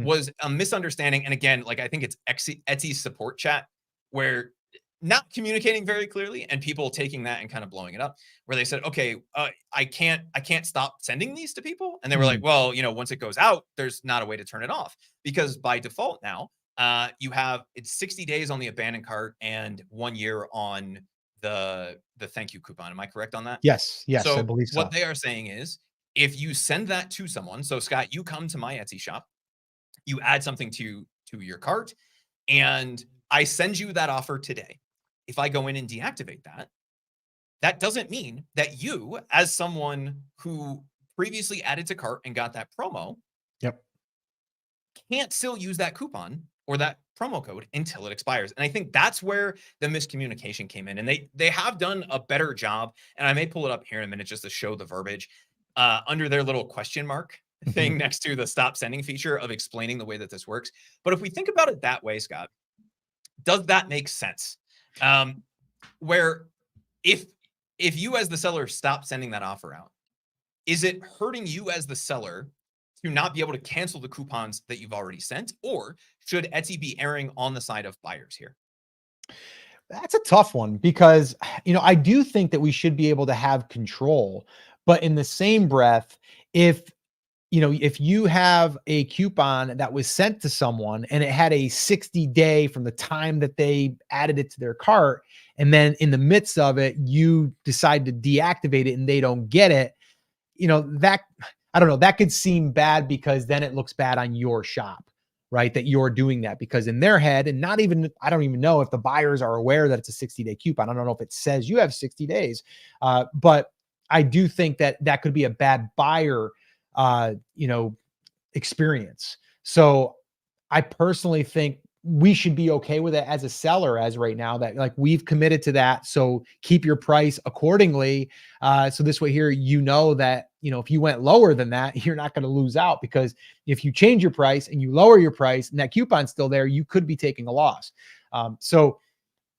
was a misunderstanding. And again, like I think it's Etsy's support chat where not communicating very clearly and people taking that and kind of blowing it up, where they said, okay, I can't stop sending these to people. And they were like, well, once it goes out, there's not a way to turn it off, because by default now, you have, it's 60 days on the abandoned cart and 1 year on the thank you coupon. Am I correct on that? Yes, So I believe so. what they are saying is, if you send that to someone, so Scott, you come to my Etsy shop, you add something to your cart, and I send you that offer today. If I go in and deactivate that, that doesn't mean that you, as someone who previously added to cart and got that promo, can't still use that coupon or that promo code until it expires. And I think that's where the miscommunication came in. And they have done a better job. And I may pull it up here in a minute just to show the verbiage under their little question mark thing next to the stop sending feature of explaining the way that this works. But if we think about it that way, Scott, does that make sense? Where if you as the seller stop sending that offer out, is it hurting you as the seller to not be able to cancel the coupons that you've already sent? Or should Etsy be erring on the side of buyers here? That's a tough one, because, I do think that we should be able to have control, but in the same breath, if you have a coupon that was sent to someone and it had a 60-day from the time that they added it to their cart, and then in the midst of it, you decide to deactivate it and they don't get it, that, I don't know, that could seem bad, because then it looks bad on your shop, right? That you're doing that, because in their head, and I don't even know if the buyers are aware that it's a 60-day coupon. I don't know if it says you have 60 days, but I do think that could be a bad buyer experience. So I personally think we should be okay with it as a seller as right now, that like we've committed to that. So keep your price accordingly. So this way here, that, if you went lower than that, you're not going to lose out, because if you change your price and you lower your price and that coupon's still there, you could be taking a loss. So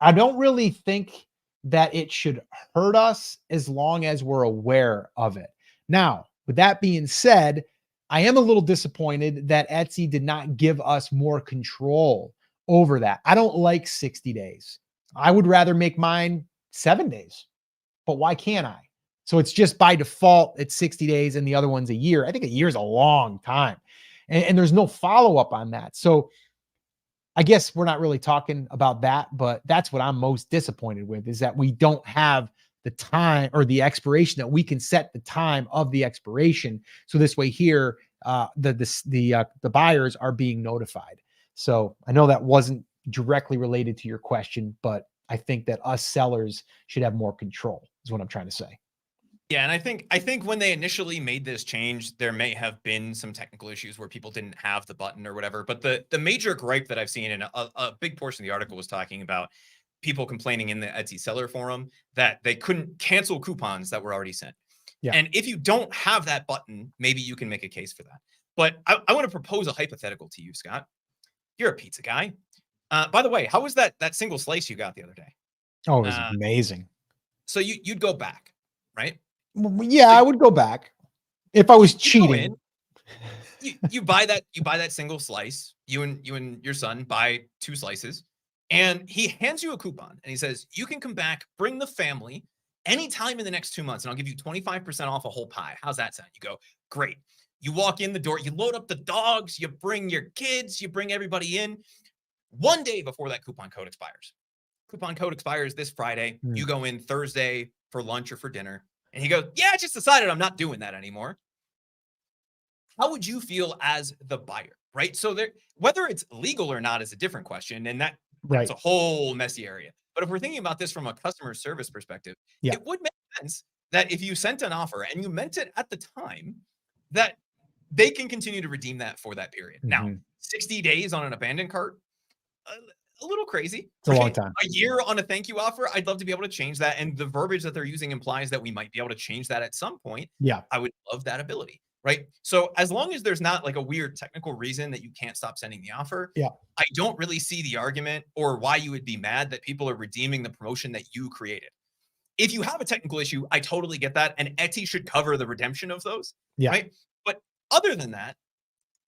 I don't really think that it should hurt us as long as we're aware of it. Now, with that being said, I am a little disappointed that Etsy did not give us more control over that. I don't like 60 days. I would rather make mine 7 days, but why can't I? So it's just by default, it's 60 days and the other one's a year. I think a year is a long time, and there's no follow-up on that. So I guess we're not really talking about that, but that's what I'm most disappointed with, is that we don't have the time or the expiration, that we can set the time of the expiration. So this way here, the buyers are being notified. So I know that wasn't directly related to your question, but I think that us sellers should have more control, is what I'm trying to say. Yeah, and I think when they initially made this change, there may have been some technical issues where people didn't have the button or whatever. But the major gripe that I've seen, and a big portion of the article was talking about people complaining in the Etsy seller forum that they couldn't cancel coupons that were already sent. Yeah. And if you don't have that button, maybe you can make a case for that. But I want to propose a hypothetical to you, Scott. You're a pizza guy. By the way, how was that single slice you got the other day? Oh, it was Uh, amazing. so you'd go back, right? Yeah, So I would go back if I was you go cheating. in, you buy that single slice. You and your son buy 2 slices, and he hands you a coupon and he says, "You can come back, bring the family anytime in the next 2 months, and I'll give you 25% off a whole pie." How's that sound? You go, "Great." You walk in the door, you load up the dogs, you bring your kids, you bring everybody in. One day before that coupon code expires. Coupon code expires this Friday. Hmm. You go in Thursday for lunch or for dinner, and he goes, "Yeah, I just decided I'm not doing that anymore." How would you feel as the buyer, right? So there, whether it's legal or not is a different question, and that's Right. a whole messy area. But if we're thinking about this from a customer service perspective, Yeah. it would make sense that if you sent an offer and you meant it at the time, that they can continue to redeem that for that period. Now, Mhm. 60 days on an abandoned cart, a little crazy. It's a long Right? time. A year on a thank you offer, I'd love to be able to change that. And the verbiage that they're using implies that we might be able to change that at some point. Yeah. I would love that ability. Right. So as long as there's not like a weird technical reason that you can't stop sending the offer, Yeah. I don't really see the argument or why you would be mad that people are redeeming the promotion that you created. If you have a technical issue, I totally get that. And Etsy should cover the redemption of those. Yeah. Right. But other than that,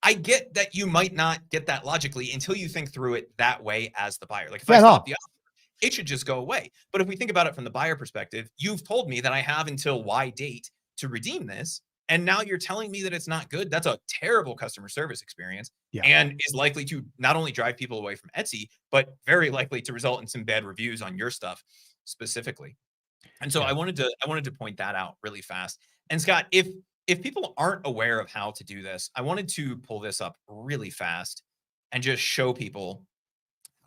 I get that you might not get that logically until you think through it that way as the buyer. Like if I stop the offer, it should just go away. But if we think about it from the buyer perspective, you've told me that I have until Y date to redeem this. And now you're telling me that it's not good. That's a terrible customer service experience. Yeah. And is likely to not only drive people away from Etsy, but very likely to result in some bad reviews on your stuff specifically. And so Yeah. I wanted to point that out really fast. And Scott, if people aren't aware of how to do this, I wanted to pull this up really fast and just show people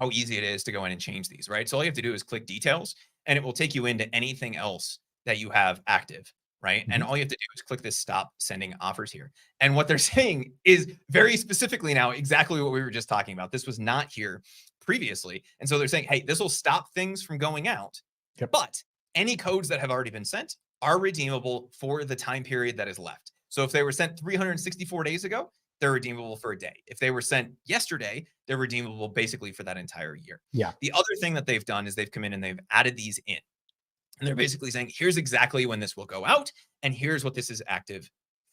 how easy it is to go in and change these, right? So all you have to do is click details and it will take you into anything else that you have active, right? And all you have to do is click this stop sending offers here. And what they're saying is very specifically now exactly what we were just talking about. This was not here previously. And so they're saying, hey, this will stop things from going out, Yep. but any codes that have already been sent are redeemable for the time period that is left. So if they were sent 364 days ago, they're redeemable for a day. If they were sent yesterday, they're redeemable basically for that entire year. Yeah. The other thing that they've done is they've come in and they've added these in. And they're basically saying, here's exactly when this will go out, and here's what this is active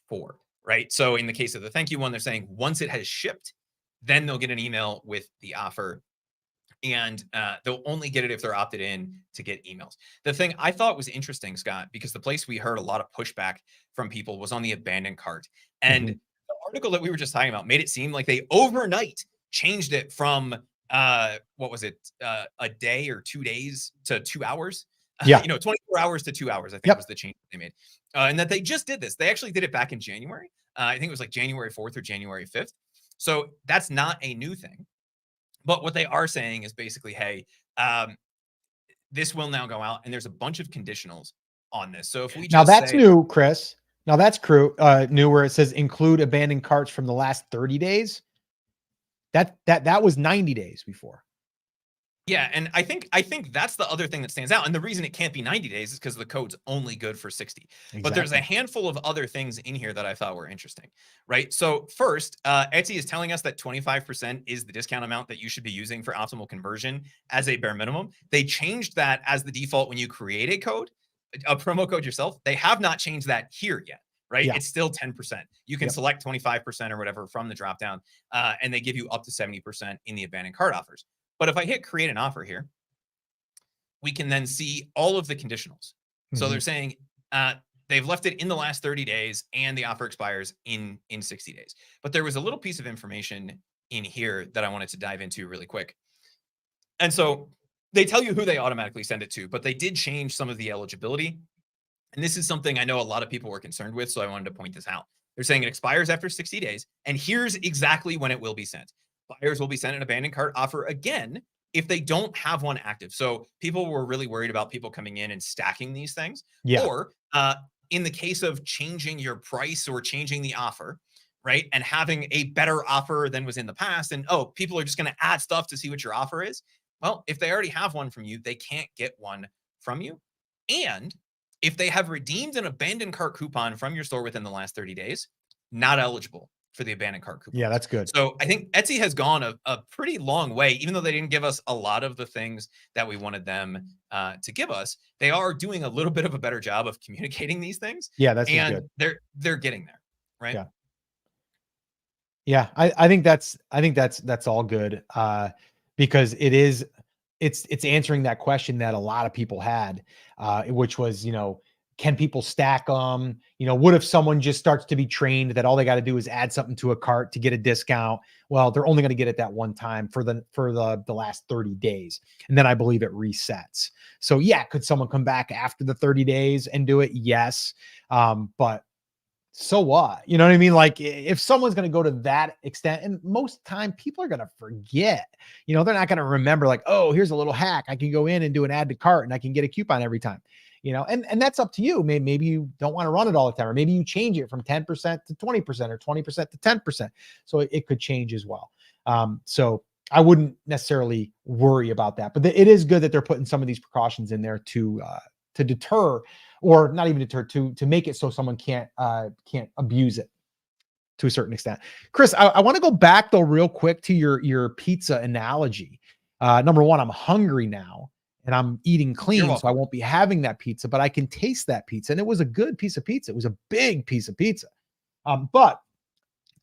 for, right? So in the case of the thank you one, they're saying once it has shipped, then they'll get an email with the offer. And they'll only get it if they're opted in to get emails. The thing I thought was interesting, Scott, because the place we heard a lot of pushback from people was on the abandoned cart. And the article that we were just talking about made it seem like they overnight changed it from what was it, a day or 2 days to 2 hours? Yeah. 24 hours to 2 hours, I think was the change they made. And that they just did this. They actually did it back in January. I think it was like January 4th or January 5th. So that's not a new thing. But what they are saying is basically, hey, this will now go out, and there's a bunch of conditionals on this. So if we just Now that's say, new, Chris. Now that's new where it says include abandoned carts from the last 30 days. That was 90 days before. yeah, and I think that's the other thing that stands out. And the reason it can't be 90 days is because the code's only good for 60. But there's a handful of other things in here that I thought were interesting, right? So first, Etsy is telling us that 25% is the discount amount that you should be using for optimal conversion as a bare minimum. They changed that as the default when you create a promo code yourself. They have not changed that here yet, right? Yeah. It's still 10%. You can select 25% or whatever from the dropdown, and they give you up to 70% in the abandoned cart offers. But if I hit create an offer here, we can then see all of the conditionals. So they're saying they've left it in the last 30 days and the offer expires in 60 days. But there was a little piece of information in here that I wanted to dive into really quick. And so they tell you who they automatically send it to, but they did change some of the eligibility. And this is something I know a lot of people were concerned with, so I wanted to point this out. They're saying it expires after 60 days, and here's exactly when it will be sent. Buyers will be sent an abandoned cart offer again if they don't have one active. So people were really worried about people coming in and stacking these things. Yeah. Or in the case of changing your price or changing the offer, right, and having a better offer than was in the past, and people are just going to add stuff to see what your offer is. Well, if they already have one from you, they can't get one from you. And if they have redeemed an abandoned cart coupon from your store within the last 30 days, not eligible for the abandoned cart Yeah, coupons. that's good. So I think Etsy has gone a pretty long way, even though they didn't give us a lot of the things that we wanted them to give us. They are doing a little bit of a better job of communicating these things, Yeah, this is and good. they're getting there, right? Yeah. Yeah, I think that's all good. Because it's answering that question that a lot of people had, which was, can people stack them? What if someone just starts to be trained that all they got to do is add something to a cart to get a discount? Well, they're only going to get it that one time for the last 30 days. And then I believe it resets. So yeah, could someone come back after the 30 days and do it? Yes. But so what? You know what I mean? Like if someone's going to go to that extent, and most time people are going to forget, they're not going to remember like, oh, here's a little hack. I can go in and do an add to cart and I can get a coupon every time, and that's up to you. Maybe you don't want to run it all the time, or maybe you change it from 10% to 20% or 20% to 10%. So it could change as well. So I wouldn't necessarily worry about that, but it is good that they're putting some of these precautions in there to deter, or not even deter, to make it so someone can't abuse it to a certain extent. Chris, I want to go back though real quick to your pizza analogy. Number one, I'm hungry now and I'm eating You're clean, so I welcome. won't be having that pizza, but I can taste that pizza, and it was a good piece of pizza. It was a big piece of pizza. But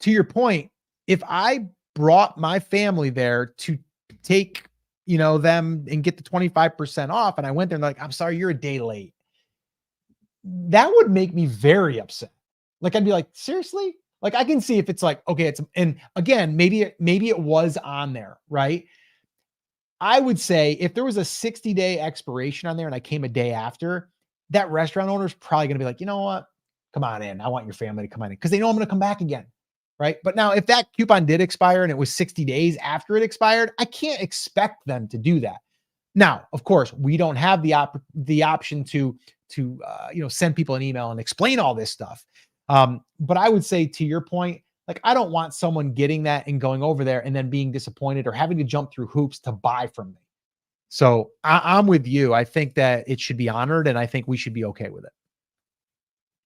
to your point, if I brought my family there to take, them and get the 25% off, and I went there and like, I'm sorry, you're a day late, that would make me very upset. Like I'd be like, seriously? Like I can see if it's like, okay, and again, maybe it was on there, right? I would say if there was a 60-day expiration on there and I came a day after, that restaurant owner is probably going to be like, you know what? Come on in. I want your family to come on in because they know I'm going to come back again. Right. But now if that coupon did expire and it was 60 days after it expired, I can't expect them to do that. Now, of course, we don't have the option to send people an email and explain all this stuff. But I would say to your point, like I don't want someone getting that and going over there and then being disappointed or having to jump through hoops to buy from me. So I'm with you. I think that it should be honored, and I think we should be okay with it.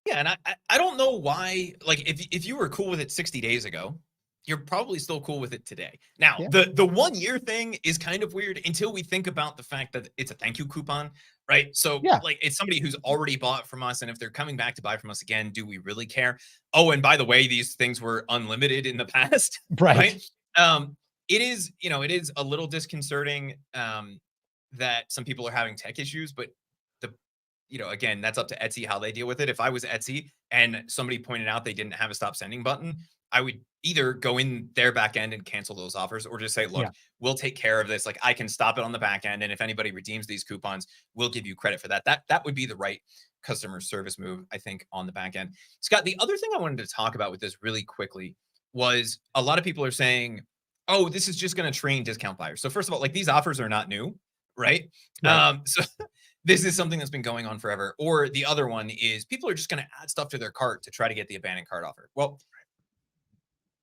Yeah, and I don't know why. Like, if you were cool with it 60 days ago, you're probably still cool with it today. Now, Yeah. the 1 year thing is kind of weird until we think about the fact that it's a thank you coupon, right? So, Yeah. like, it's somebody who's already bought from us, and if they're coming back to buy from us again, do we really care? Oh, and by the way, these things were unlimited in the past, Right. right? It is, it is a little disconcerting that some people are having tech issues, but the again, that's up to Etsy how they deal with it. If I was Etsy and somebody pointed out they didn't have a stop sending button, I would either go in their back end and cancel those offers, or just say, look, Yeah. we'll take care of this. Like I can stop it on the back end. And if anybody redeems these coupons, we'll give you credit for that. That would be the right customer service move, I think, on the back end. Scott, the other thing I wanted to talk about with this really quickly was a lot of people are saying, oh, this is just going to train discount buyers. So first of all, like these offers are not new, right? Right. So this is something that's been going on forever. Or the other one is people are just going to add stuff to their cart to try to get the abandoned cart offer. Well,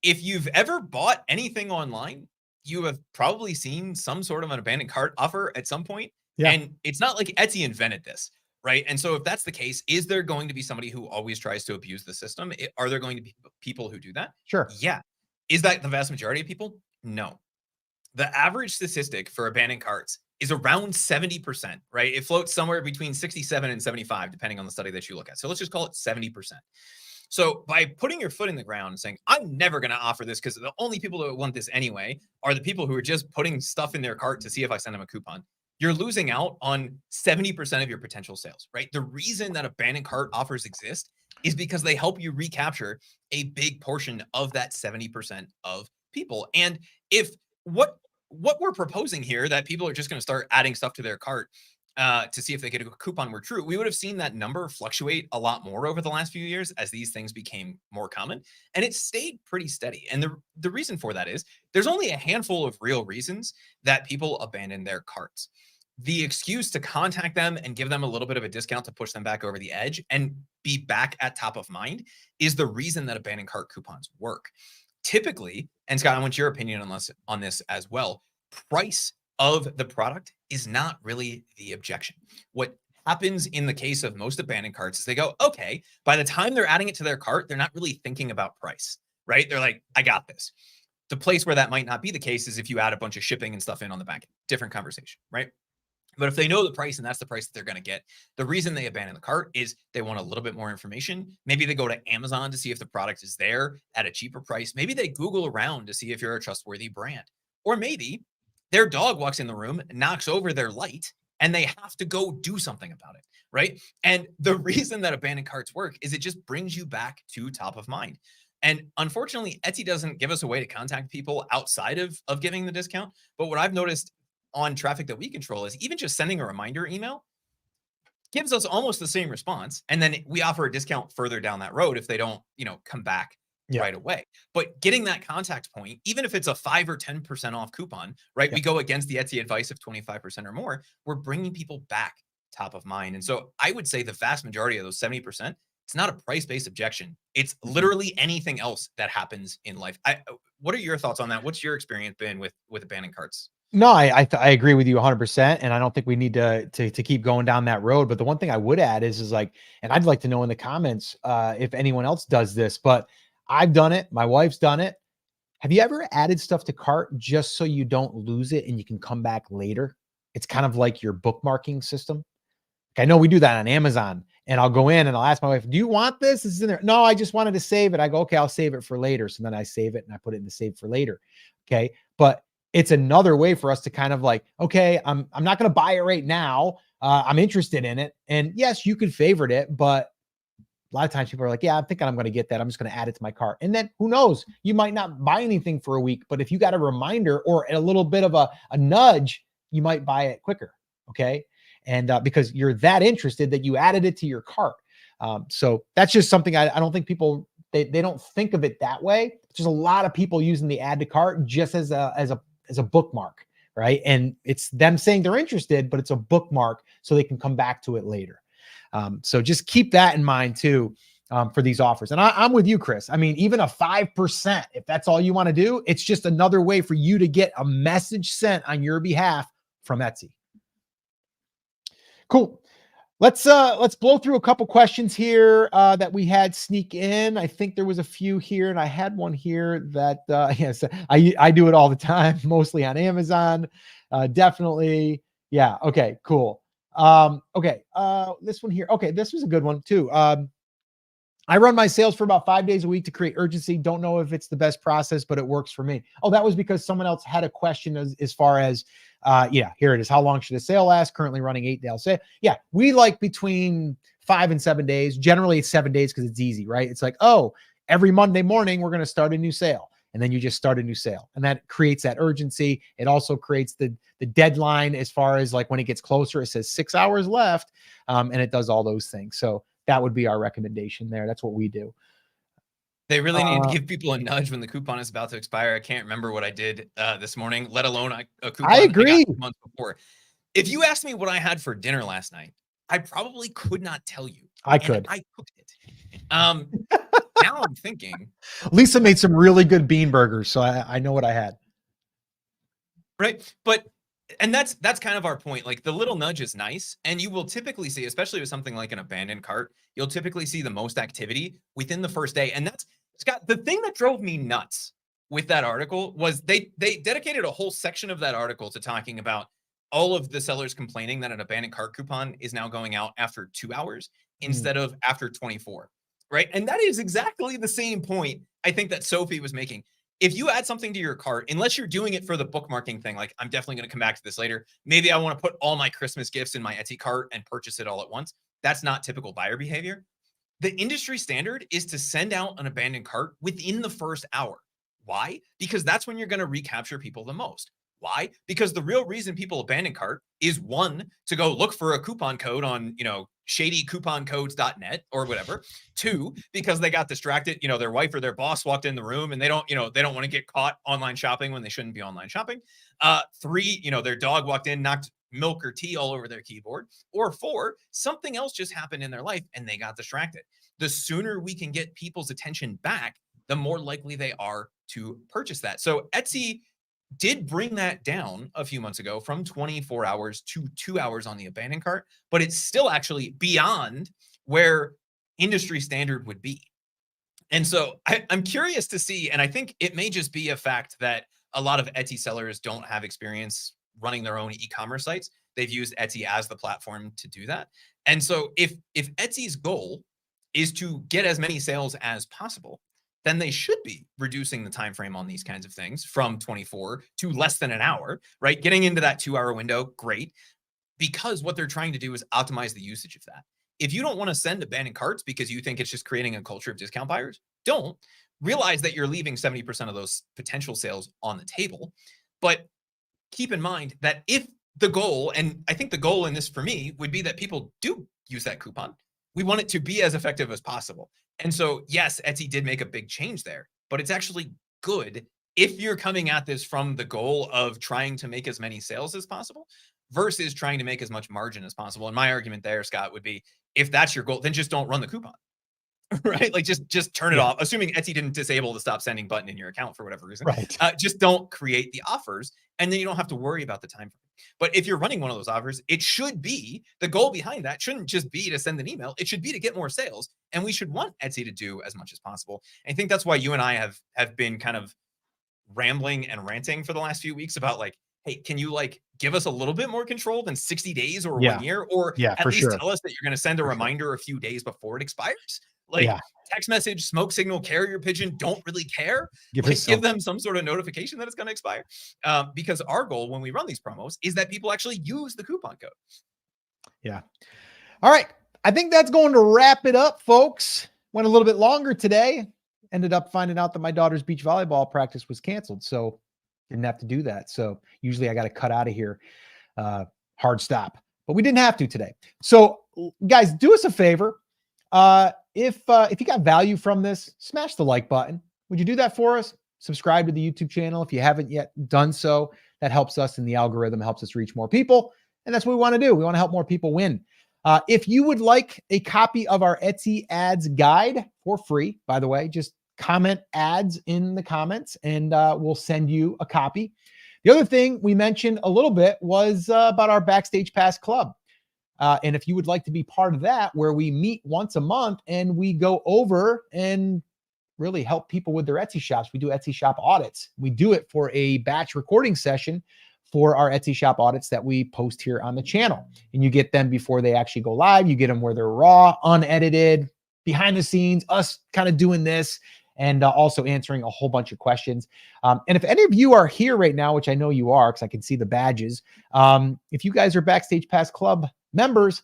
if you've ever bought anything online, you have probably seen some sort of an abandoned cart offer at some point. Yeah. And it's not like Etsy invented this, right? And so if that's the case, is there going to be somebody who always tries to abuse the system? Are there going to be people who do that? Sure. Yeah. Is that the vast majority of people? No. The average statistic for abandoned carts is around 70%, right? It floats somewhere between 67 and 75, depending on the study that you look at. So let's just call it 70%. So by putting your foot in the ground and saying, I'm never going to offer this because the only people that want this anyway are the people who are just putting stuff in their cart to see if I send them a coupon, you're losing out on 70% of your potential sales, right? The reason that abandoned cart offers exist is because they help you recapture a big portion of that 70% of people. And if what we're proposing here, that people are just going to start adding stuff to their cart to see if they get a coupon were true, we would have seen that number fluctuate a lot more over the last few years as these things became more common. And it stayed pretty steady. And the reason for that is there's only a handful of real reasons that people abandon their carts. The excuse to contact them and give them a little bit of a discount to push them back over the edge and be back at top of mind is the reason that abandoned cart coupons work. Typically, and Scott, I want your opinion on this as well, price of the product is not really the objection. What happens in the case of most abandoned carts is they go, okay, by the time they're adding it to their cart, they're not really thinking about price. right? They're like, I got this. The place where that might not be the case is if you add a bunch of shipping and stuff in on the back end. Different conversation, right? But if they know the price and that's the price that they're going to get, the reason they abandon the cart is they want a little bit more information. Maybe they go to Amazon to see if the product is there at a cheaper price. Maybe they Google around to see if you're a trustworthy brand. Or maybe their dog walks in the room, knocks over their light, and they have to go do something about it, right? And the reason that abandoned carts work is it just brings you back to top of mind. And unfortunately, Etsy doesn't give us a way to contact people outside of giving the discount. But what I've noticed on traffic that we control is even just sending a reminder email gives us almost the same response. And then we offer a discount further down that road if they don't, come back right away. But getting that contact point, even if it's a 5 or 10% off coupon, right? We go against the Etsy advice of 25% or more. We're bringing people back top of mind. And so I would say the vast majority of those 70%, it's not a price-based objection. It's literally anything else that happens in life. What are your thoughts on that? What's your experience been with abandoned carts? No, I agree with you 100%, and I don't think we need to keep going down that road. But the one thing I would add is like, and I'd like to know in the comments if anyone else does this, but I've done it. My wife's done it. Have you ever added stuff to cart just so you don't lose it and you can come back later? It's kind of like your bookmarking system. I know we do that on Amazon, and I'll go in and I'll ask my wife, do you want this? Is in there? No, I just wanted to save it. I go, okay, I'll save it for later. So then I save it and I put it in the save for later. Okay. But it's another way for us to kind of like, okay, I'm not going to buy it right now. I'm interested in it. And yes, you could favorite it, but a lot of times people are like, yeah, I'm thinking I'm going to get that. I'm just going to add it to my cart. And then who knows, you might not buy anything for a week, but if you got a reminder or a little bit of a nudge, you might buy it quicker. Okay. And because you're that interested that you added it to your cart. So that's just something I don't think people, they don't think of it that way. There's a lot of people using the add to cart just as a bookmark, right? And it's them saying they're interested, but it's a bookmark so they can come back to it later. So just keep that in mind too, for these offers. And I'm with you, Chris. I mean, even a 5%, if that's all you want to do, it's just another way for you to get a message sent on your behalf from Etsy. Cool. Let's blow through a couple questions here that we had sneak in. I think there was a few here, and I had one here that yes, I do it all the time, mostly on Amazon. Definitely. Yeah. Okay, cool. Okay. This one here. Okay, this was a good one too. I run my sales for about 5 days a week to create urgency. Don't know if it's the best process, but it works for me. Oh, that was because someone else had a question as far as, yeah, here it is. How long should a sale last? Currently running 8 days. Say, yeah, we like between 5 and 7 days. Generally it's 7 days because it's easy, right? It's like, oh, every Monday morning, we're going to start a new sale. And then you just start a new sale. And that creates that urgency. It also creates the deadline as far as like when it gets closer, it says 6 hours left. And it does all those things. So that would be our recommendation there. That's what we do. They really need to give people a nudge when the coupon is about to expire. I can't remember what I did this morning, let alone a coupon I agree. I got months before. If you asked me what I had for dinner last night, I probably could not tell you. I could. I cooked it. Now I'm thinking. Lisa made some really good bean burgers, so I know what I had. Right. And that's kind of our point. Like the little nudge is nice. And you will typically see, especially with something like an abandoned cart, you'll typically see the most activity within the first day. And that's, Scott, the thing that drove me nuts with that article was they dedicated a whole section of that article to talking about all of the sellers complaining that an abandoned cart coupon is now going out after 2 hours instead of after 24. Right. And that is exactly the same point I think that Sophie was making. If you add something to your cart, unless you're doing it for the bookmarking thing, like I'm definitely going to come back to this later. Maybe I want to put all my Christmas gifts in my Etsy cart and purchase it all at once. That's not typical buyer behavior. The industry standard is to send out an abandoned cart within the first hour. Why? Because that's when you're going to recapture people the most. Why? Because the real reason people abandon cart is, one, to go look for a coupon code on, shadycouponcodes.net or whatever. 2, because they got distracted, their wife or their boss walked in the room and they don't want to get caught online shopping when they shouldn't be online shopping. 3, their dog walked in, knocked milk or tea all over their keyboard. Or 4, something else just happened in their life and they got distracted. The sooner we can get people's attention back, the more likely they are to purchase that. So Etsy did bring that down a few months ago from 24 hours to 2 hours on the abandoned cart, but it's still actually beyond where industry standard would be. And so I'm curious to see, and I think it may just be a fact that a lot of Etsy sellers don't have experience running their own e-commerce sites. They've used Etsy as the platform to do that. And so if Etsy's goal is to get as many sales as possible, then they should be reducing the time frame on these kinds of things from 24 to less than an hour, right? Getting into that 2-hour window, great, because what they're trying to do is optimize the usage of that. If you don't want to send abandoned carts because you think it's just creating a culture of discount buyers, don't. Realize that you're leaving 70% of those potential sales on the table. But keep in mind that if the goal, and I think the goal in this for me would be that people do use that coupon, we want it to be as effective as possible. And so, yes, Etsy did make a big change there, but it's actually good if you're coming at this from the goal of trying to make as many sales as possible versus trying to make as much margin as possible. And my argument there, Scott, would be if that's your goal, then just don't run the coupon. Right? Like just turn it off. Assuming Etsy didn't disable the stop sending button in your account for whatever reason. Right. Just don't create the offers, and then you don't have to worry about the time frame. But if you're running one of those offers, it should be the goal behind that shouldn't just be to send an email. It should be to get more sales, and we should want Etsy to do as much as possible. And I think that's why you and I have been kind of rambling and ranting for the last few weeks about like, hey, can you like give us a little bit more control than 60 days or 1 year, or at least tell us that you're going to send a reminder a few days before it expires? Like text message, smoke signal, carrier pigeon, don't really care. Give them some sort of notification that it's going to expire. Because our goal when we run these promos is that people actually use the coupon code. Yeah. All right. I think that's going to wrap it up, folks. Went a little bit longer today. Ended up finding out that my daughter's beach volleyball practice was canceled. So didn't have to do that. So usually I got to cut out of here. Hard stop. But we didn't have to today. So guys, do us a favor. If you got value from this, smash the like button. Would you do that for us? Subscribe to the YouTube channel if you haven't yet done so. That helps us in the algorithm, helps us reach more people. And that's what we want to do. We want to help more people win. If you would like a copy of our Etsy ads guide for free, by the way, just comment ads in the comments and we'll send you a copy. The other thing we mentioned a little bit was about our Backstage Pass Club. And if you would like to be part of that, where we meet once a month and we go over and really help people with their Etsy shops, we do Etsy shop audits. We do it for a batch recording session for our Etsy shop audits that we post here on the channel. And you get them before they actually go live. You get them where they're raw, unedited, behind the scenes, us kind of doing this and also answering a whole bunch of questions. And if any of you are here right now, which I know you are because I can see the badges, if you guys are Backstage Pass Club members,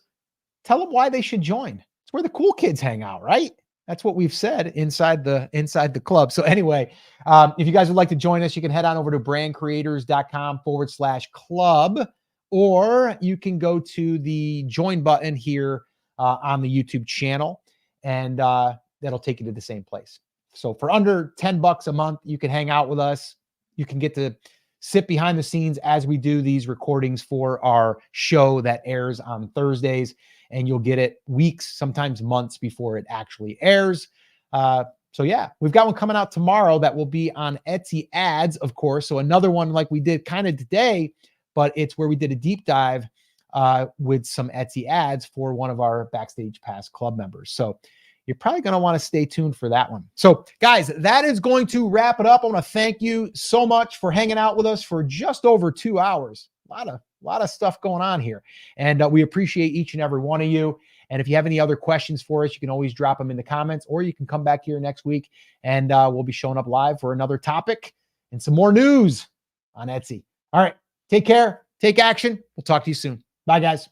tell them why they should join. It's where the cool kids hang out, right? That's what we've said inside the club. So anyway, if you guys would like to join us, you can head on over to brandcreators.com/club, or you can go to the join button here on the YouTube channel, and that'll take you to the same place. So for under $10 a month, you can hang out with us. You can get to sit behind the scenes as we do these recordings for our show that airs on Thursdays, and you'll get it weeks, sometimes months before it actually airs. So yeah, we've got one coming out tomorrow that will be on Etsy ads, of course. So another one like we did kind of today, but it's where we did a deep dive with some Etsy ads for one of our Backstage Pass Club members. So you're probably going to want to stay tuned for that one. So guys, that is going to wrap it up. I want to thank you so much for hanging out with us for just over 2 hours. A lot of stuff going on here. And we appreciate each and every one of you. And if you have any other questions for us, you can always drop them in the comments, or you can come back here next week and we'll be showing up live for another topic and some more news on Etsy. All right. Take care. Take action. We'll talk to you soon. Bye, guys.